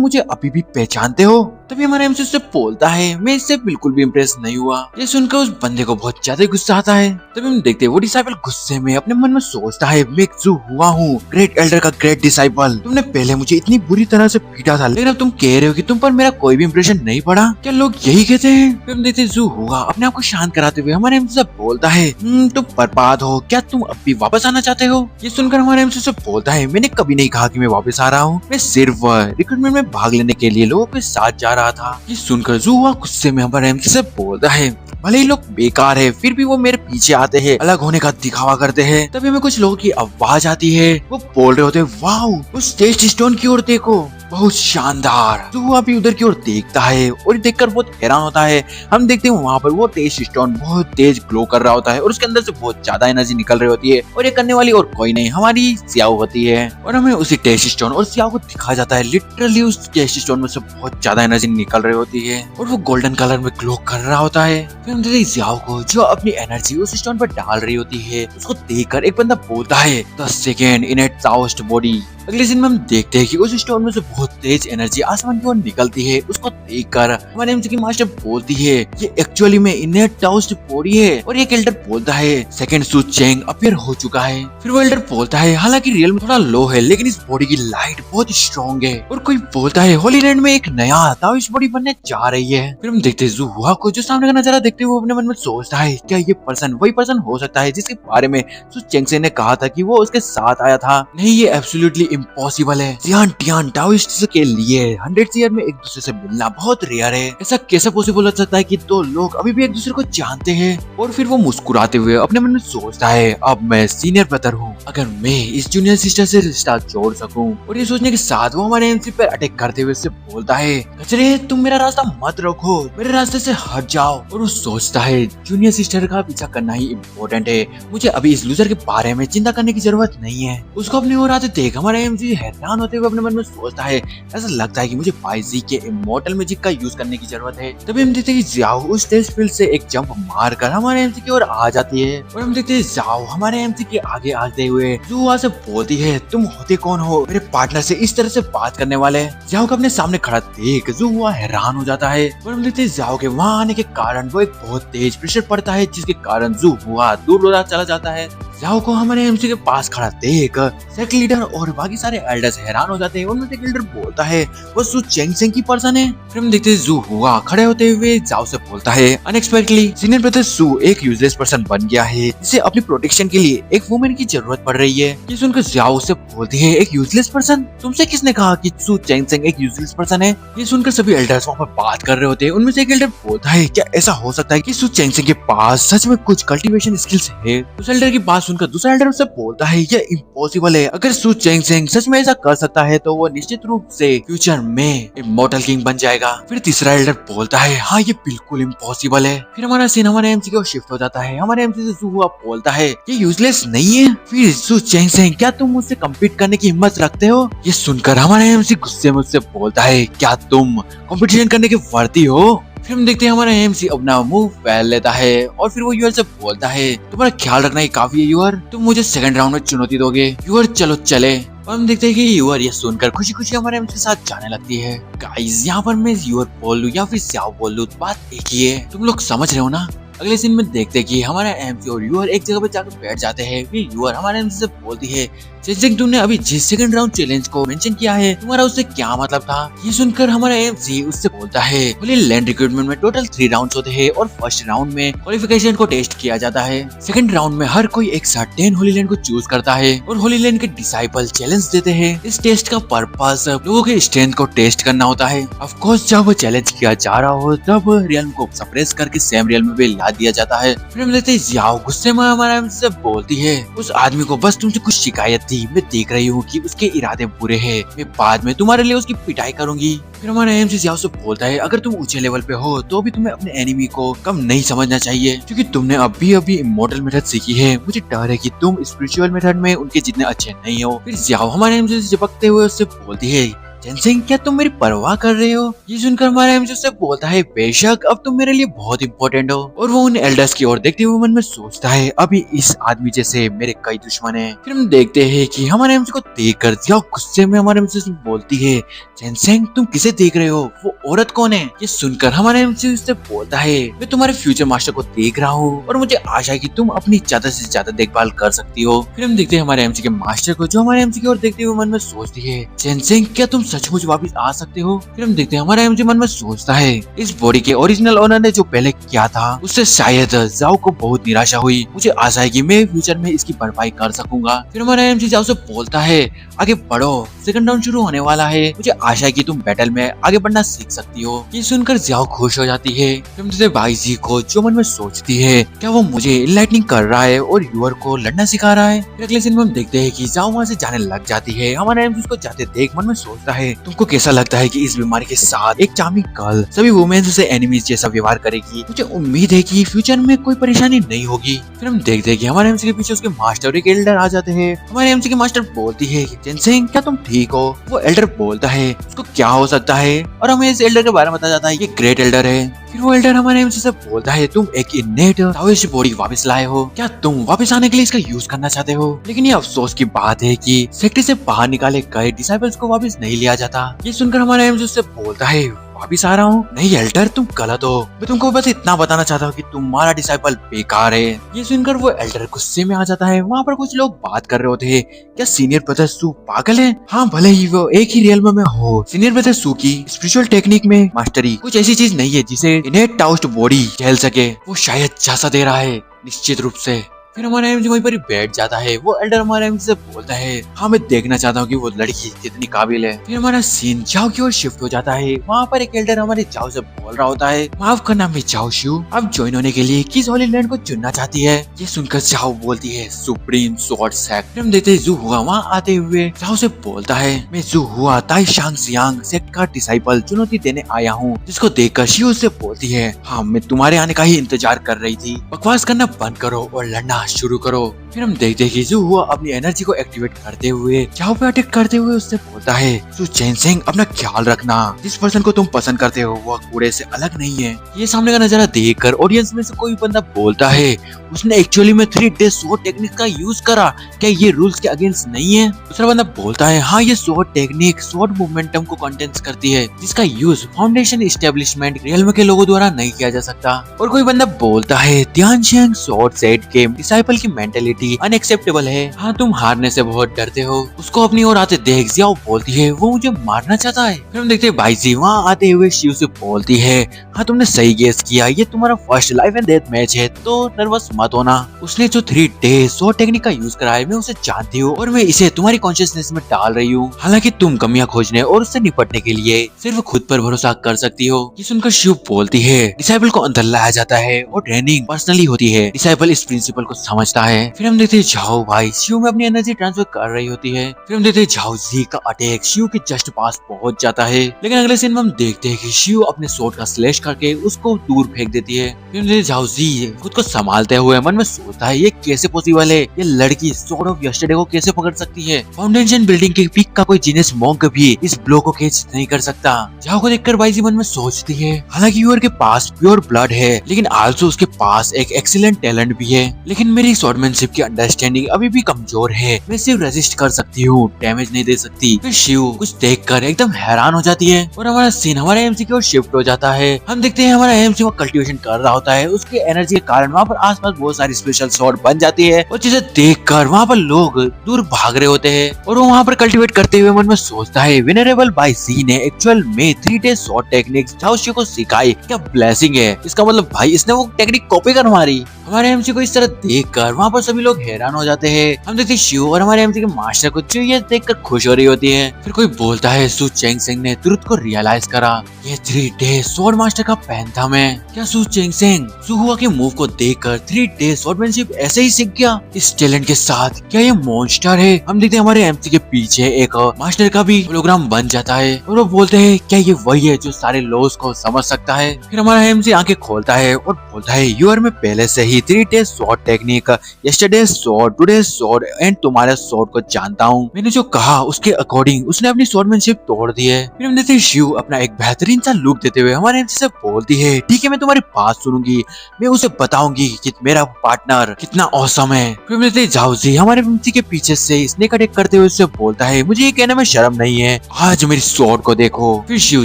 मुझे अभी भी पहचानते हो। तभी हमारा एमसी से बोलता है मैं इससे बिल्कुल भी इम्प्रेस नहीं हुआ। ये सुनकर उस बंदे को बहुत ज्यादा गुस्सा आता है। तभी हम देखते हैं वो डिसाइपल गुस्से में अपने मन में सोचता है मैं जू हुआ हूँ ग्रेट एल्डर का ग्रेट डिसाइपल, तुमने पहले मुझे इतनी बुरी तरह से पीटा था लेकिन अब तुम कह रहे हो कि तुम पर मेरा कोई भी इम्प्रेशन नहीं पड़ा, क्या लोग यही कहते हैं। फिर हम देखते जू हुआ अपने आप को शांत कराते हुए हमारे एमसी से बोलता है तुम बर्बाद हो, क्या तुम अब भी वापस आना चाहते हो। ये सुनकर हमारे एमसी से बोलता है मैंने कभी नहीं कहा कि मैं वापस आ रहा हूँ, मैं सिर्फ रिक्रूटमेंट में भाग लेने के लिए लोगों के साथ जा रहा था। ये सुनकर जू हुआ गुस्से में हमारे एमसी से बोलता है भले ही लोग बेकार है फिर भी वो मेरे पीछे आते हैं, अलग होने का दिखावा करते हैं। तभी हमें कुछ लोगों की आवाज आती है, वो बोल रहे होते हैं वाओ उस टेस्ट स्टोन की ओर देखो बहुत शानदार। तो वो अभी उधर की ओर देखता है और देखकर बहुत हैरान होता है। हम देखते हैं वहाँ पर वो टेस्ट स्टोन बहुत तेज ग्लो कर रहा होता है और उसके अंदर से बहुत ज्यादा एनर्जी निकल रही होती है और ये करने वाली और कोई नहीं हमारी सियाओ होती है। और हमें उसी टेस्ट स्टोन और सियाओ को दिखाया जाता है लिटरली उस टेस्ट स्टोन में से बहुत ज्यादा एनर्जी निकल रही होती है और वो गोल्डन कलर में ग्लो कर रहा होता है। फिर हम देखते हैं सियाओ को जो अपनी एनर्जी उस स्टोन पर डाल रही होती है, उसको देखकर एक बंदा बोलता है 10 सेकेंड इन ए टाउस्ट बॉडी। अगले दिन में हम देखते हैं कि उस स्टोन में से बहुत तेज एनर्जी आसमान की ओर निकलती है। उसको देखकर हमारे एमसी की मास्टर बोलती है ये एक्चुअली में इनेट टाउस्ट बॉडी है और एक एल्डर बोलता है सेकंड सू चेंग अपीयर हो चुका है। फिर वो एल्डर बोलता है हालांकि रियल में थोड़ा लो है लेकिन इस बॉडी की लाइट बहुत स्ट्रॉन्ग है। और कोई बोलता है होली लैंड में एक नया ताओइस्ट बॉडी बनने जा रही है। फिर हम देखते हैं जू हुआ को जो सामने का नजारा देखते हुए अपने मन में सोचता है क्या ये पर्सन वही पर्सन हो सकता है जिसके बारे में सू चेंग से ने कहा था कि वो उसके साथ आया था। नहीं ये एब्सोल्युटली इम्पॉसिबल है। जियान टियान टाओइस्ट के लिए 100 ईयर में एक दूसरे से मिलना बहुत रेयर है। ऐसा कैसे पॉसिबल हो सकता है कि दो लोग अभी भी एक दूसरे को जानते हैं। और फिर वो मुस्कुराते हुए अपने मन में सोचता है अब मैं सीनियर ब्रदर हूँ, अगर मैं इस जूनियर सिस्टर से रिश्ता जोड़ सकूं। और ये सोचने के साथ वो हमारे एमसी पर अटैक करते हुए उससे बोलता है कचरे तुम मेरा रास्ता मत रोको, मेरे रास्ते से हट जाओ। और वो सोचता है जूनियर सिस्टर का पीछा करना ही इम्पोर्टेंट है, मुझे अभी इस लूजर के बारे में चिंता करने की जरूरत नहीं है। उसको अपने ओर आते देख हमारे एमसी हैरान होते हुए अपने मन में सोचता है ऐसा लगता है कि मुझे बाइजी के इमोर्टल मैजिक का यूज करने की जरूरत है। तभी हम देखते हैं कि जाओ उस टेस्ट फील्ड से एक जंप मारकर हमारे एमसी की ओर आ जाती है। और हम देखते हैं जाओ हमारे एमसी के आगे आते हुए जुआ से बोलती है तुम होते कौन हो मेरे पार्टनर से इस तरह से बात करने वाले। जाओ को अपने सामने खड़ा देख जुआ हैरान हो जाता है। और हम देखते हैं जाओ के वहाँ आने के कारण वो एक बहुत तेज प्रेशर पड़ता है जिसके कारण जुआ दूर चला जाता है। जाओ को हमारे एमसी के पास खड़ा देख सेक्ट लीडर और बाकी सारे एल्डर्स हैरान हो जाते हैं। उनमें से एक एल्डर बोलता है वो सू चेंग सेंग की पर्सन है। फिर हम देखते हैं जू हुआ खड़े होते हुए जाओ से बोलता है अनएक्सपेक्टेडली सीनियर ब्रदर सू एक यूजलेस पर्सन बन गया है जिसे अपनी प्रोटेक्शन के लिए एक वुमेन की जरूरत पड़ रही है। ये सुनकर जाओ से बोलती है एक यूजलेस पर्सन, तुमसे किसने कहा कि सू चेंग सेंग एक यूजलेस पर्सन है। ये सुनकर सभी एल्डर्स वहाँ पर बात कर रहे होते हैं। उनमें से एक एल्डर बोलता है क्या ऐसा हो सकता है कि सू चेंग सेंग के पास सच में कुछ कल्टीवेशन स्किल्स है। उस एल्डर की बात सुनकर दूसरा एल्डर उससे बोलता है ये इम्पॉसिबल है। अगर सू चेंगसेंग सच में ऐसा कर सकता है तो वो निश्चित रूप से फ्यूचर में इमॉर्टल किंग बन जाएगा। फिर तीसरा एल्डर बोलता है हाँ ये बिल्कुल इम्पॉसिबल है। फिर हमारा सीन हमारे एमसी को शिफ्ट हो जाता है। हमारे एमसी से सू हुआ बोलता है ये यूजलेस नहीं है। फिर सू चेंगसेंग क्या तुम मुझसे कम्पीट करने की हिम्मत रखते हो? ये सुनकर हमारा एमसी गुस्से में उससे बोलता है क्या तुम कंपटीशन करने के वर्दी हो? फिर हम देखते हैं हमारा एमसी अपना मुंह फैल लेता है और फिर वो यूआर से बोलता है तुम्हारा ख्याल रखना ही काफी है यूआर, तुम मुझे सेकंड राउंड में चुनौती दोगे यूआर, चलो चले। और हम देखते हैं कि यूआर ये सुनकर खुशी खुशी हमारे एमसी के साथ जाने लगती है। गाइस यहाँ पर मैं यूआर बोल लूं या फिर स्याओ बोल लूं बात एक ही है, तुम लोग समझ रहे हो ना। अगले सीन में देखते हैं कि हमारा एमसी और यूआर एक जगह पे जाकर बैठ जाते हैं। फिर यूआर हमारे एमसी से बोलती है चेंगसेंग तुमने अभी जिस सेकंड राउंड चैलेंज को मेंशन किया है तुम्हारा उससे क्या मतलब था? ये सुनकर हमारा एमसी उससे बोलता है होली लैंड रिक्रूटमेंट में टोटल 3 राउंड्स होते हैं और फर्स्ट राउंड में क्वालिफिकेशन को टेस्ट किया जाता है। सेकंड राउंड में हर कोई एक साथ 10 होली लैंड को चूज करता है और होली लैंड के डिसाइपल चैलेंज देते हैं। इस टेस्ट का पर्पस लोगों के स्ट्रेंथ को टेस्ट करना होता है। ऑफ कोर्स जब चैलेंज किया जा रहा हो तब रियल्म को सप्रेस करके सेम रियल्म में भी ला दिया जाता है। फिर हम देखते हैं जियाओ गुस्से में हमारा एमसी से बोलती है उस आदमी को बस तुमसे कुछ शिकायत थी, मैं देख रही हूँ कि उसके इरादे बुरे हैं, मैं बाद में तुम्हारे लिए उसकी पिटाई करूंगी। फिर हमारा एमसी जियाओ से बोलता है अगर तुम ऊंचे लेवल पे हो तो भी तुम्हें अपने एनिमी को कम नहीं समझना चाहिए क्योंकि तुमने अभी इमॉर्टल मेथड सीखी है। मुझे डर है कि तुम स्पिरिचुअल मेथड में उनके जितने अच्छे नहीं हो। फिर जियाओ हमारे एमसी से चिपकते हुए उससे बोलती है चेंगसेंग क्या तुम मेरी परवाह कर रहे हो? ये सुनकर हमारा एमसी उससे बोलता है बेशक अब तुम मेरे लिए बहुत इंपॉर्टेंट हो। और वो उन एल्डर्स की ओर देखते हुए मन में सोचता है अभी इस आदमी जैसे मेरे कई दुश्मन हैं। फिर हम देखते हैं कि हमारे एमसी को देखकर जियाओ गुस्से में हमारे एमसी से बोलती है चेंगसेंग तुम किसे देख रहे हो? वो औरत कौन है? ये सुनकर हमारा एमसी उससे बोलता है मैं तुम्हारे फ्यूचर मास्टर को देख रहा हूँ और मुझे आशा है कि तुम अपनी ज्यादा से ज्यादा देखभाल कर सकती हो। फिर हम देखते हैं हमारे एमसी के मास्टर को जो हमारे एमसी की ओर देखते हुए मन में सोचती है चेंगसेंग क्या तुम सचमुच वापस आ सकते हो? फिर हम देखते हैं हमारा एमसी मन में सोचता है इस बॉडी के ओरिजिनल ओनर ने जो पहले किया था उससे शायद जाओ को बहुत निराशा हुई, मुझे आशा है कि मैं फ्यूचर में इसकी भरपाई कर सकूंगा। फिर हमारा एमसी जाओ से बोलता है आगे बढ़ो, सेकंड राउंड शुरू होने वाला है, मुझे आशा है कि तुम बैटल में आगे बढ़ना सीख सकती हो। ये सुनकर जियाओ खुश हो जाती है। फिर हम देखते भाई जी को जो मन में सोचती है क्या वो मुझे इनलाइटनिंग कर रहा है और यूआर को लड़ना सिखा रहा है। फिर अगले सीन में हम देखते हैं कि जियाओ वहाँ से जाने लग जाती है। हमारा एमसी उसको जाते देख मन में सोचता है तुमको कैसा लगता है कि इस बीमारी के साथ एक चार्मिंग गर्ल सभी वुमेन से एनिमीज जैसा व्यवहार करेगी? मुझे उम्मीद है कि फ्यूचर में कोई परेशानी नहीं होगी। फिर हम देखते हैं कि हमारे एमसी के पीछे उसके मास्टर और एक एल्डर आ जाते हैं। हमारे एमसी के मास्टर बोलती है चेंगसेंग क्या तुम ठीक हो? वो एल्डर बोलता है उसको क्या हो सकता है और हमें इस एल्डर के बारे में बताया जाता है ये ग्रेट एल्डर है। फिर वो एल्डर हमारे एमसी से बोलता है तुम एक इनेट ताओइस्ट बॉडी वापस लाए हो, क्या तुम वापस आने के लिए इसका यूज करना चाहते हो? लेकिन ये अफसोस की बात है कि सेक्टर से बाहर निकाले गए डिसाइपल्स को वापस नहीं लिया जाता। ये सुनकर हमारा एमसी से बोलता है वापिस आ रहा हूँ? नहीं एल्डर तुम गलत हो, मैं तुमको बस इतना बताना चाहता हूँ कि तुम्हारा डिसाइपल बेकार है। ये सुनकर वो एल्डर गुस्से में आ जाता है। वहाँ पर कुछ लोग बात कर रहे होते हैं क्या सीनियर ब्रदर सू पागल है? हाँ भले ही वो एक ही रियल में हो, सीनियर ब्रदर सू की स्पिरिचुअल टेक्निक में मास्टरी कुछ ऐसी चीज नहीं है जिसे इनेट टाउस्ट बॉडी झेल सके। वो शायद झांसा दे रहा है निश्चित रूप से। फिर हमारा एमसी वहीं पर ही बैठ जाता है। वो एल्डर हमारे एमसी से बोलता है हाँ मैं देखना चाहता हूँ कि वो लड़की कितनी काबिल है। फिर हमारा सीन जाओ की ओर शिफ्ट हो जाता है। वहाँ पर एक एल्डर हमारे जाओ से बोल रहा होता है माफ करना मैं जाओ शू अब ज्वाइन होने के लिए किस होली लैंड को चुनना चाहती है? ये सुनकर जाओ बोलती है सुप्रीम स्वॉर्ड सेक्ट। फिर हम देखते हैं जू हुआ वहाँ आते हुए जाओ से बोलता है मैं जू हुआ ताई शांग सियांग सेक्ट का डिसाइपल चुनौती देने आया हूँ। जिसको देखकर शिव से बोलती है हाँ मैं तुम्हारे आने का ही इंतजार कर रही थी, बकवास करना बंद करो और लड़ना शुरू करो। फिर हम देखते हैं कि जू हुआ अपनी एनर्जी को एक्टिवेट करते हुए जाओ पे अटैक करते हुए उससे बोलता है सू चेंगसेंग अपना ख्याल रखना, जिस पर्सन को तुम पसंद करते हो वो कूड़े से अलग नहीं है। ये सामने का नजारा देखकर ऑडियंस में से कोई बंदा बोलता है उसने एक्चुअली में 3 स्वॉर्ड टेक्निक का यूज करा, क्या ये रूल्स के अगेंस्ट नहीं है? दूसरा बंदा बोलता है हाँ ये स्वॉर्ड टेक्निक स्वॉर्ड मोमेंटम को कंटेंस करती है जिसका यूज फाउंडेशन एस्टेब्लिशमेंट रियल्म के लोगों द्वारा नहीं किया जा सकता। और कोई बंदा बोलता है ध्यानशैंग स्वॉर्ड सेट गेम डिसाइपल की मेंटेलिटी अनएक्सेप्टेबल है। हाँ तुम हारने से बहुत डरते हो। उसको अपनी ओर आते देख जियाओ बोलती है वो मुझे मारना चाहता है। फिर हम देखते हैं भाई जी वहाँ आते हुए शिव से बोलती है हाँ तुमने सही गेस किया, ये तुम्हारा first life and death match है तो नर्वस मत होना। उसने जो 3 डेज स्वॉर्ड टेक्निक का यूज करा है मैं उसे जानती हूँ और मैं इसे तुम्हारी कॉन्शियसनेस में डाल रही हूँ। हालांकि तुम कमियां खोजने और उससे निपटने के लिए सिर्फ खुद पर भरोसा कर सकती हो। ये सुनकर शिव बोलती है डिसाइपल को अंदर लाया जाता है और ट्रेनिंग पर्सनली होती है। डिसाइपल इस प्रिंसिपल को समझता है। फिर हम देखते हैं झाओ भाई शिव में अपनी एनर्जी ट्रांसफर कर रही होती है। फिर हम देखते हैं झाओ जी का अटैक शिव के जस्ट पास पहुंच जाता है, लेकिन अगले सीन में हम देखते हैं कि शिव अपने स्वॉर्ड का स्लैश करके उसको दूर फेंक देती है। फिर हम देखते हैं झाओ जी खुद को संभालते हुए मन में सोचता है ये कैसे पॉसिबल है, ये लड़की स्वॉर्ड ऑफ यस्टरडे को कैसे पकड़ सकती है। फाउंडेशन बिल्डिंग के पीक का कोई जीनियस मॉन्क भी इस ब्लो को कैच नहीं कर सकता। झाओ को देखकर बाइजी मन में सोचती है हालांकि यूर के पास प्योर ब्लड है, लेकिन आल्सो उसके पास एक एक्सीलेंट टैलेंट भी है, लेकिन मेरी स्वॉर्डमैनशिप की अंडरस्टैंडिंग अभी भी कमजोर है। मैं सिर्फ रेजिस्ट कर सकती हूँ, डैमेज नहीं दे सकती। फिर शिव कुछ देखकर एकदम हैरान हो जाती है और हमारा सीन हमारे एमसी की ओर शिफ्ट हो जाता है। हम देखते हैं हमारा एमसी वो कल्टीवेशन कर रहा होता है, उसके एनर्जी के कारण वहाँ पर आसपास बहुत सारी स्पेशल स्वॉर्ड बन जाती है और चीजें देखकर वहाँ पर लोग दूर भाग रहे होते हैं और वो वहाँ पर कल्टीवेट करते हुए मन में सोचता है वेनरेबल बाई जी ने एक्चुअल में 3 डेज स्वॉर्ड टेक्निक्स झाओ शिव को सिखाई, क्या ब्लेसिंग है। इसका मतलब भाई इसने वो टेक्निक कॉपी कर मारी। हमारे एमसी को इस तरह देखकर वहाँ पर सभी लोग हैरान हो जाते हैं। हम देखते हैं शिव और हमारे एमसी के मास्टर को ये देखकर खुश हो रही होती है। फिर कोई बोलता है सु चेंग सेंग ने तुरंत को रियलाइज करा ये 3 डेज स्वॉर्ड मास्टर का पैंथम है। क्या सु चेंग सेंग सुहुआ के मूव को देखकर 3 डेज स्वॉर्डमैनशिप ऐसे ही सीख गया इस टैलेंट के साथ? क्या ये मॉन्स्टर है? हम देखते हैं हमारे एमसी के पीछे एक मास्टर का भी होलोग्राम बन जाता है और वो बोलते हैं क्या ये वही है जो सारे लॉस को समझ सकता है? फिर हमारा एमसी आंखें खोलता है और बोलता है यूर में पहले से ही 3 days sword technique, yesterday sword, today sword and तुम्हारे स्वॉर्ड को जानता हूँ। मैंने जो कहा उसके अकॉर्डिंग उसने अपनी स्वॉर्डमैनशिप तोड़ दी है। फिर हम देखते हैं शिव अपना एक बेहतरीन सा लुक देते हुए हमारे एमसी से बोलती है ठीक है मैं तुम्हारी बात सुनूंगी, मैं उसे बताऊंगी कि मेरा पार्टनर कितना औसम है। फिर हम देखते हैं झाओ जी हमारे एमसी के पीछे से स्नेक अटैक करते हुए उससे बोलता है मुझे ये कहने में शर्म नहीं है, आज मेरी स्वॉर्ड को देखो। फिर शिव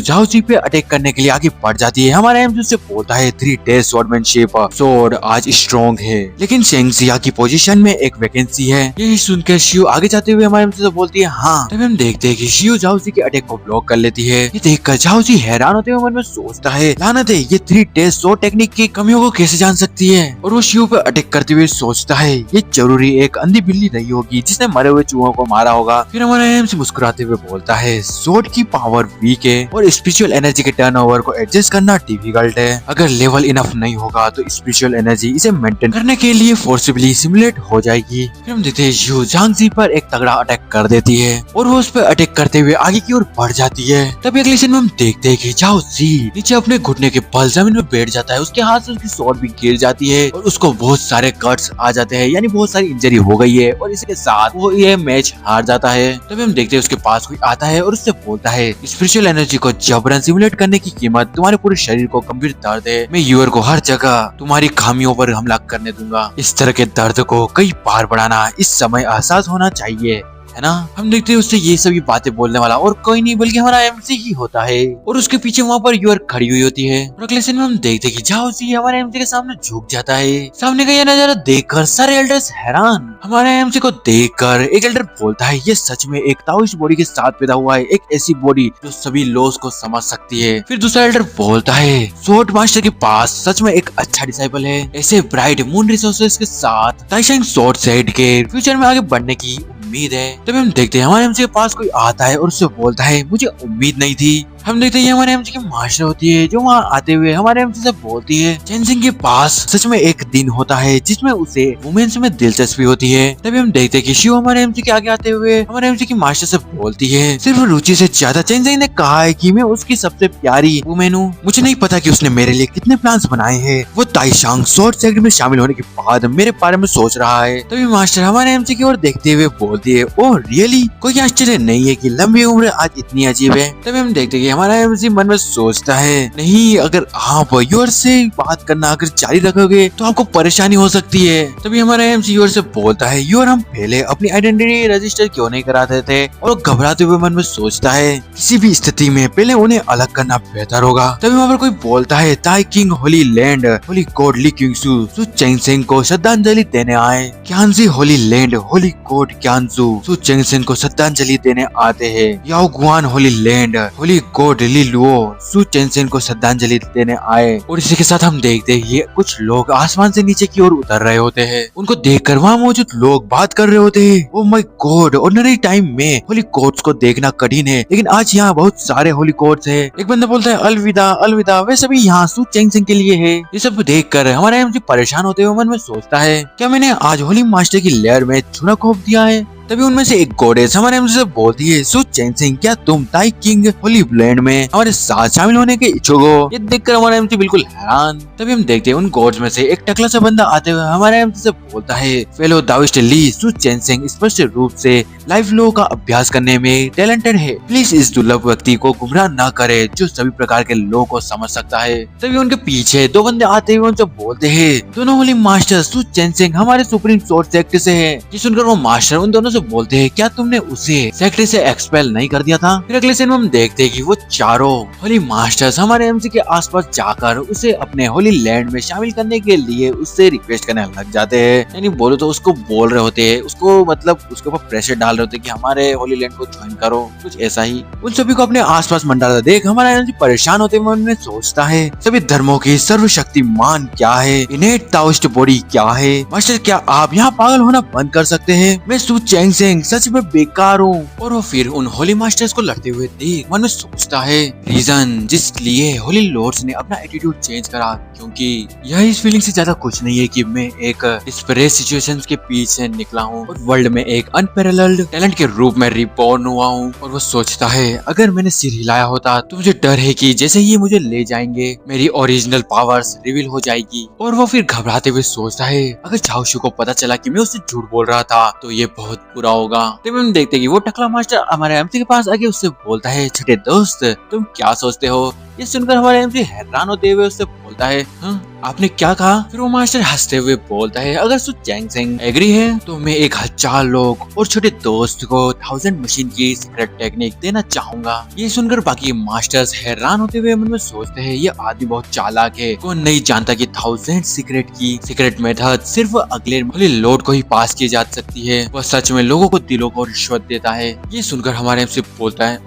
झाओ जी पे अटैक करने के लिए आगे बढ़ जाती है। हमारा एमसी उससे बोलता है 3 डेज स्वॉर्डमैनशिप, स्वॉर्ड आज स्ट्रॉन्ग है, लेकिन शेंगजिया की पोजीशन में एक वैकेंसी है। यही सुनकर शिव आगे जाते हुए हमारे एमसी से बोलती है हाँ। तभी हम देखते हैं कि शिव झाओ जी के अटैक को ब्लॉक कर लेती है। ये देखकर झाओ जी हैरान होते हुए मन में सोचता है लानत है ये 3 डेज स्वॉर्ड टेक्निक की कमियों को कैसे जान सकती है, और वो शिव पे अटैक करते हुए सोचता है ये जरूरी एक अंधी बिल्ली रही होगी जिसने मरे हुए चूहों को मारा होगा। फिर हमारा एमसी मुस्कुराते हुए बोलता है स्वॉर्ड की पावर वीक है और स्पिरिचुअल एनर्जी के टर्नओवर को एडजस्ट करना डिफिकल्ट है, अगर लेवल इनफ नहीं होगा तो स्पिरिचुअल एनर्जी इसे मेंटेन करने के लिए फोर्सिबली सिमुलेट हो जाएगी। फिर हम देखते हैं यू झांग जी पर एक तगड़ा अटैक कर देती है और वो उस पर अटैक करते हुए आगे की ओर बढ़ जाती है। तभी अगले सीन में हम देखते हैं कि झाओ जी नीचे अपने घुटने के बल जमीन में बैठ जाता है, उसके हाथ से उसकी स्वॉर्ड भी गिर जाती है और उसको बहुत सारे कट्स आ जाते हैं, यानी बहुत सारी इंजरी हो गई है और इसके साथ वो ये मैच हार जाता है। तभी हम देखते हैं उसके पास कोई आता है और उससे बोलता है स्पिरिचुअल एनर्जी को जबरन सिमुलेट करने की कीमत तुम्हारे पूरे शरीर को गंभीर दर्द है, मैं यूर को हर जगह तुम्हारी खामियों पर हमला करने दूंगा। इस तरह के दर्द को कई बार बढ़ाना इस समय एहसास होना चाहिए, है ना। हम देखते हैं उससे ये सभी बातें बोलने वाला और कोई नहीं बल्कि हमारा एमसी ही होता है और उसके पीछे वहाँ पर यूर खड़ी हुई होती है। और अगले सीन में हम देखते हैं कि झाओ जी हमारे एमसी के सामने झुक जाता है। सामने का ये नजारा देखकर सारे एल्डर्स हैरान। हमारे एमसी को देखकर एक एल्डर बोलता है ये सच में एक ताओइस्ट बॉडी के साथ पैदा हुआ है, एक ऐसी बॉडी जो सभी लॉस को समझ सकती है। फिर दूसरा एल्डर बोलता है स्वॉर्ड मास्टर के पास सच में एक अच्छा डिसाइपल है, ऐसे ब्राइट मून रिसोर्सेज के साथ ताइशेंग स्वॉर्ड सेड के फ्यूचर में आगे बढ़ने की उम्मीद है। तभी हम देखते हैं हमारे एमसी के पास कोई आता है और उससे बोलता है मुझे उम्मीद नहीं थी। हम देखते हैं हमारे एमसी की मास्टर होती है जो वहाँ आते हुए हमारे एमसी से बोलती है चेंजिंग के पास सच में एक दिन होता है जिसमें उसे वुमेन्स में दिलचस्पी होती है। तभी हम देखते हैं कि शिव हमारे एमसी के आगे आते हुए हमारे एमसी की मास्टर से बोलती है सिर्फ रुचि से ज्यादा चेंजिंग ने कहा है कि मैं उसकी सबसे प्यारी वुमेन हूँ, मुझे नहीं पता कि उसने मेरे लिए कितने प्लान्स बनाए हैं। वो ताइशांग स्वॉर्ड सेक्ट में शामिल होने के बाद मेरे बारे में सोच रहा है। तभी मास्टर हमारे एमसी की ओर देखते हुए बोलती है ओह रियली, कोई आश्चर्य नहीं है कि लंबी उम्र आज इतनी अजीब है। तभी हम देखते हैं हमारा एमसी मन में सोचता है नहीं, अगर आप यूर से बात करना अगर जारी रखोगे तो आपको परेशानी हो सकती है। तभी हमारा एमसी यूर से बोलता है यूर हम पहले अपनी आइडेंटिटी रजिस्टर क्यों नहीं कराते थे, और घबराते हुए मन में सोचता है किसी भी स्थिति में पहले उन्हें अलग करना बेहतर होगा। तभी वहाँ पर कोई बोलता है Taiqing holy land holy god Li Qing Su Cheng Seng को श्रद्धांजलि देने आए। Qianji holy land holy god Qianzhu Su Cheng Seng को श्रद्धांजलि देने आते हैं। Yao Guan holy land holy god Li Luo Su Chensen को श्रद्धांजलि देने आए और इसी के साथ हम देखते हैं ये कुछ लोग आसमान से नीचे की ओर उतर रहे होते हैं। उनको देखकर वहाँ मौजूद लोग बात कर रहे होते हैं। Oh my God, ordinary time में होली कोर्ट्स को देखना कठिन है, लेकिन आज यहाँ बहुत सारे होली कोर्ट्स है। एक बंदा बोलता है अलविदा अलविदा, वे सभी यहाँ सु चेंसेन के लिए है। ये सब देखकर हमारा एमसी परेशान होते हुए मन में सोचता है, क्या मैंने आज होली मास्टर की लेयर में चूना खोप दिया है? तभी उनमें से एक गॉडेस हमारे एमसी से बोलती है, सु चेंसेन क्या तुम ताई किंग होली ब्लेंड में हमारे साथ शामिल होने के इच्छुक हो? ये देखकर हमारा एमसी बिल्कुल हैरान। तभी हम देखते हैं उन गॉड्स में से एक टकला सा बंदा आते हुए हमारे एमसी से बोलता है, फेलो दाविस्ट ली, सु चेंसेन स्पष्ट रूप से लाइफ लो का अभ्यास करने में टैलेंटेड है। प्लीज इस दुर्लभ व्यक्ति को गुमराह न करे जो सभी प्रकार के लो को समझ सकता है। तभी उनके पीछे दो बंदे आते हुए उनसे बोलते हैं, दोनों होली मास्टर सु चेंसेन हमारे सुप्रीम सोर्स सेक्ट से है। ये सुनकर वो मास्टर उन दोनों से बोलते हैं, क्या तुमने उसे सेक्ट से एक्सपेल नहीं कर दिया था? फिर अगले सीन में हम देखते हैं कि वो चारों होली मास्टर्स हमारे एमसी के आसपास जाकर उसे अपने होली लैंड में शामिल करने के लिए उससे रिक्वेस्ट करने लग जाते हैं। यानी बोलो तो उसको बोल रहे होते हैं, उसको मतलब उसके ऊपर प्रेशर डाल रहे होते हैं कि हमारे होली लैंड को ज्वाइन करो, कुछ ऐसा ही। उन सभी को अपने आसपास मंडराता देख हमारा एमसी परेशान होते हुए मन में सोचता है, सभी धर्मों की सर्वशक्तिमान क्या है? इनेट ताओइस्ट बॉडी क्या है? मास्टर क्या आप यहाँ पागल होना बंद कर सकते हैं? मैं सु चेंसेन सच में बेकार हूँ। और वो फिर उन होली मास्टर्स को लड़ते हुए देख मन में सोचता है, रीजन जिस लिए होली लॉर्ड्स ने अपना एटीट्यूड चेंज करा, क्योंकि यह इस फीलिंग से ज्यादा कुछ नहीं है कि मैं एक डिस्परेट सिचुएशंस के पीछे निकला हूँ और वर्ल्ड में एक अनपैरेलल्ड टैलेंट के रूप में रिबॉर्न हुआ हूँ। और वो सोचता है, अगर मैंने सिर हिलाया होता तो मुझे डर है कि जैसे ही मुझे ले जाएंगे मेरी ओरिजिनल पावर्स रिवील हो जाएगी। और वो फिर घबराते हुए सोचता है, अगर चाओशू को पता चला कि मैं उससे झूठ बोल रहा था तो ये बहुत बुरा होगा। तब हम देखते कि वो टकला मास्टर हमारे एमसी के पास आके उससे बोलता है, छोटे दोस्त तुम क्या सोचते हो? ये सुनकर हमारे एमसी हैरान होते हुए उससे बोलता है, हाँ आपने क्या कहा? फिर वो मास्टर हंसते हुए बोलता है, अगर सु चेंसेन एग्री है तो मैं 1000 लोग और छोटे दोस्त को 1000 मशीन की सीक्रेट टेक्निक देना चाहूंगा। ये सुनकर बाकी मास्टर्स हैरान होते हुए मन में सोचते हैं, ये आदमी बहुत चालाक है, कौन नहीं जानता कि 1000 सीक्रेट मेथड सिर्फ अगले होली लॉर्ड को ही पास की जा सकती है। वह सच में लोगों को दिलों को रिश्वत देता है। ये सुनकर हमारे एमसी बोलता है,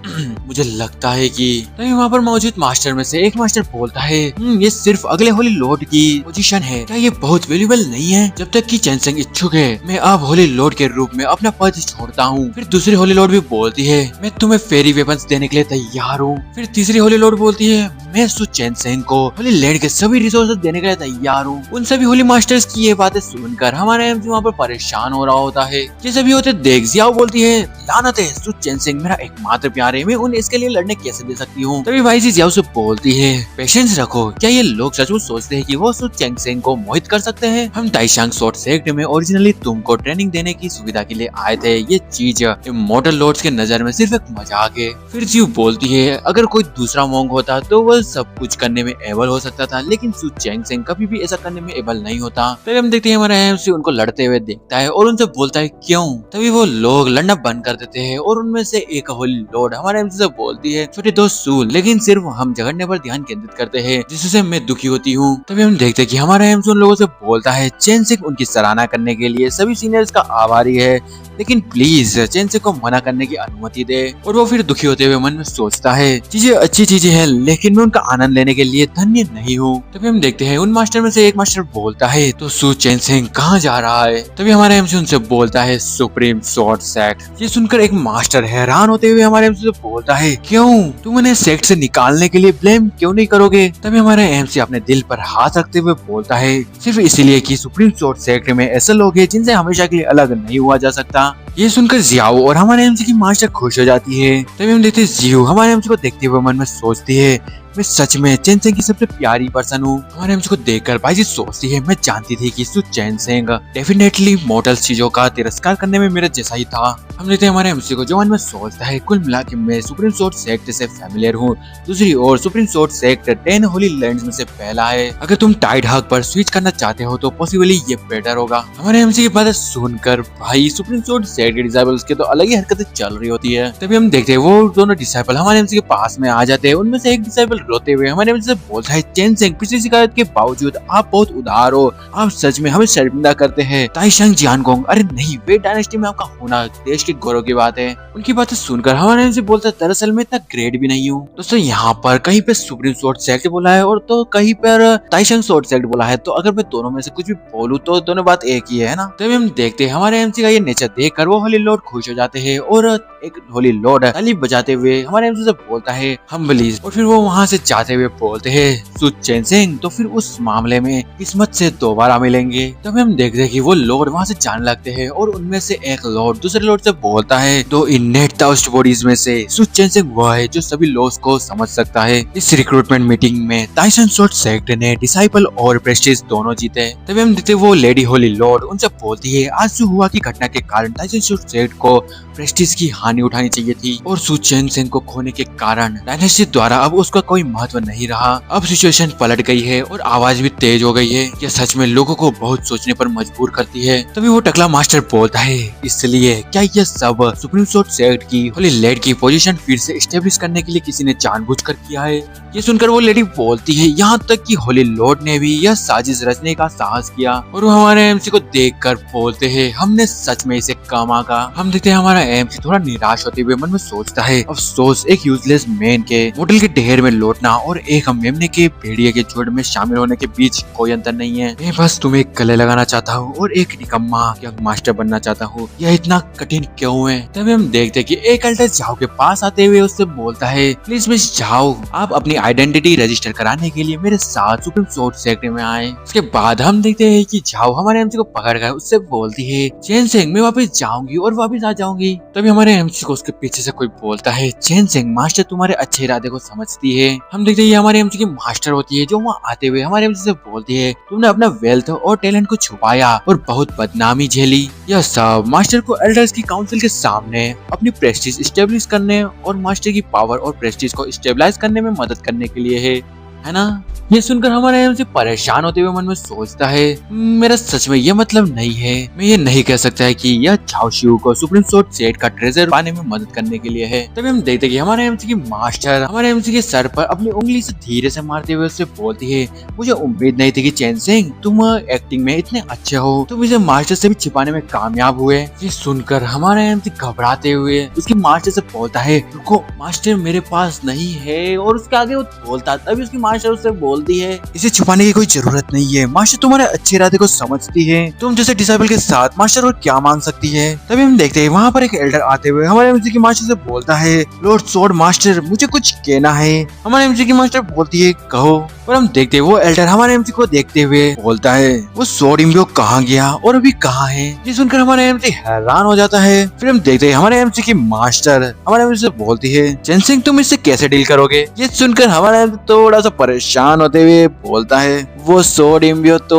मुझे लगता है कि तभी वहाँ पर मौजूद मास्टर में से एक मास्टर बोलता है, ये सिर्फ अगले होली लॉर्ड की पोजीशन है, क्या ये बहुत वैल्यूएबल नहीं है? जब तक कि चेंसेन इच्छुक है मैं अब होली लॉर्ड के रूप में अपना पद छोड़ता हूँ। फिर दूसरी होली लॉर्ड भी बोलती है, मैं तुम्हें फेरी वेपन्स देने के लिए तैयार हूँ। फिर तीसरी होली लॉर्ड बोलती है, मैं सु चेंसेन को होली लैंड के सभी रिसोर्सेज देने के लिए तैयार हूँ। उन सभी होली मास्टर्स की ये बातें सुनकर हमारा एमसी वहाँ पर परेशान हो रहा होता है। ये सभी होते देख जियाओ बोलती है, लानत है, सु चेंसेन मेरा एकमात्र प्यार है, मैं उन्हें इसके लिए लड़ने कैसे दे सकती हूँ? तभी वाइजी जियाओ से बोलती है, पेशेंस रखो, क्या ये लोग सचमुच सोचते हैं कि वो सु चेंसेन को मोहित कर सकते हैं? हम ताइशांग सोर्ट सेक्ट में ओरिजिनली तुमको ट्रेनिंग देने की सुविधा के लिए आए थे, ये चीज इमॉर्टल लॉर्ड्स के नजर में सिर्फ एक मजाक है। फिर जियो बोलती है, अगर कोई दूसरा मोंग होता तो वह सब कुछ करने में एबल हो सकता था, लेकिन सु चेंसेन कभी भी ऐसा करने में एबल नहीं होता। तभी हम देखते हैं हमारा एमसी उनको लड़ते हुए देखता है और उनसे बोलता है, क्यों? तभी वो लोग लड़ना बंद कर देते हैं और उनमें से एक होली लॉर्ड हमारे एमसी से बोलती है, छोटे दोस्त सु, लेकिन सिर्फ हम झगड़ने पर ध्यान केंद्रित करते हैं जिससे मैं दुखी होती हूँ। तभी हम देखते हैं कि हमारा एमसी उन लोगों से बोलता है, चेंसेन उनकी सराहना करने के लिए सभी सीनियर्स का आभारी है, लेकिन प्लीज चेंसेन को मना करने की अनुमति दे। और वो फिर दुखी होते हुए मन में सोचता है, चीजें अच्छी चीजें हैं, लेकिन मैं उनका आनंद लेने के लिए धन्य नहीं हूँ। तभी हम देखते हैं उन मास्टर में से एक मास्टर बोलता है, तो सु चेंसेन कहाँ जा रहा है? तभी हमारा एमसी उनसे बोलता है, सुप्रीम सोर्ड सेक्ट। ये सुनकर एक मास्टर हैरान होते हुए हमारे एमसी से बोलता है, क्यों? तुम उन्हें सेक्ट से निकालने के लिए ब्लेम क्यों नहीं करोगे? तभी हमारा एमसी अपने दिल पर हाथ रखते हुए बोलता है, सिर्फ इसलिए कि सुप्रीम सोर्ड सेक्ट में ऐसे लोग हैं जिनसे हमेशा के लिए अलग नहीं हुआ जा सकता। ये सुनकर जियाओ और हमारे एमसी की मास्टर खुश हो जाती है। तभी हम देखते हैं जियो हमारे एमसी को देखते हुए मन में सोचती है, मैं सच में चेंसेन की सबसे प्यारी पर्सन हूँ। हमारे एमसी को देखकर बाईजी सोचती है, मैं जानती थी कि सु चेंसेन डेफिनेटली मॉडल चीजों का तिरस्कार करने में मेरा जैसा ही था। हम देखते हैं हमारे एमसी को जो मन में सोचता है, कुल मिला के मैं सुप्रीम सोर्ड सेक्ट से फैमिलियर हूँ। दूसरी ओर supreme sword sect 10 holy lands में से पहला है। अगर तुम टाइड हग पर स्विच करना चाहते हो तो पॉसिबली ये बेटर होगा। हमारे एमसी की बात सुनकर भाई सुप्रीम सोर्ड सेक्ट सेट के डिसाइबल्स के तो अलग ही हरकतें चल रही होती है। तभी हम देखते हैं वो दोनों डिसाइबल हमारे एमसी के पास में आ जाते हैं। उनमें से एक डिसाइबल रोते हुए हमारे एमसी से बोलता है, चेनसेंग, पिछली शिकायत के बावजूद आप बहुत उदार हो, आप सच में हमें शर्मिंदा करते हैं। ताइशंग जियानगोंग, अरे नहीं, वे डायनेस्टी में आपका होना देश के गौरव की बात है। उनकी बातें सुनकर हमारे एमसी बोलता है, दरअसल मैं इतना ग्रेट भी नहीं हूँ। दोस्तों यहाँ पर कहीं पे सुप्रीम सोर्ड सेक्ट बोला है और तो कहीं पर ताइशंग सोर्ड सेक्ट बोला है, तो अगर मैं दोनों में से कुछ भी बोलूं तो दोनों बात एक ही है ना। तभी हम देखते हैं हमारे एमसी का ये नेचर देखकर वो होली लॉर्ड खुश हो जाते हैं और एक होली लॉर्ड ताली बजाते हुए हमारे एमसी से बोलता है, हम्बलीज, और फिर वो वहाँ से जाते हुए बोलते हैं, सु चेनसेंग, तो फिर उस मामले में किस्मत से दोबारा मिलेंगे। तभी हम देखते हैं कि वो लॉर्ड वहाँ से जाने लगते हैं और उनमें से एक लॉर्ड दूसरे लॉर्ड से बोलता है, दो इनेट ताओइस्ट बॉडीज में से सु चेनसेंग वो है जो सभी लॉस को समझ सकता है। इस रिक्रूटमेंट मीटिंग में ताइशन सोर्ड सेक्ट ने डिसाइपल और प्रेस्टीज दोनों जीते। तभी हम देखते वो लेडी होली लॉर्ड उनसे बोलती है, आज जो हुआ की घटना के कारण ताइशन सोर्ड सेक्ट को प्रेस्टीज की हानि उठानी चाहिए थी और सु चेनसेंग को खोने के कारण डायनेस्टी द्वारा अब उसका कोई महत्व नहीं रहा। अब सिचुएशन पलट गई है और आवाज भी तेज हो गई है। यह सच में लोगों को बहुत सोचने पर मजबूर करती है। तभी वो टकला मास्टर बोलता है, इसलिए क्या यह सब सुप्रीम सोर्ड सेक्ट की होली लेडी की पोजीशन फिर से एस्टेब्लिश करने के लिए किसी ने जानबूझकर किया है? ये सुनकर वो लेडी बोलती है, यहाँ तक कि होली लॉर्ड ने भी यह साजिश रचने का साहस किया। और वो हमारे एमसी को देखकर बोलते हैं, हमने सच में इसे कमा का। हम देखते हैं हमारा एमसी थोड़ा निराश होते हुए मन में सोचता है, अफसोस, एक यूजलेस मैन के मॉडल के ढेर में लौटना और एक मेमने के भेड़िए के झुंड में शामिल होने के बीच कोई अंतर नहीं है। मैं बस तुम्हें गले लगाना चाहता हूँ और एक निकम्मा यंग मास्टर बनना चाहता हूँ। यह इतना कठिन क्यों है? तभी हम देखते हैं कि एक एल्डर झाओ के पास आते हुए उससे बोलता है, प्लीज मिस झाओ, आप अपनी आइडेंटिटी रजिस्टर कराने के लिए मेरे साथ सुप्रीम सोर्ड सेक्ट में आए। उसके बाद हम देखते हैं कि झाओ हमारे एमसी को पकड़कर उससे बोलती है, चेनसेंग, मैं वापस जाऊंगी और वापस आ जाऊंगी। तभी हमारे एमसी को उसके पीछे से कोई बोलता है, चेनसेंग, मास्टर तुम्हारे अच्छे इरादे को समझती है। हम देखते हैं ये हमारे एमसी की मास्टर होती है जो वहाँ आते हुए हमारे एमसी से बोलती है, तुमने अपना वेल्थ और टैलेंट को छुपाया और बहुत बदनामी झेली। यह सब मास्टर को एल्डर्स की काउंसिल के सामने अपनी प्रेस्टीज स्टेब्लिश करने और मास्टर की पावर और प्रेस्टीज को स्टेबलाइज करने में मदद करने के लिए है ना। ये सुनकर हमारा एमसी परेशान होते हुए मन में सोचता है, मेरा सच में ये मतलब नहीं है। मैं ये नहीं कह सकता है कि यह झाओ शिउ को सुप्रीम सोर्ड सेक्ट का ट्रेजर पाने में मदद करने के लिए है। तभी हम देखते हैं कि हमारे एमसी की मास्टर हमारे एमसी के सर पर अपनी उंगली से धीरे से मारते हुए उससे बोलती है, मुझे उम्मीद नहीं थी कि चेनसेंग तुम एक्टिंग में इतने अच्छे हो, तुम इसे मास्टर से भी छिपाने में कामयाब हुए। ये सुनकर हमारा एमसी घबराते हुए उसकी मास्टर से बोलता है, रुको मास्टर, मेरे पास नहीं है। और उसके आगे वो बोलता, तभी उसकी मास्टर उससे बोलती है, इसे छुपाने की कोई जरूरत नहीं है, मास्टर तुम्हारे अच्छे इरादे को समझती है। तुम जैसे डिसाइबल के साथ मास्टर और क्या मांग सकती है? तभी हम देखते हैं वहाँ पर एक एल्डर आते हुए हमारे एमसी की मास्टर से बोलता है, लॉर्ड सोर्ड मास्टर, मुझे कुछ कहना है। हमारे एमसी की मास्टर बोलती है, कहो। और हम देखते हैं वो एल्डर हमारे एमसी को देखते हुए बोलता है, वो सोर्ड इम्बियो कहाँ गया और अभी कहाँ है? ये सुनकर हमारे एमसी हैरान हो जाता है। फिर हम देखते हैं हमारे एमसी की मास्टर हमारे एमसी से बोलती है, चेनसेंग तुम इससे कैसे डील करोगे? ये सुनकर हमारा एमसी थोड़ा सा परेशान होते हुए बोलता है, वो सोर्ड इम्बियो तो।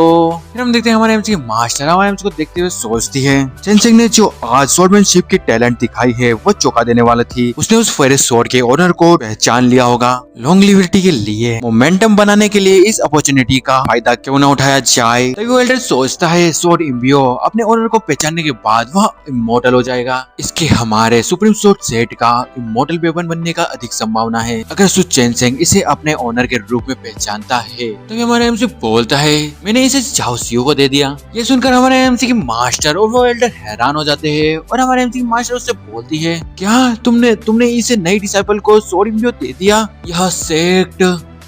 फिर हम देखते हैं हमारे एमसी की मास्टर हमारे एमसी को देखते हुए सोचती है, चेनसेंग ने जो आज स्वॉर्डमैनशिप की टैलेंट दिखाई है वो चौंका देने वाला थी। उसने उस फेरिस स्वॉर्ड के ओनर को पहचान लिया होगा। लॉन्गलिविटी के लिए, मोमेंटम बनाने के लिए इस अपॉर्चुनिटी का फायदा क्यों न उठाया जाए? तभी वो एल्डर सोचता है, सोर्ड इम्बियो अपने ओनर को पहचानने के बाद वह इमोर्टल हो जाएगा। इसके हमारे सुप्रीम सोर्ड सेट का इमोर्टल वेपन बनने का अधिक संभावना है अगर सु चेनसेंग इसे अपने ओनर के रूप में पहचानता है। तो हमारे एमसी बोलता है, मैंने इसे झाओ शिउ को दे दिया। ये सुनकर हमारे एमसी की मास्टर और वो एल्डर हैरान हो जाते हैं और हमारे एमसी की मास्टर उससे बोलती है, क्या तुमने इसे नई डिसाइपल को सोर्ड इम्बियो दे दिया? यह सेक्ट।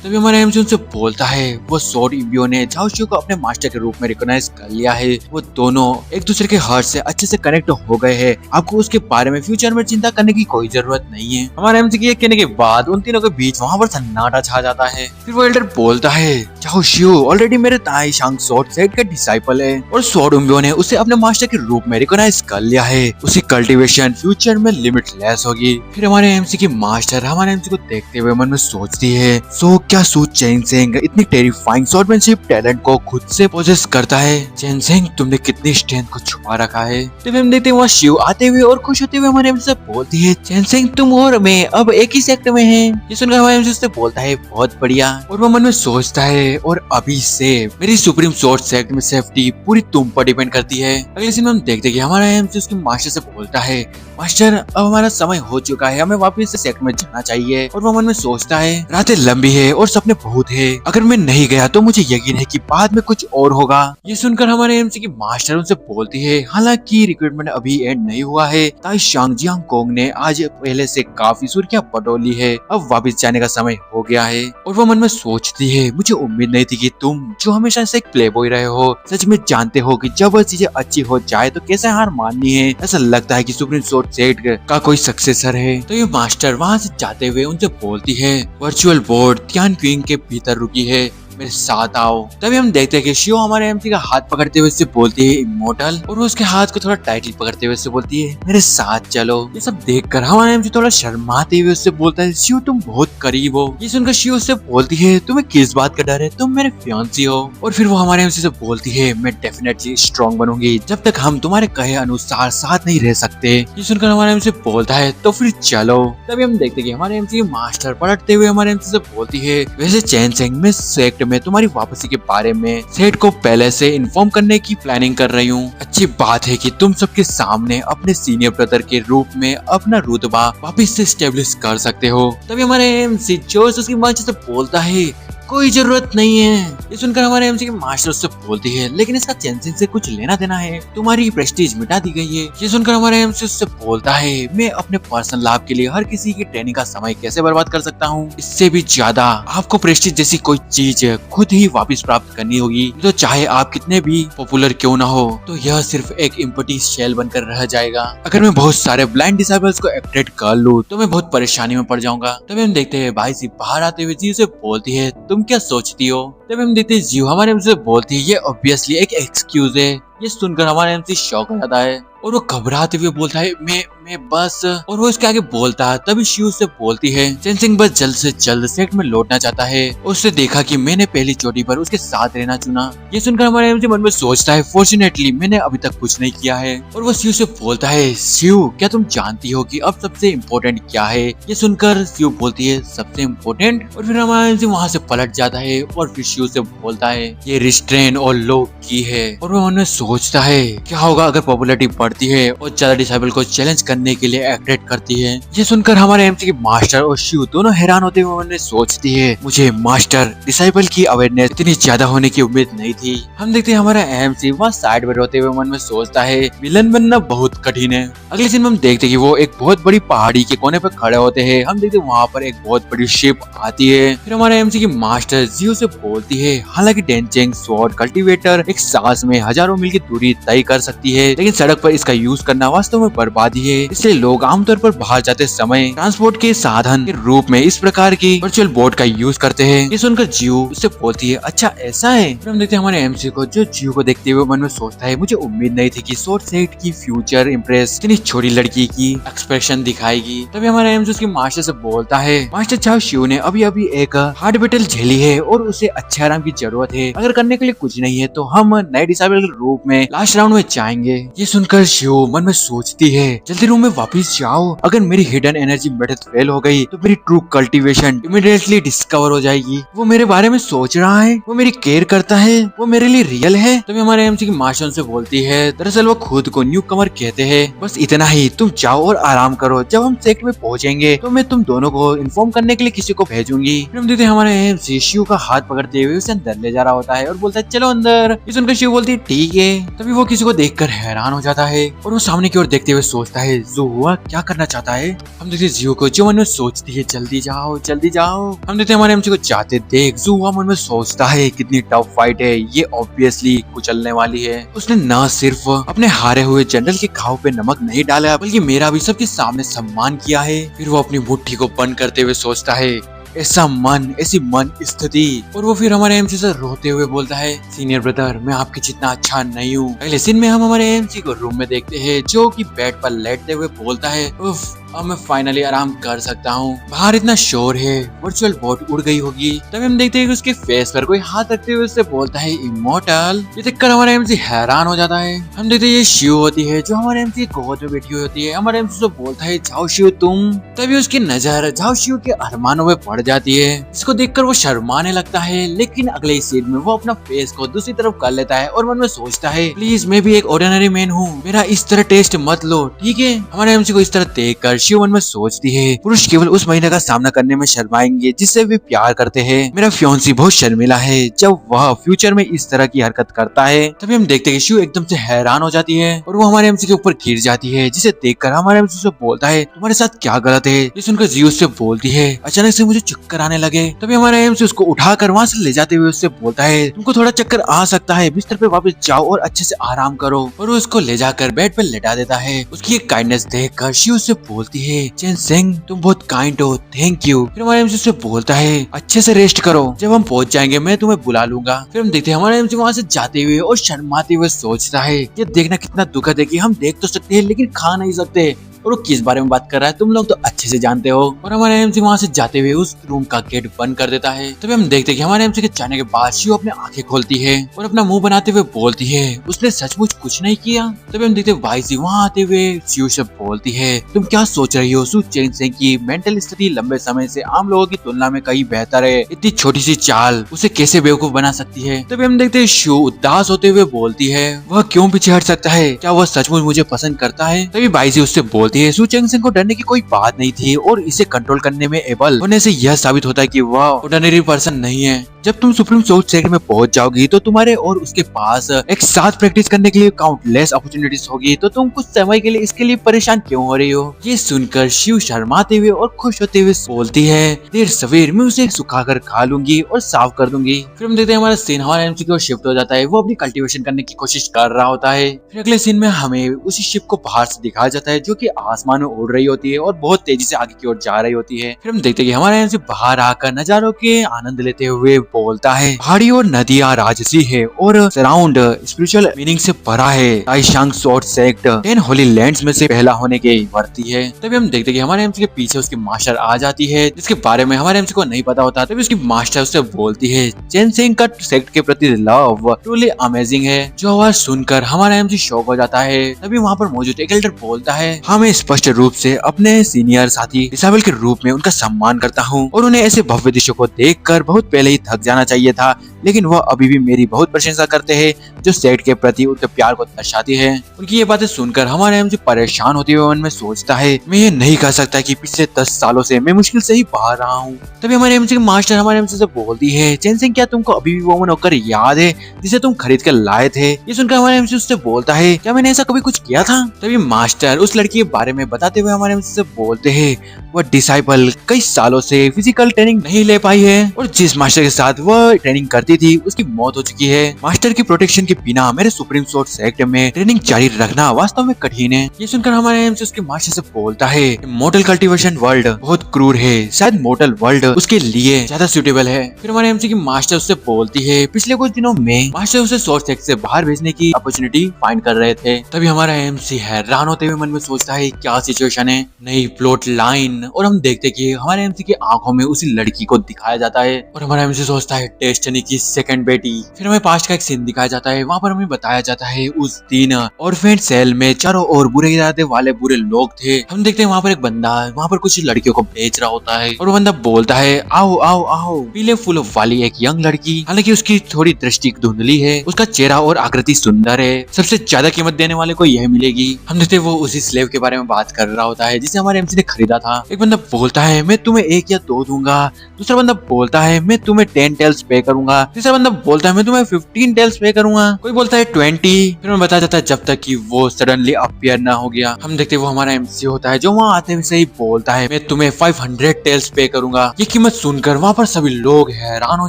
तभी हमारा एमसी उनसे बोलता है, वो सोर्ड इम्बियो ने झाओ शिउ को अपने मास्टर के रूप में रिकॉग्नाइज कर लिया है। वो दोनों एक दूसरे के हार्ट से अच्छे से कनेक्ट हो गए हैं। आपको उसके बारे में फ्यूचर में चिंता करने की कोई जरूरत नहीं है। हमारे एमसी के कहने के बाद उन तीनों के बीच वहाँ पर सन्नाटा छा जाता है। फिर वो एल्डर बोलता है, झाओ शिउ ऑलरेडी मेरे ताइशांग सोर्ड सेट का डिसाइपल है और सोर्ड इम्बियो ने उसे अपने मास्टर के रूप में रिकॉग्नाइज कर लिया है। उसकी कल्टीवेशन फ्यूचर में लिमिटलेस होगी। फिर हमारे एमसी की मास्टर हमारे एमसी को देखते हुए मन में सोचती है, सो क्या सूट चैन सिंह इतनी टेरिफाइंग स्वॉर्डमैनशिप टैलेंट को खुद से पोजेस करता है? चैन सिंह, तुमने कितनी स्ट्रेंथ को छुपा रखा है। तभी हम देखते हैं वहाँ शिव आते हुए और खुश होते हुए हमारे एमसी से बोलती है, चैन सिंह तुम और मैं अब एक ही सेक्टर में हैं। ये सुनकर हमारे एमसी से बोलता है, बहुत बढ़िया। और वो मन में सोचता है, और अभी से मेरी सुप्रीम स्वॉर्ड सेक्ट में सेफ्टी पूरी तुम पर डिपेंड करती है। अगले सीन में हम देखते हैं कि हमारा एमसी उसके मास्टर से बोलता है, मास्टर अब हमारा समय हो चुका है, हमें वापस से सेक्टर में जाना चाहिए। और वो मन में सोचता है, रातें लंबी है और सपने बहुत है, अगर मैं नहीं गया तो मुझे यकीन है कि बाद में कुछ और होगा। ये सुनकर हमारे एमसी की मास्टर उनसे बोलती है, हालांकि रिक्रूटमेंट अभी एंड नहीं हुआ है, ताई शांगजियांग कोंग ने आज पहले से काफी सुर्खियां बटोली है, अब वापस जाने का समय हो गया है। और वो मन में सोचती है, मुझे उम्मीद नहीं थी कि तुम जो हमेशा से एक प्ले बॉय रहे हो, सच में जानते हो कि जब वह चीजें अच्छी हो जाए तो कैसे हार माननी है। ऐसा लगता है कि सुप्रीम स्वॉर्ड सेक्ट का कोई सक्सेसर है। तो ये मास्टर वहाँ से जाते हुए उनसे बोलती है, वर्चुअल बोर्ड त्यान क्वीन के भीतर रुकी है, मेरे साथ आओ। तभी हम देखते हैं कि शिव हमारे एमसी का हाथ पकड़ते हुए उससे बोलती है, इमोर्टल। और वो उसके हाथ को थोड़ा टाइटली पकड़ते हुए उससे बोलती है, मेरे साथ चलो। ये सब देखकर हमारा एमसी थोड़ा शर्माते हुए उससे बोलता है, शिव तुम बहुत करीब हो। ये सुनकर शिव उससे बोलती है, तुम्हें किस बात का डर है, तुम मेरे फियांसी हो। और फिर वो हमारे एमसी से बोलती है, मैं डेफिनेटली स्ट्रॉन्ग बनूंगी जब तक हम तुम्हारे कहे अनुसार साथ नहीं रह सकते। ये सुनकर हमारे एमसी बोलता है, तो फिर चलो। तभी हम देखते हैं कि हमारे एमसी मास्टर पलटते हुए हमारे एमसी से बोलती है, वैसे चैन सिंह मैं सेक्ट में तुम्हारी वापसी के बारे में सेठ को पहले से इन्फॉर्म करने की प्लानिंग कर रही हूँ। अच्छी बात है कि तुम सबके सामने अपने सीनियर ब्रदर के रूप में अपना रुतबा वापस से स्टेब्लिश कर सकते हो। तभी हमारे एमसी जोश उसकी मंच से बोलता है, कोई जरूरत नहीं है। ये सुनकर हमारे एमसी के मास्टर उससे बोलती है, लेकिन इसका चैन सिंह से कुछ लेना देना है, तुम्हारी प्रेस्टीज मिटा दी गई है। ये सुनकर हमारे एमसी उससे बोलता है, मैं अपने पर्सनल लाभ के लिए हर किसी की ट्रेनिंग का समय कैसे बर्बाद कर सकता हूँ। इससे भी ज्यादा आपको प्रेस्टीज जैसी कोई चीज खुद ही वापस प्राप्त करनी होगी, तो चाहे आप कितने भी पॉपुलर क्यों ना हो, तो यह सिर्फ एक एम्प्टी शेल बनकर रह जाएगा। अगर मैं बहुत सारे ब्लाइंड डिसेबल्स को अपडेट कर लूँ तो मैं बहुत परेशानी में पड़ जाऊंगा। तभी हम देखते हैं भाई सी बाहर आते हुए जी से बोलती है, तुम क्या सोचती हो? तब हम देखते हैं जीव हमारे एमसी से बोलती है, ये ऑब्वियसली एक एक्सक्यूज है। ये सुनकर हमारा एमसी शॉक हो जाता है और वो घबराते हुए बोलता है, मैं बस। और वो इसके आगे बोलता है। तभी शिव से बोलती है, चैन सिंह बस जल्द से जल्द सेट में लौटना चाहता है। उसने देखा कि मैंने पहली चोटी पर उसके साथ रहना चुना। ये सुनकर हमारे एमसी मन में सोचता है, फॉर्चुनेटली मैंने अभी तक कुछ नहीं किया है। और वो शिव से बोलता है, शिव क्या तुम जानती हो कि अब सबसे इम्पोर्टेंट क्या है? ये सुनकर शिव बोलती है, सबसे इम्पोर्टेंट। और फिर हमारा एमसी वहाँ से पलट जाता है और फिर शिव से बोलता है, ये रिस्ट्रेन और लॉक की है। और वो मन में सोचता है, क्या होगा अगर पॉपुलरिटी बढ़ती है और ज्यादा डिसेबल को चैलेंज करने के लिए एक्ट करती है। ये सुनकर हमारे एमसी के मास्टर और शिव दोनों हैरान होते हुए मन में सोचती है, मुझे मास्टर डिसेबल की अवेयरनेस इतनी ज्यादा होने की उम्मीद नहीं थी। हम देखते हैं हमारा एमसी वहाँ साइड में रोते हुए मन में सोचता है, विलन बनना बहुत कठिन है। अगले दिन हम देखते हैं कि वो एक बहुत बड़ी पहाड़ी के कोने पर खड़े होते हैं। हम देखते हैं वहाँ पर एक बहुत बड़ी शिप आती है। फिर हमारे एमसी की मास्टर जियो से बोलती है, हालांकि डेंचिंग स्वॉर्ड कल्टीवेटर एक सांस में हजारों मील की दूरी तय कर सकती है, लेकिन सड़क पर इसका यूज करना वास्तव में बर्बादी है। इसलिए लोग आमतौर पर बाहर जाते समय ट्रांसपोर्ट के साधन के रूप में इस प्रकार की वर्चुअल बोर्ड का यूज करते हैं। ये सुनकर जियो उससे बोलती है, अच्छा ऐसा है। फिर हम देखते हैं हमारे एमसी को, जो जियो को देखते हुए मन में सोचता है, मुझे उम्मीद नहीं थी कि स्वॉर्ड सेक्ट की फ्यूचर इम्प्रेस इतनी छोटी लड़की की एक्सप्रेशन दिखाएगी। तभी हमारा एमसी उसके मास्टर से बोलता है, मास्टर चाओ शिव ने अभी अभी एक हार्ड बैटल झेली है और उसे अच्छे आराम की जरूरत है। अगर करने के लिए कुछ नहीं है तो हम नए डिसेबल के रूप में लास्ट राउंड में जाएंगे। ये सुनकर शिव मन में सोचती है, जल्दी रूम में वापस जाओ, अगर मेरी हिडन एनर्जी मेथड फेल हो गई तो मेरी ट्रू कल्टीवेशन इमीडिएटली डिस्कवर हो जाएगी। वो मेरे बारे में सोच रहा है, वो मेरी केयर करता है, वो मेरे लिए रियल है। तभी हमारे एमसी की मास्टर से बोलती है, दरअसल वो खुद को न्यू कमर कहते हैं, बस इतना ही, तुम जाओ और आराम करो, जब हम सेक्ट में पहुंचेंगे तो मैं तुम दोनों को इन्फॉर्म करने के लिए किसी को भेजूंगी। फिर हम देखते हैं हमारे एमसी शिव का हाथ पकड़ते हुए उसे अंदर ले जा रहा होता है और बोलता है, चलो अंदर। ये सुनकर शिव बोलती है, ठीक है। तभी वो किसी को देखकर हैरान हो जाता है और वो सामने की ओर देखते हुए सोचता है, जो हुआ क्या करना चाहता है। हम देखते जियो को, जो मन में सोचती है, जल्दी जाओ जल्दी जाओ। हम देखते हमारे एमसी को जाते देख जुआ मन में सोचता है, कितनी टफ फाइट है, ये ऑब्वियसली कुचलने वाली है। उसने न सिर्फ अपने हारे हुए जनरल के घाव पे नमक नहीं डाला, बल्कि मेरा भी सबके सामने सम्मान किया है। फिर वो अपनी मुट्ठी को बंद करते हुए सोचता है, ऐसा मन, ऐसी मन स्थिति। और वो फिर हमारे एमसी से रोते हुए बोलता है, सीनियर ब्रदर मैं आपके जितना अच्छा नहीं हूँ। अगले सीन में हम हमारे एमसी को रूम में देखते हैं, जो कि बेड पर लेटते हुए बोलता है, उफ अब मैं फाइनली आराम कर सकता हूँ। बाहर इतना शोर है, वर्चुअल बोट उड़ गई होगी। तभी हम देखते हैं कि उसके फेस पर कोई हाथ रखते हुए उससे बोलता है इमोर्टल। ये देखकर हमारा एमसी हैरान हो जाता है। हम देखते हैं ये शिव होती है जो हमारे एमसी गोद में बैठी हुई होती है। हमारे एमसी से बोलता है जाओ शिव तुम। तभी उसकी नजर जाओ शिव के अरमानों में पड़ जाती है, जिसको देखकर वो शर्माने लगता है। लेकिन अगले ही सीन में वो अपना फेस को दूसरी तरफ कर लेता है और मन में सोचता है प्लीज मैं भी एक ऑर्डिनरी मैन हूँ, मेरा इस तरह टेस्ट मत लो, ठीक है। हमारे एमसी को इस तरह देखकर शिव मन में सोचती है पुरुष केवल उस महिला का सामना करने में शर्माएंगे जिससे वे प्यार करते हैं। मेरा फियांसी बहुत शर्मिला है जब वह फ्यूचर में इस तरह की हरकत करता है। तभी हम देखते हैं कि शिव एकदम से हैरान हो जाती है और वो हमारे एमसी के ऊपर गिर जाती है, जिसे देखकर हमारे एमसी से बोलता है तुम्हारे साथ क्या गलत है। ये सुनकर जी उससे बोलती है अचानक से मुझे चक्कर आने लगे। तभी हमारा एमसी उसको उठाकर वहाँ से ले जाते हुए उससे बोलता है तुमको थोड़ा चक्कर आ सकता है, बिस्तर पे वापस जाओ और अच्छे से आराम करो। और वो उसको ले जाकर बेड पे लेटा देता है। उसकी एक काइंडनेस देखकर शिव उससे बोलती है चैन सिंह तुम बहुत काइंड हो, थैंक यू। फिर हमारे एमसी उससे बोलता है अच्छे से रेस्ट करो, जब हम पहुंच जाएंगे मैं तुम्हें बुला लूंगा। फिर हम देखते हैं हमारा एमसी वहाँ से जाते हुए और शर्माते हुए सोचता है ये देखना कितना दुखद है कि हम देख तो सकते हैं लेकिन खा नहीं सकते, और वो किस बारे में बात कर रहा है तुम लोग तो अच्छे से जानते हो। और हमारे एमसी वहाँ से जाते हुए उस रूम का गेट बंद कर देता है। तभी हम देखते हैं कि हमारे एमसी के जाने के बाद शिव अपने आंखें खोलती है और अपना मुंह बनाते हुए बोलती है उसने सचमुच कुछ नहीं किया। तभी हम देखते हैं भाई जी वहाँ आते हुए शिव से बोलती है तुम क्या सोच रही हो सु चैन सिंह की मेंटल स्थिति लंबे समय से आम लोगों की तुलना में कहीं बेहतर है, इतनी छोटी सी चाल उसे कैसे बेवकूफ बना सकती है। तभी हम देखते हैं शिव उदास होते हुए बोलती है वह क्यों पीछे हट सकता है, क्या वह सचमुच मुझे पसंद करता है। तभी भाई जी उससे बोलती है सु चैन सिंह को डरने की कोई बात नहीं थी और इसे कंट्रोल करने में एबल होने से यह साबित होता है कि वह ऑर्डिनरी पर्सन नहीं है। जब तुम सुप्रीम सोर्स सेक्टर में पहुंच जाओगी तो तुम्हारे और उसके पास एक साथ प्रैक्टिस करने के लिए काउंटलेस अपॉर्चुनिटीज होगी, तो तुम कुछ समय के लिए इसके लिए परेशान क्यों हो रही हो। ये सुनकर शिव शर्माते हुए और खुश होते हुए बोलती है देर सवेर मैं उसे सुखाकर खा लूंगी और साफ कर दूंगी। फिर हम देखते हैं हमारा सीन हमारे एमसी की ओर शिफ्ट हो जाता है। वो अपनी कल्टीवेशन करने की कोशिश कर रहा होता है। फिर अगले सीन में हमें उसी शिप को बाहर से दिखाया जाता है जो कि आसमान में उड़ रही होती है और बहुत तेजी से आगे की ओर जा रही होती है। फिर हम देखते हैं कि हमारा एमसी बाहर आकर नजारों के आनंद लेते हुए बोलता है पहाड़ी और नदियां राजसी है और सराउंड स्पिरिचुअल मीनिंग से भरा है। ताइशांग शॉर्ट सेक्ट 10 होली लैंड्स में से पहला होने की वर्ती है। तभी हम देखते हैं कि हमारे एमसी के पीछे उसकी मास्टर आ जाती है जिसके बारे में हमारे एमसी को नहीं पता होता। तभी उसकी मास्टर उससे बोलती है चैन सिंह का सेक्ट के प्रति लव ट्रूली अमेजिंग है। जो आवाज सुनकर हमारा एमसी शॉक हो जाता है। तभी वहाँ पर मौजूद एक एल्डर बोलता है हमें स्पष्ट रूप से अपने सीनियर साथी डिसेबल के रूप में उनका सम्मान करता हूँ और उन्हें ऐसे भव्य दृश्यों को देखकर बहुत पहले ही थक जाना चाहिए था, लेकिन वह अभी भी मेरी बहुत प्रशंसा करते हैं जो सेट के प्रति उनके प्यार को दर्शाती है। उनकी ये बातें सुनकर हमारे एमसी परेशान होते हुए मन में सोचता है मैं ये नहीं कह सकता कि पिछले 10 सालों से मैं मुश्किल से ही बाहर रहा हूँ। तभी हमारे एमसी के मास्टर हमारे एमसी से बोलती है चैन सिंह क्या तुमको अभी भी वो मनोकर याद है जिसे तुम खरीद कर लाए थे। ये सुनकर हमारे एमसी उससे बोलता है क्या मैंने ऐसा कभी कुछ किया था। तभी मास्टर उस लड़की के बारे में बताते हुए हमारे एमसी से बोलते है वह डिसाइपल कई सालों से फिजिकल ट्रेनिंग नहीं ले पाई है और जिस मास्टर के साथ वह ट्रेनिंग करती थी उसकी मौत हो चुकी है। मास्टर की प्रोटेक्शन के बिना मेरे सुप्रीम सोर्ट सेक्ट में ट्रेनिंग जारी रखना वास्तव में कठिन है। ये सुनकर हमारे एमसी उसके मास्टर से बोलता है मोटल कल्टीवेशन वर्ल्ड बहुत क्रूर है, शायद मोटल वर्ल्ड उसके लिए ज्यादा सूटेबल है। फिर हमारे एमसी की मास्टर उससे बोलती है पिछले कुछ दिनों में मास्टर उसे सोर्ट सेक्ट से बाहर भेजने की अपॉर्चुनिटी फाइंड कर रहे थे। तभी हमारा एमसी हैरान होते हुए मन में सोचता है क्या सिचुएशन है, नई प्लॉट लाइन। और हम देखते हैं कि हमारे एमसी की आंखों में उसी लड़की को दिखाया जाता है और हमारा एमसी सोचता है डेस्टिनी की सेकंड बेटी। फिर हमें पास्ट का एक सीन दिखाया जाता है। वहाँ पर हमें बताया जाता है उस दिन ऑर्फेन सेल में चारों ओर बुरे इरादे वाले बुरे लोग थे। हम देखते हैं वहाँ पर एक बंदा वहाँ पर कुछ लड़कियों को बेच रहा होता है और वो बंदा बोलता है आओ आओ आओ। पीले फूलों वाली एक यंग लड़की, हालांकि उसकी थोड़ी दृष्टि धुंधली है, उसका चेहरा और आकृति सुंदर है, सबसे ज्यादा कीमत देने वाले को यह मिलेगी। हम देखते हैं वो उसी स्लेव के बारे में बात कर रहा होता है जिसे हमारे एमसी ने खरीदा था। एक बंदा बोलता है मैं तुम्हें 1 या 2 दूंगा, दूसरा बंदा बोलता है मैं तुम्हें 10 टेल्स पे करूंगा, तीसरा बंदा बोलता है मैं तुम्हें 15 टेल्स पे करूंगा, कोई बोलता है 20। फिर मैं बताया जाता है जब तक कि वो सडनली अपीयर ना हो गया। हम देखते हैं वो हमारा एमसी होता है जो वहाँ आते हुए से ही बोलता है मैं तुम्हें 500 टेल्स पे करूंगा। ये कीमत सुनकर वहाँ पर सभी लोग हैरान हो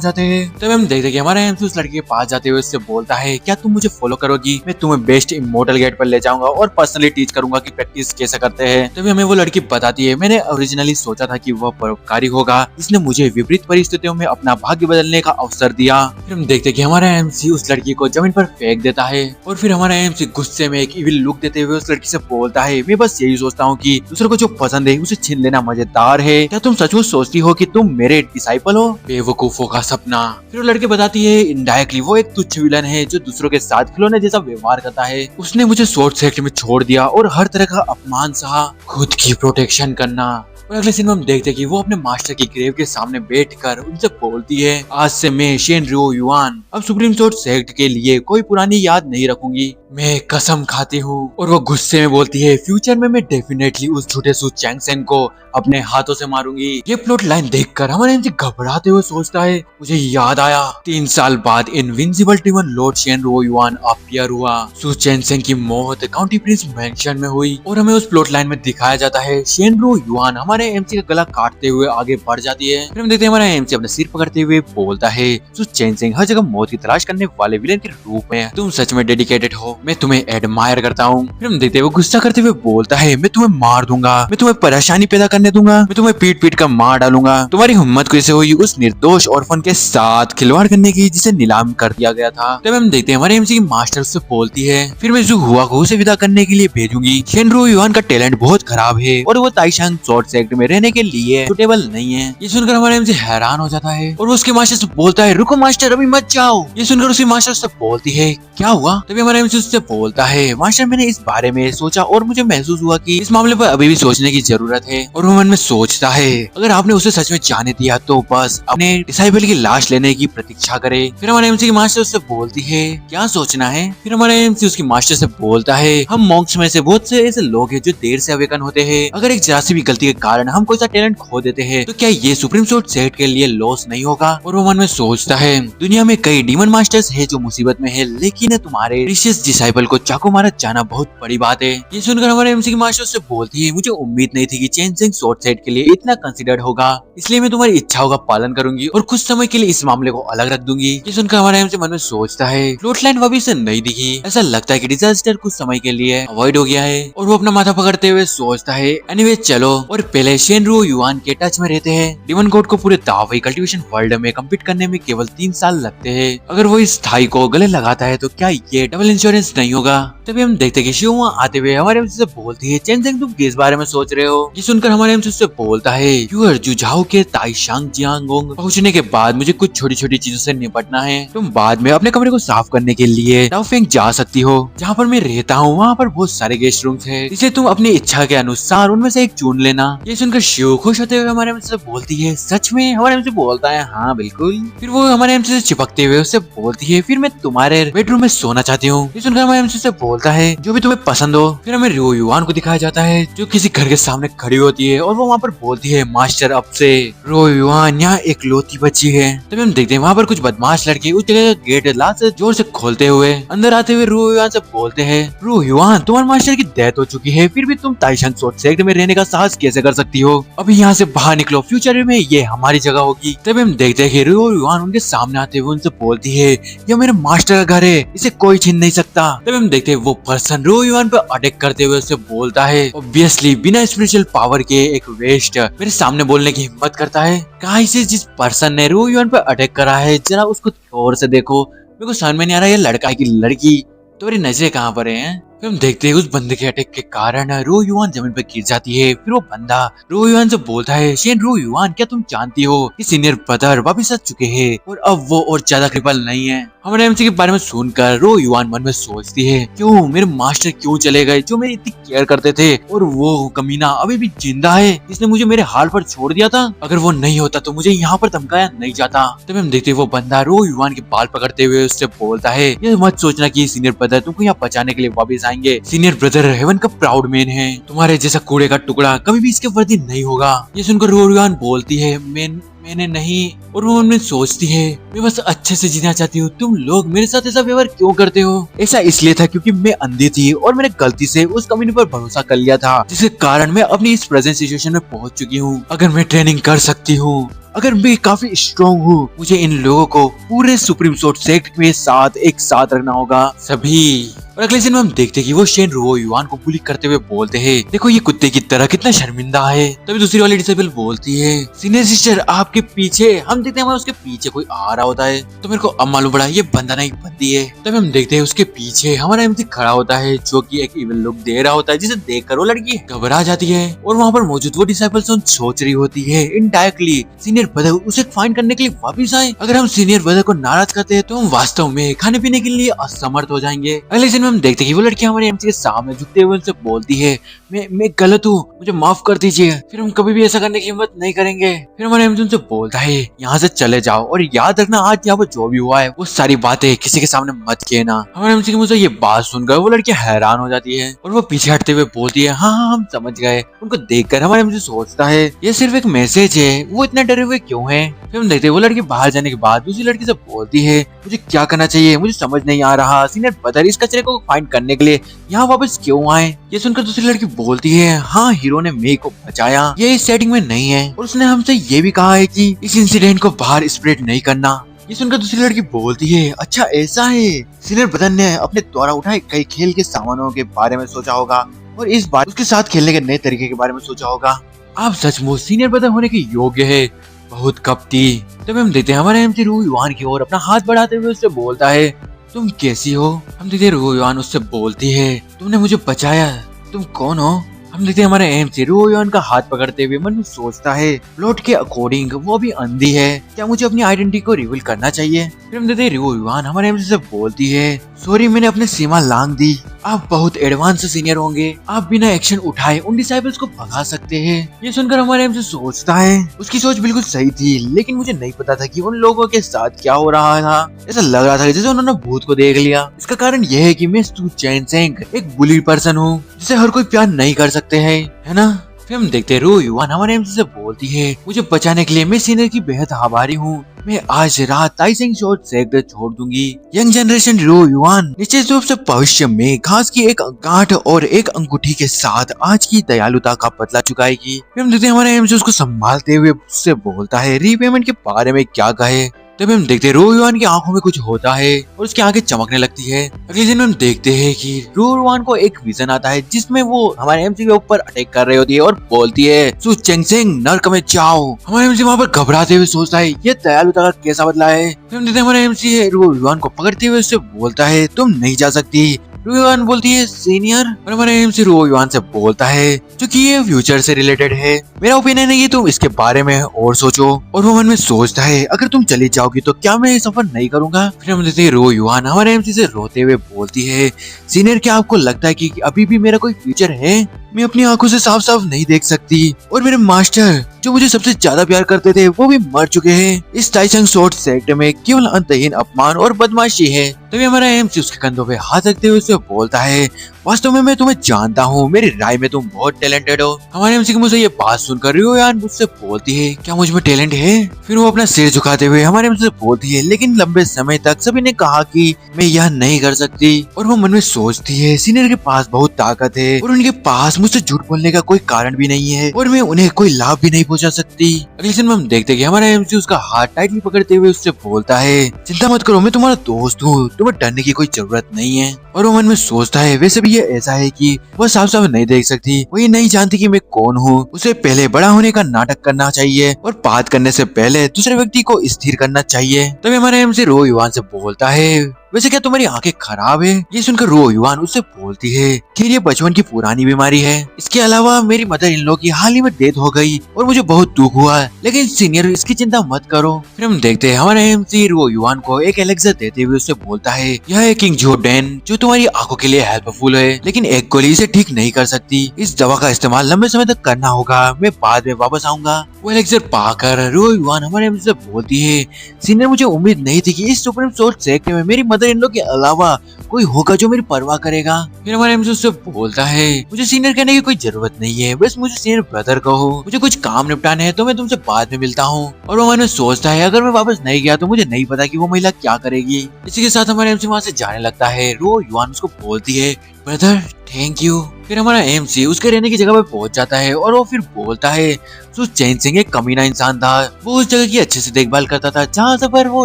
जाते हैं। तब हम देखते हैं कि हमारा एमसी उस लड़के के पास जाते हुए उससे बोलता है क्या तुम मुझे फॉलो करोगी, मैं तुम्हें बेस्ट इमोर्टल गेट पर ले जाऊंगा और पर्सनली टीच करूंगा कि प्रैक्टिस कैसे करते हैं। तभी हमें वो लड़की बताती है मैंने ओरिजिनली सोचा था कि वह परोपकारी होगा जिसने मुझे विपरीत परिस्थितियों में अपना भाग्य बदलने का अवसर दिया। फिर हम देखते कि हमारा एमसी उस लड़की को जमीन पर फेंक देता है और फिर हमारा एमसी गुस्से में एक इविल लुक देते हुए उस लड़की से बोलता है, मैं बस यही सोचता हूँ कि दूसरे को जो पसंद है उसे छीन लेना मजेदार है। क्या तुम सचमुच सोचती हो कि तुम मेरे डिसाइपल हो? बेवकूफों का सपना। फिर वो लड़की बताती है इनडायरेक्टली वो एक तुच्छ विलन है जो दूसरों के साथ खिलौने जैसा व्यवहार करता है। उसने मुझे शॉर्ट सर्किट में छोड़ दिया और हर तरह का अपमान सहा। खुद की प्रोटेक्शन करना। और अगले सीन में हम देखते हैं कि वो अपने मास्टर की ग्रेव के सामने बैठकर उनसे बोलती है, आज से मैं शेनरियो युआन अब सुप्रीम सोर्ड सेक्ट के लिए कोई पुरानी याद नहीं रखूंगी, मैं कसम खाती हूँ। और वो गुस्से में बोलती है, फ्यूचर में मैं डेफिनेटली उस झूठे सू चैंगसेन को अपने हाथों से मारूंगी। ये प्लॉट लाइन देखकर हमारे एमसी घबराते हुए सोचता है, मुझे याद आया 3 साल बाद invincible demon lord Shenrio Yuan appear हुआ। सू चैंगसेन की मौत काउंटी प्रिंस मैंशन में हुई और हमें उस प्लॉट लाइन में दिखाया जाता है शेनरियो युआन हमारे एमसी का गला काटते हुए आगे बढ़ जाती है। फिर हम देखते हैं हमारा एमसी अपने सिर पकड़ते हुए बोलता है, सू चैंगसेन हर जगह मौत की तलाश करने वाले विलेन के रूप में तुम सच में डेडिकेटेड हो, मैं तुम्हें एडमायर करता हूँ। फिर हम देखते हैं वो गुस्सा करते हुए बोलता है, मैं तुम्हें मार दूंगा, मैं तुम्हें परेशानी पैदा करने दूंगा, मैं तुम्हें पीट पीट कर मार डालूंगा। तुम्हारी हिम्मत कैसे हुई उस निर्दोष ऑर्फन के साथ खिलवाड़ करने की जिसे नीलाम कर दिया गया था। तब हम देखते हैं हमारे एमसी की मास्टर उससे बोलती है, फिर मैं हुआ को उसे विदा करने के लिए भेजूंगी। शेनरियो युआन का टैलेंट बहुत खराब है और वो ताइशांग शॉर्ट सेक्ट में रहने के लिए सुटेबल नहीं है। ये सुनकर हमारे एमसी हैरान हो जाता है और वो उसके मास्टर से बोलता है, रुको मास्टर अभी मत जाओ। ये सुनकर उसकी मास्टर से बोलती है, क्या हुआ? तभी हमारा एमसी उससे बोलता है, मास्टर मैंने इस बारे में सोचा और मुझे महसूस हुआ कि इस मामले पर अभी भी सोचने की जरूरत है। और वो मन में सोचता है, अगर आपने उसे सच में जाने दिया तो बस अपने डिसाइबल की लाश लेने की प्रतीक्षा करे। फिर हमारे एमसी की मास्टर उससे बोलती है, क्या सोचना है? फिर हमारे एमसी उसकी मास्टर से बोलता है, हम मॉन्क्स में से बहुत से ऐसे लोग हैं जो देर से अवेकन होते हैं। अगर एक जरा सी भी गलती के कारण हम कोई सा टैलेंट खो देते हैं तो क्या ये सुप्रीम सोर्ड सेक्ट के लिए लॉस नहीं होगा? और वो मन में सोचता है, दुनिया में कई डीमन मास्टर्स है जो मुसीबत में है, लेकिन तुम्हारे प्रीशियस डिसाइपल को चाकू मारा जाना बहुत बड़ी बात है। ये सुनकर हमारे एमसी की मास्टर से बोलती है, मुझे उम्मीद नहीं थी कि चेंजिंग शॉर्ट सेट के लिए इतना कंसीडर्ड होगा, इसलिए मैं तुम्हारी इच्छाओं का पालन करूंगी और कुछ समय के लिए इस मामले को अलग रख दूंगी। ये सुनकर हमारा एमसी मन में सोचता है, प्लॉट लाइन वापस से नहीं दिखी, ऐसा लगता है कि डिजास्टर कुछ समय के लिए अवॉइड हो गया है। और वो अपना माथा पकड़ते हुए सोचता है, एनीवे चलो और पहले शेनरियो युआन के टच में रहते हैं। डिमन गॉड को पूरे दावई कल्टीवेशन वर्ल्ड में कम्पीट करने में केवल 3 साल लगते हैं। अगर वो इस थाई को गले लगाता है तो क्या ये डबल इंश्योरेंस नहीं होगा? तभी हम देखते हैं कि शिव वहाँ आते हुए हमारे एमसी से बोलती है, चेंजिंग तुम किस बारे में सोच रहे हो? ये सुनकर हमारे एमसी से बोलता है, यूर जुझाओ के ताइशांग जियांगोंग पहुंचने के बाद मुझे कुछ छोटी छोटी चीजों से निपटना है। तुम बाद में अपने कमरे को साफ करने के लिए टाओफेंग जा सकती हो। जहाँ पर मैं रहता हूँ वहाँ पर बहुत सारे गेस्ट रूम्स है, इसलिए तुम अपनी इच्छा के अनुसार उनमें से एक चुन लेना। ये सुनकर शिव खुश होते हुए हमारे एमसी से बोलती है, सच में? हमारे एमसी बोलता है, हाँ बिल्कुल। फिर वो हमारे एमसी से चिपकते हुए उससे बोलती है, फिर मैं तुम्हारे बेडरूम में सोना चाहती हूँ। ये सुनकर हमारे एमसी से बोलता है, जो भी तुम्हें पसंद हो। फिर हमें रियो युआन को दिखाया जाता है जो किसी घर के सामने खड़ी होती है और वो वहाँ पर बोलती है, मास्टर अब से रियो युआन यहाँ एक लौती बच्ची है। तभी हम देखते हैं वहाँ पर कुछ बदमाश लड़के उस जगह का गेट लात से जोर से खोलते हुए अंदर आते हुए रियो युआन से बोलते हैं, रियो युआन तुम्हारे मास्टर की डेथ हो चुकी है, फिर भी तुम ताइशांग शॉर्ट सेक्ट में रहने का साहस कैसे कर सकती हो? अभी यहाँ से बाहर निकलो, फ्यूचर में ये हमारी जगह होगी। तभी हम देखते हैं कि रियो युआन उनके सामने आते हुए उनसे बोलती है, यह मेरे मास्टर का घर है, इसे कोई छीन नहीं सकता। तभी हम देखते हैं वो पर्सन रियो युआन पर अटैक करते हुए उससे बोलता है, ऑब्वियसली बिना स्पिरिचुअल पावर के एक वेस्ट मेरे सामने बोलने की हिम्मत करता है। कहाँ से जिस पर्सन ने रियो युआन पर अटैक करा है जरा उसको गौर से देखो, मेरे को समझ में नहीं आ रहा है लड़का है कि लड़की, तुम्हारी नजरें कहाँ पर हैं? फिर हम देखते हैं उस बंदे के अटैक के कारण रियो युआन जमीन पर गिर जाती है। फिर वो बंदा रियो युआन से बोलता है, शेनरियो युआन क्या तुम जानती हो कि सीनियर ब्रदर वापिस आ चुके हैं और अब वो और ज्यादा क्रिपल नहीं है? हमारे एमसी के बारे में सुनकर रियो युआन मन में सोचती है, क्यों मेरे मास्टर क्यों चले गए जो मेरी इतनी केयर करते थे, और वो कमीना अभी भी जिंदा है जिसने मुझे मेरे हाल पर छोड़ दिया था। अगर वो नहीं होता तो मुझे यहाँ पर धमकाया नहीं जाता। तभी हम देखते हैं वो बंदा रियो युआन के बाल पकड़ते हुए उससे बोलता है, ये मत सोचना कि सीनियर ब्रदर तुमको यहाँ बचाने के लिए वापिस आएंगे। सीनियर ब्रदर हेवन का प्राउड मैन है, तुम्हारे जैसा कूड़े का टुकड़ा कभी भी इसके वर्दी नहीं होगा। ये सुनकर रियो युआन बोलती है, मैंने नहीं। और वो उनमें सोचती है, मैं बस अच्छे से जीना चाहती हूँ, तुम लोग मेरे साथ ऐसा व्यवहार क्यों करते हो? ऐसा इसलिए था क्योंकि मैं अंधी थी और मैंने गलती से उस कम्युनिटी पर भरोसा कर लिया था, जिसके कारण मैं अपनी इस प्रेजेंट सिचुएशन में पहुंच चुकी हूँ। अगर मैं ट्रेनिंग कर सकती हूँ, अगर मैं काफी स्ट्रॉन्ग हूँ, मुझे इन लोगों को पूरे सुप्रीम सोर्ड सेक्ट के साथ एक साथ रखना होगा। सभी और अगले दिन में हम देखते हैं कि वो शेन रुओ युआन को बुली करते हुए बोलते हैं, देखो ये कुत्ते की तरह कितना शर्मिंदा है। तभी दूसरी वाली डिसेबल बोलती है, सीनियर सिस्टर आपके पीछे। हम देखते हैं हमारे उसके पीछे कोई आ रहा होता है, तो मेरे को अब मालूम पड़ा ये बंदा नहीं बंदी है। तभी हम देखते हैं उसके पीछे हमारा एमसी खड़ा होता है, जो कि एक इविल लुक दे रहा होता है, जिसे देखकर वो लड़की घबरा जाती है। और वहाँ पर मौजूद वो डिसाइपल्स सोच रही होती है इनडायरेक्टली सीनियर ब्रदर उसे फाइंड करने के लिए वापिस आए। अगर हम सीनियर ब्रदर को नाराज करते हैं तो हम वास्तव में खाने पीने के लिए असमर्थ हो जाएंगे। अगले दिन में हम देखते हैं कि वो लड़की हमारे एमसी के सामने झुकते हुए उनसे बोलती है, मैं गलत हूँ, मुझे माफ कर दीजिए, फिर हम कभी भी ऐसा करने की हिम्मत नहीं करेंगे। फिर हमारे एमसी उनसे बोलता है, यहाँ से चले जाओ और याद रखना आज यहाँ पर जो भी हुआ है वो सारी बातें किसी के सामने मत कहना। हमारे एमसी की मुझे ये बात सुनकर वो लड़की हैरान हो जाती है और वो पीछे हटते हुए बोलती है, हाँ हाँ हम समझ गए। उनको देखकर हमारे एमसी सोचता है ये सिर्फ एक मैसेज है, वो इतना डरे हुए क्यों है। फिर हम देखते हैं वो लड़की बाहर जाने के बाद दूसरी लड़की से बोलती है, मुझे क्या करना चाहिए, मुझे समझ नहीं आ रहा। सीनियर ब्रदर इस कचरे को फाइंड करने के लिए यहाँ वापस क्यों आए। ये सुनकर दूसरी लड़की बोलती है, हाँ हीरो ने मे को बचाया, ये इस सेटिंग में नहीं है और उसने हमसे ये भी कहा है कि इस इंसिडेंट को बाहर स्प्रेड नहीं करना। ये सुनकर दूसरी लड़की बोलती है, अच्छा ऐसा है। सीनियर ब्रदर ने अपने द्वारा उठाए कई खेल के सामानों के बारे में सोचा होगा और इस बार उसके साथ खेलने के नए तरीके के बारे में सोचा होगा। आप सचमुच सीनियर ब्रदर होने के योग्य है, बहुत कपटी। तब हम देखते हैं हमारे एमसी रू युआन की ओर अपना हाथ बढ़ाते हुए उससे बोलता है, तुम कैसी हो। हम देखते हैं रू युआन उससे बोलती है, तुमने मुझे बचाया, तुम कौन हो। हम देखते हैं हमारे एमसी रू युआन का हाथ पकड़ते हुए मन में सोचता है, प्लॉट के अकॉर्डिंग वो भी अंधी है, क्या मुझे अपनी आइडेंटिटी को रिवील करना चाहिए। फिर हम देखते हैं रू युआन हमारे एमसी से बोलती है, सॉरी मैंने अपनी सीमा लांघ दी, आप बहुत एडवांस सीनियर होंगे, आप बिना एक्शन उठाए उन डिसाइबल्स को भगा सकते हैं। ये सुनकर हमारे एमसी सोचता है, उसकी सोच बिल्कुल सही थी, लेकिन मुझे नहीं पता था कि उन लोगों के साथ क्या हो रहा था। ऐसा लग रहा था जैसे उन्होंने भूत को देख लिया। इसका कारण यह है कि मैं स्तु चैन सेंग एक बुली पर्सन हूँ, जिसे हर कोई प्यार नहीं कर सकते हैं, है ना। फिर हम देखते हैं रू युआन हमारे एमसी से बोलती है, मुझे बचाने के लिए मैं सीनियर की बेहद आभारी हूँ, मैं आज रात ताइसेंग शॉट सेक्टर छोड़ दूंगी। यंग जनरेशन रू युआन निश्चित रूप से भविष्य में घास की एक गांठ और एक अंगूठी के साथ आज की दयालुता का बदला चुकाएगी। फिर हम देखते हैं हमारे एमसी उसको संभालते हुए उससे बोलता है, रीपेमेंट के बारे में क्या कहे। तभी हम देखते हैं रू युआन की आंखों में कुछ होता है और उसकी आंखें चमकने लगती है। अगले दिन हम देखते हैं कि रू युआन को एक विजन आता है, जिसमें वो हमारे एमसी के ऊपर अटैक कर रही होती है और बोलती है, सु चेंगसेंग नर्क में जाओ। हमारे एमसी वहाँ पर घबराते हुए सोचता है, ये दयालुता का कैसा बदला है। फिर हम देखते हैं हमारे एमसी रू युआन को पकड़ते हुए उससे बोलता है, तुम नहीं जा सकती। रू युआन बोलती है, सीनियर। और हमारे एमसी रू युआन से बोलता है, क्योंकि ये फ्यूचर से रिलेटेड है, मेरा ओपिनियन है कि तुम इसके बारे में और सोचो। और वो मन में सोचता है, अगर तुम चली जाओगी तो क्या मैं ये सफर नहीं करूंगा। फिर हम देखते हैं रू युआन हमारे एमसी से रोते हुए बोलती है, सीनियर क्या आपको लगता है कि अभी भी मेरा कोई फ्यूचर है। मैं अपनी आंखों से साफ साफ नहीं देख सकती और मेरे मास्टर जो मुझे सबसे ज्यादा प्यार करते थे वो भी मर चुके हैं। इस ताइसेंग शॉट सेक्टर में केवल अंतहीन अपमान और बदमाशी है। तभी हमारा एमसी उसके कंधों पे हाथ रखते हुए उससे बोलता है, वास्तव में मैं तुम्हें जानता हूँ, मेरी राय में तुम बहुत टैलेंटेड हो। हमारे एमसी की मुझे ये बात सुनकर रू युआन मुझसे बोलती है, क्या मुझ में टैलेंट है। फिर वो अपना सिर झुकाते हुए हमारे एमसी से बोलती है, लेकिन लंबे समय तक सभी ने कहा कि मैं यह नहीं कर सकती। और वो मन में सोचती है, सीनियर के पास बहुत ताकत है और उनके पास मुझसे झूठ बोलने का कोई कारण भी नहीं है और मैं उन्हें कोई लाभ भी नहीं पहुंचा सकती। अगले दिन में हम देखते हैं कि हमारा एमसी उसका हाथ टाइटली पकड़ते हुए उससे बोलता है, चिंता मत करो, मैं तुम्हारा दोस्त हूँ, तुम्हें डरने की कोई जरूरत नहीं है। और वो मन में सोचता है, वैसे भी ये ऐसा है कि वह साफ साफ नहीं देख सकती, वो ये नहीं जानती कि मैं कौन हूँ। उसे पहले बड़ा होने का नाटक करना चाहिए और बात करने से पहले दूसरे व्यक्ति को स्थिर करना चाहिए। तभी हमारा एमसी रू युआन से बोलता है, वैसे क्या तुम्हारी आंखें खराब है। ये सुनकर रू युआन उससे बोलती है, खैर ये बचपन की पुरानी बीमारी है, इसके अलावा मेरी मदर इन लॉ की हाल ही में डेथ हो गई और मुझे बहुत दुख हुआ, लेकिन सीनियर इसकी चिंता मत करो। फिर हम देखते हैं हमारे एमसी रू युआन को एक एलेक्सा देते हुए उससे बोलता है, यह है किंग जोडेन जो तुम्हारी आंखों के लिए हेल्पफुल है, लेकिन एक गोली इसे ठीक नहीं कर सकती। इस दवा का इस्तेमाल लंबे समय तक करना होगा, मैं बाद में वापस आऊंगा। वो एलेक्सर पाकर रू युआन हमारे एमसी से बोलती है, सीनियर मुझे उम्मीद नहीं थी कि इस सुप्रीम शॉट सेक्टर में मेरी मदर इन लॉ के अलावा कोई होगा जो मेरी परवाह करेगा। फिर हमारे एमसी उससे बोलता है, मुझे सीनियर कहने की कोई जरूरत नहीं है, बस मुझे सीनियर ब्रदर कहो, मुझे कुछ काम निपटाने हैं तो मैं तुमसे बाद में मिलता हूँ। और वो मैंने सोचता है, अगर मैं वापस नहीं गया तो मुझे नहीं पता कि वो महिला क्या करेगी। इसी के साथ हमारे एमसी वहाँ से जाने लगता है। रू युआन उसको बोलती है, ब्रदर थैंक यू। फिर हमारा एमसी उसके रहने की जगह पे पहुंच जाता है और वो फिर बोलता है जो चैन सिंह एक कमीना इंसान था, वो उस जगह की अच्छे से देखभाल करता था जहाँ से पर वो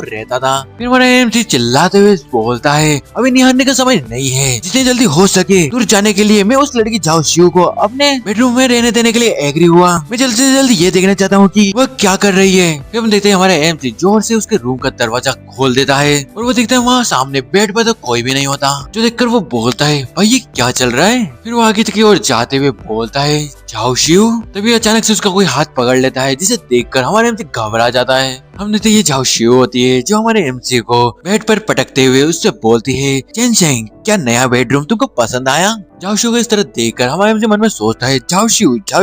रहता था। फिर हमारा एमसी चिल्लाते हुए बोलता है अभी निहारने का समय नहीं है, जितनी जल्दी हो सके दूर जाने के लिए मैं उस लड़की झाओ शिव को अपने बेडरूम में रहने देने के लिए एग्री हुआ। मैं जल्द से जल्द ये देखना चाहता हूँ कि वह क्या कर रही है। फिर हम देखते हैं हमारा एमसी जोर से उसके रूम का दरवाजा खोल देता है और वो देखता है वहाँ सामने बेड पर तो कोई भी नहीं होता, जो देखकर वो बोलता है भाई ये क्या चल रहा है। फिर वो आगे की ओर जाते हुए बोलता है झाओ शिव। तभी अचानक से उसका कोई हाथ पकड़ लेता है, जिसे देखकर हमारे एमसी घबरा जाता है। हम देखते ये झाओ शिव होती है जो हमारे एमसी को बेड पर पटकते हुए उससे बोलती है चैन सिंह क्या नया बेडरूम तुमको पसंद आया। झाओ शिव को इस तरह देखकर हमारे एमसी मन में सोचता है झाओ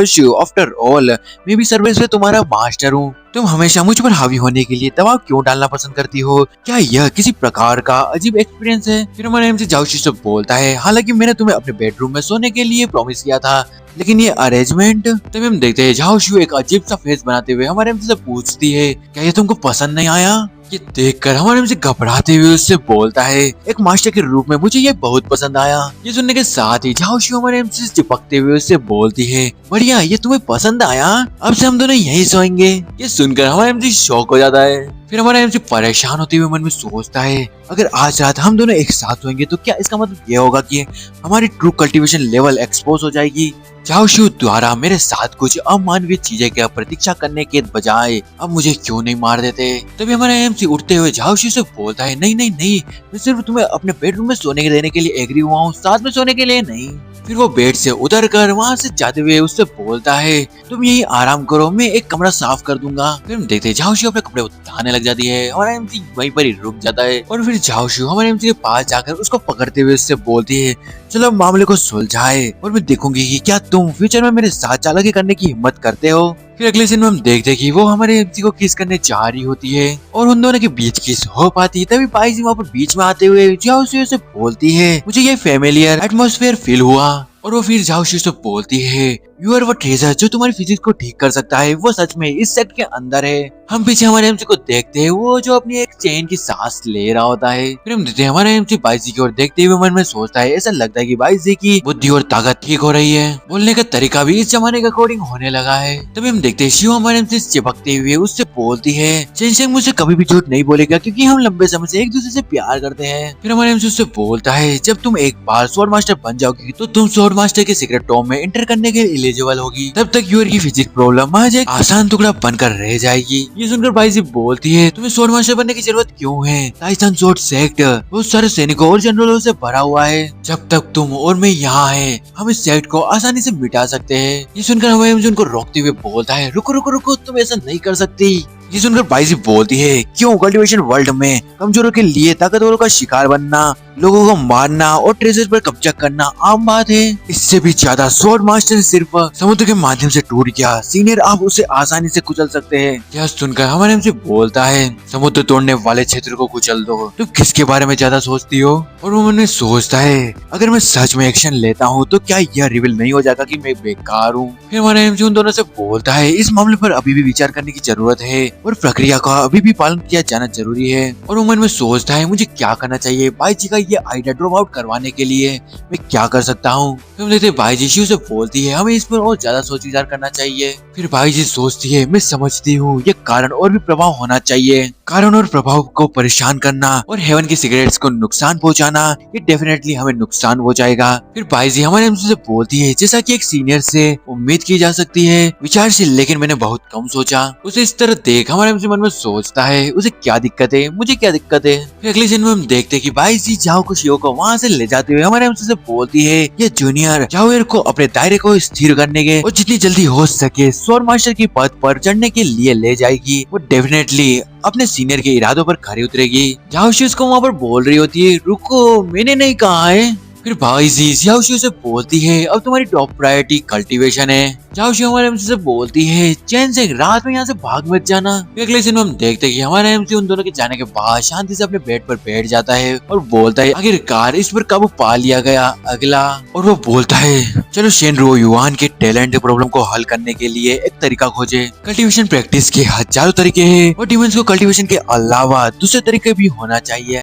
शिव आफ्टर ऑल मैं भी सर्विस में तुम्हारा मास्टर हूँ, तुम हमेशा मुझ पर हावी होने के लिए दबाव क्यों डालना पसंद करती हो, क्या यह किसी प्रकार का अजीब एक्सपीरियंस है। फिर हमारे एमसी झाओ शिव से बोलता है हालांकि मैंने तुम्हें अपने बेडरूम में सोने के लिए प्रॉमिस किया था, लेकिन ये अरेंजमेंट। तभी हम देखते हैं झाओ शिव एक अजीब सा फेस बनाते हुए हमारे एमसी से पूछती है क्या ये तुमको पसंद नहीं आया। ये देखकर हमारे एमसी घबराते हुए उससे बोलता है एक मास्टर के रूप में मुझे ये बहुत पसंद आया। ये सुनने के साथ ही झाओ शिव हमारे एमसी से चिपकते हुए उससे बोलती है बढ़िया ये तुम्हें पसंद आया, अब से हम दोनों यही सोएंगे। ये सुनकर हमारा एमसी शॉक हो जाता है। फिर हमारा एमसी परेशान होते हुए मन में सोचता है अगर आज रात हम दोनों एक साथ सोएंगे तो क्या इसका मतलब ये होगा कि हमारी ट्रू कल्टीवेशन लेवल एक्सपोज हो जाएगी। झाओ शिव द्वारा मेरे साथ कुछ अमानवीय चीजें की प्रतीक्षा करने के बजाय अब मुझे क्यों नहीं मार देते। तभी हमारा एमसी उठते हुए झाओ शिव से बोलता है नहीं नहीं नहीं, मैं सिर्फ तुम्हें अपने बेडरूम में सोने के देने के लिए एग्री हुआ हूँ, साथ में सोने के लिए नहीं। फिर वो बेड से उतर कर वहाँ से जाते हुए उससे बोलता है तुम यही आराम करो, मैं एक कमरा साफ कर दूंगा। फिर हम देखते हैं झाओ शिव अपने कपड़े उतारने लग जाती है, हमारा एमसी वहीं पर ही रुक जाता है और फिर झाओ शिव हमारे एमसी के पास जाकर उसको पकड़ते हुए उससे बोलती है चलो मामले को सुलझाए और मैं देखूंगी कि क्या तुम फ्यूचर में मेरे साथ चालाकी करने की हिम्मत करते हो। फिर अगले सीन में हम देखते हैं कि वो हमारे एमसी को किस करने जा रही होती है और उन दोनों के बीच किस हो पाती है। तभी बाई जी वहाँ पर बीच में आते हुए झाओ शिव से बोलती है मुझे ये फेमिलियर एटमॉस्फेयर फील हुआ और वो फिर झाओ शिव से बोलती है यू आर वो ट्रेजर जो तुम्हारी फिजिक्स को ठीक कर सकता है, वो सच में इस सेट के अंदर है। हम पीछे हमारे एमसी को देखते हैं वो जो अपनी एक चेन की सांस ले रहा होता है। फिर हम देखते हैं हमारे एमसी बाईजी की ओर देखते हुए मन में सोचता है ऐसा लगता है कि बाईजी की बुद्धि और ताकत ठीक हो रही है, बोलने का तरीका भी इस जमाने के अकॉर्डिंग होने लगा है। तभी हम देखते हैं शिव हमारे एमसी से चिपकते हुए उससे बोलती है चैन सिंह मुझसे कभी भी झूठ नहीं बोलेगा क्योंकि हम लंबे समय से एक दूसरे से प्यार करते हैं। फिर हमारे एमसी उससे बोलता है जब तुम एक बार स्वॉर्ड मास्टर बन जाओगी तो तुम स्वॉर्ड मास्टर के सीक्रेट टॉम में एंटर करने के एलिजिबल होगी, तब तक यूर की फिजिक्स प्रॉब्लम महज एक आसान टुकड़ा बनकर रह जाएगी। ये सुनकर बाईजी बोलती है तुम्हें स्वॉर्ड मास्टर बनने की जरूरत क्यों है, ताइसन स्वॉर्ड सेक्ट बहुत सारे सैनिकों और जनरलों से भरा हुआ है, जब तक तुम और मैं यहाँ है हम इस सेक्ट को आसानी से मिटा सकते हैं। ये सुनकर हमें उनको रोकते हुए बोलता है रुको रुको रुको तुम ऐसा नहीं कर सकती। ये सुनकर बाईजी बोलती है क्यों कल्टीवेशन वर्ल्ड में कमजोरों के लिए ताकतवरों का शिकार बनना, लोगों को मारना और ट्रेजर पर कब्जा करना आम बात है। इससे भी ज्यादा स्वॉर्ड मास्टर सिर्फ समुद्र के माध्यम से टूट गया, सीनियर आप उसे आसानी से कुचल सकते हैं। यह सुनकर हमारे हमसे बोलता है समुद्र तोड़ने वाले क्षेत्र को कुचल दो, तुम किसके बारे में ज्यादा सोचती हो। और वो मन में सोचता है अगर मैं सच में एक्शन लेता हूँ तो क्या यह रिवील नहीं हो जाएगा कि मैं बेकार हूँ। फिर हमारे एमसी उन दोनों से बोलता है इस मामले पर अभी भी विचार करने की जरूरत है और प्रक्रिया का अभी भी पालन किया जाना जरूरी है। और वो मन में सोचता है मुझे क्या करना चाहिए, बाईजी का ये आइडिया ड्रॉप आउट करवाने के लिए मैं क्या कर सकता हूँ। फिर देखते बाईजी शिव से बोलती है हमें इस पर और ज्यादा सोच विचार करना चाहिए। फिर बाईजी सोचती है मैं समझती हूँ ये कारण और भी प्रभाव होना चाहिए, कारण और प्रभाव को परेशान करना और हेवन की सिगरेट्स को नुकसान पहुंचाना ये डेफिनेटली हमें नुकसान हो जाएगा। फिर बाईजी हमारे एमसी से बोलती है जैसा कि एक सीनियर से उम्मीद की जा सकती है विचारशील, लेकिन मैंने बहुत कम सोचा। उसे इस तरह देख हमारे एमसी मन में सोचता है उसे क्या दिक्कत है, मुझे क्या दिक्कत है। फिर अगले दिन में हम देखते कि बाईजी झाओ को शिव को वहाँ से ले जाते हुए हमारे एमसी से बोलती है ये जूनियर झाओ को अपने दायरे को स्थिर करने के और जितनी जल्दी हो सके स्वॉर्ड मास्टर की पद पर चढ़ने के लिए ले जाएगी। वो डेफिनेटली अपने सीनियर के इरादों पर खरी उतरेगी। झाओ शिव को वहाँ पर बोल रही होती है रुको मैंने नहीं कहा है। फिर बाईजी झाओ शिव से बोलती है अब तुम्हारी टॉप प्रायोरिटी कल्टीवेशन है। झाओ शिव हमारे एमसी से बोलती है चैन से रात में यहाँ से भाग मत जाना। अगले दिन हम देखते कि हमारा एमसी उन दोनों के जाने के बाद शांति से अपने बेड पर बैठ जाता है और बोलता है आखिरकार इस पर काबू पा लिया गया। अगला और वो बोलता है चलो शेनरो युआन के टैलेंट प्रॉब्लम को हल करने के लिए एक तरीका खोजे। कल्टीवेशन प्रैक्टिस के हजारों तरीके हैं और डिमंस को कल्टीवेशन के अलावा दूसरे तरीके भी होना चाहिए।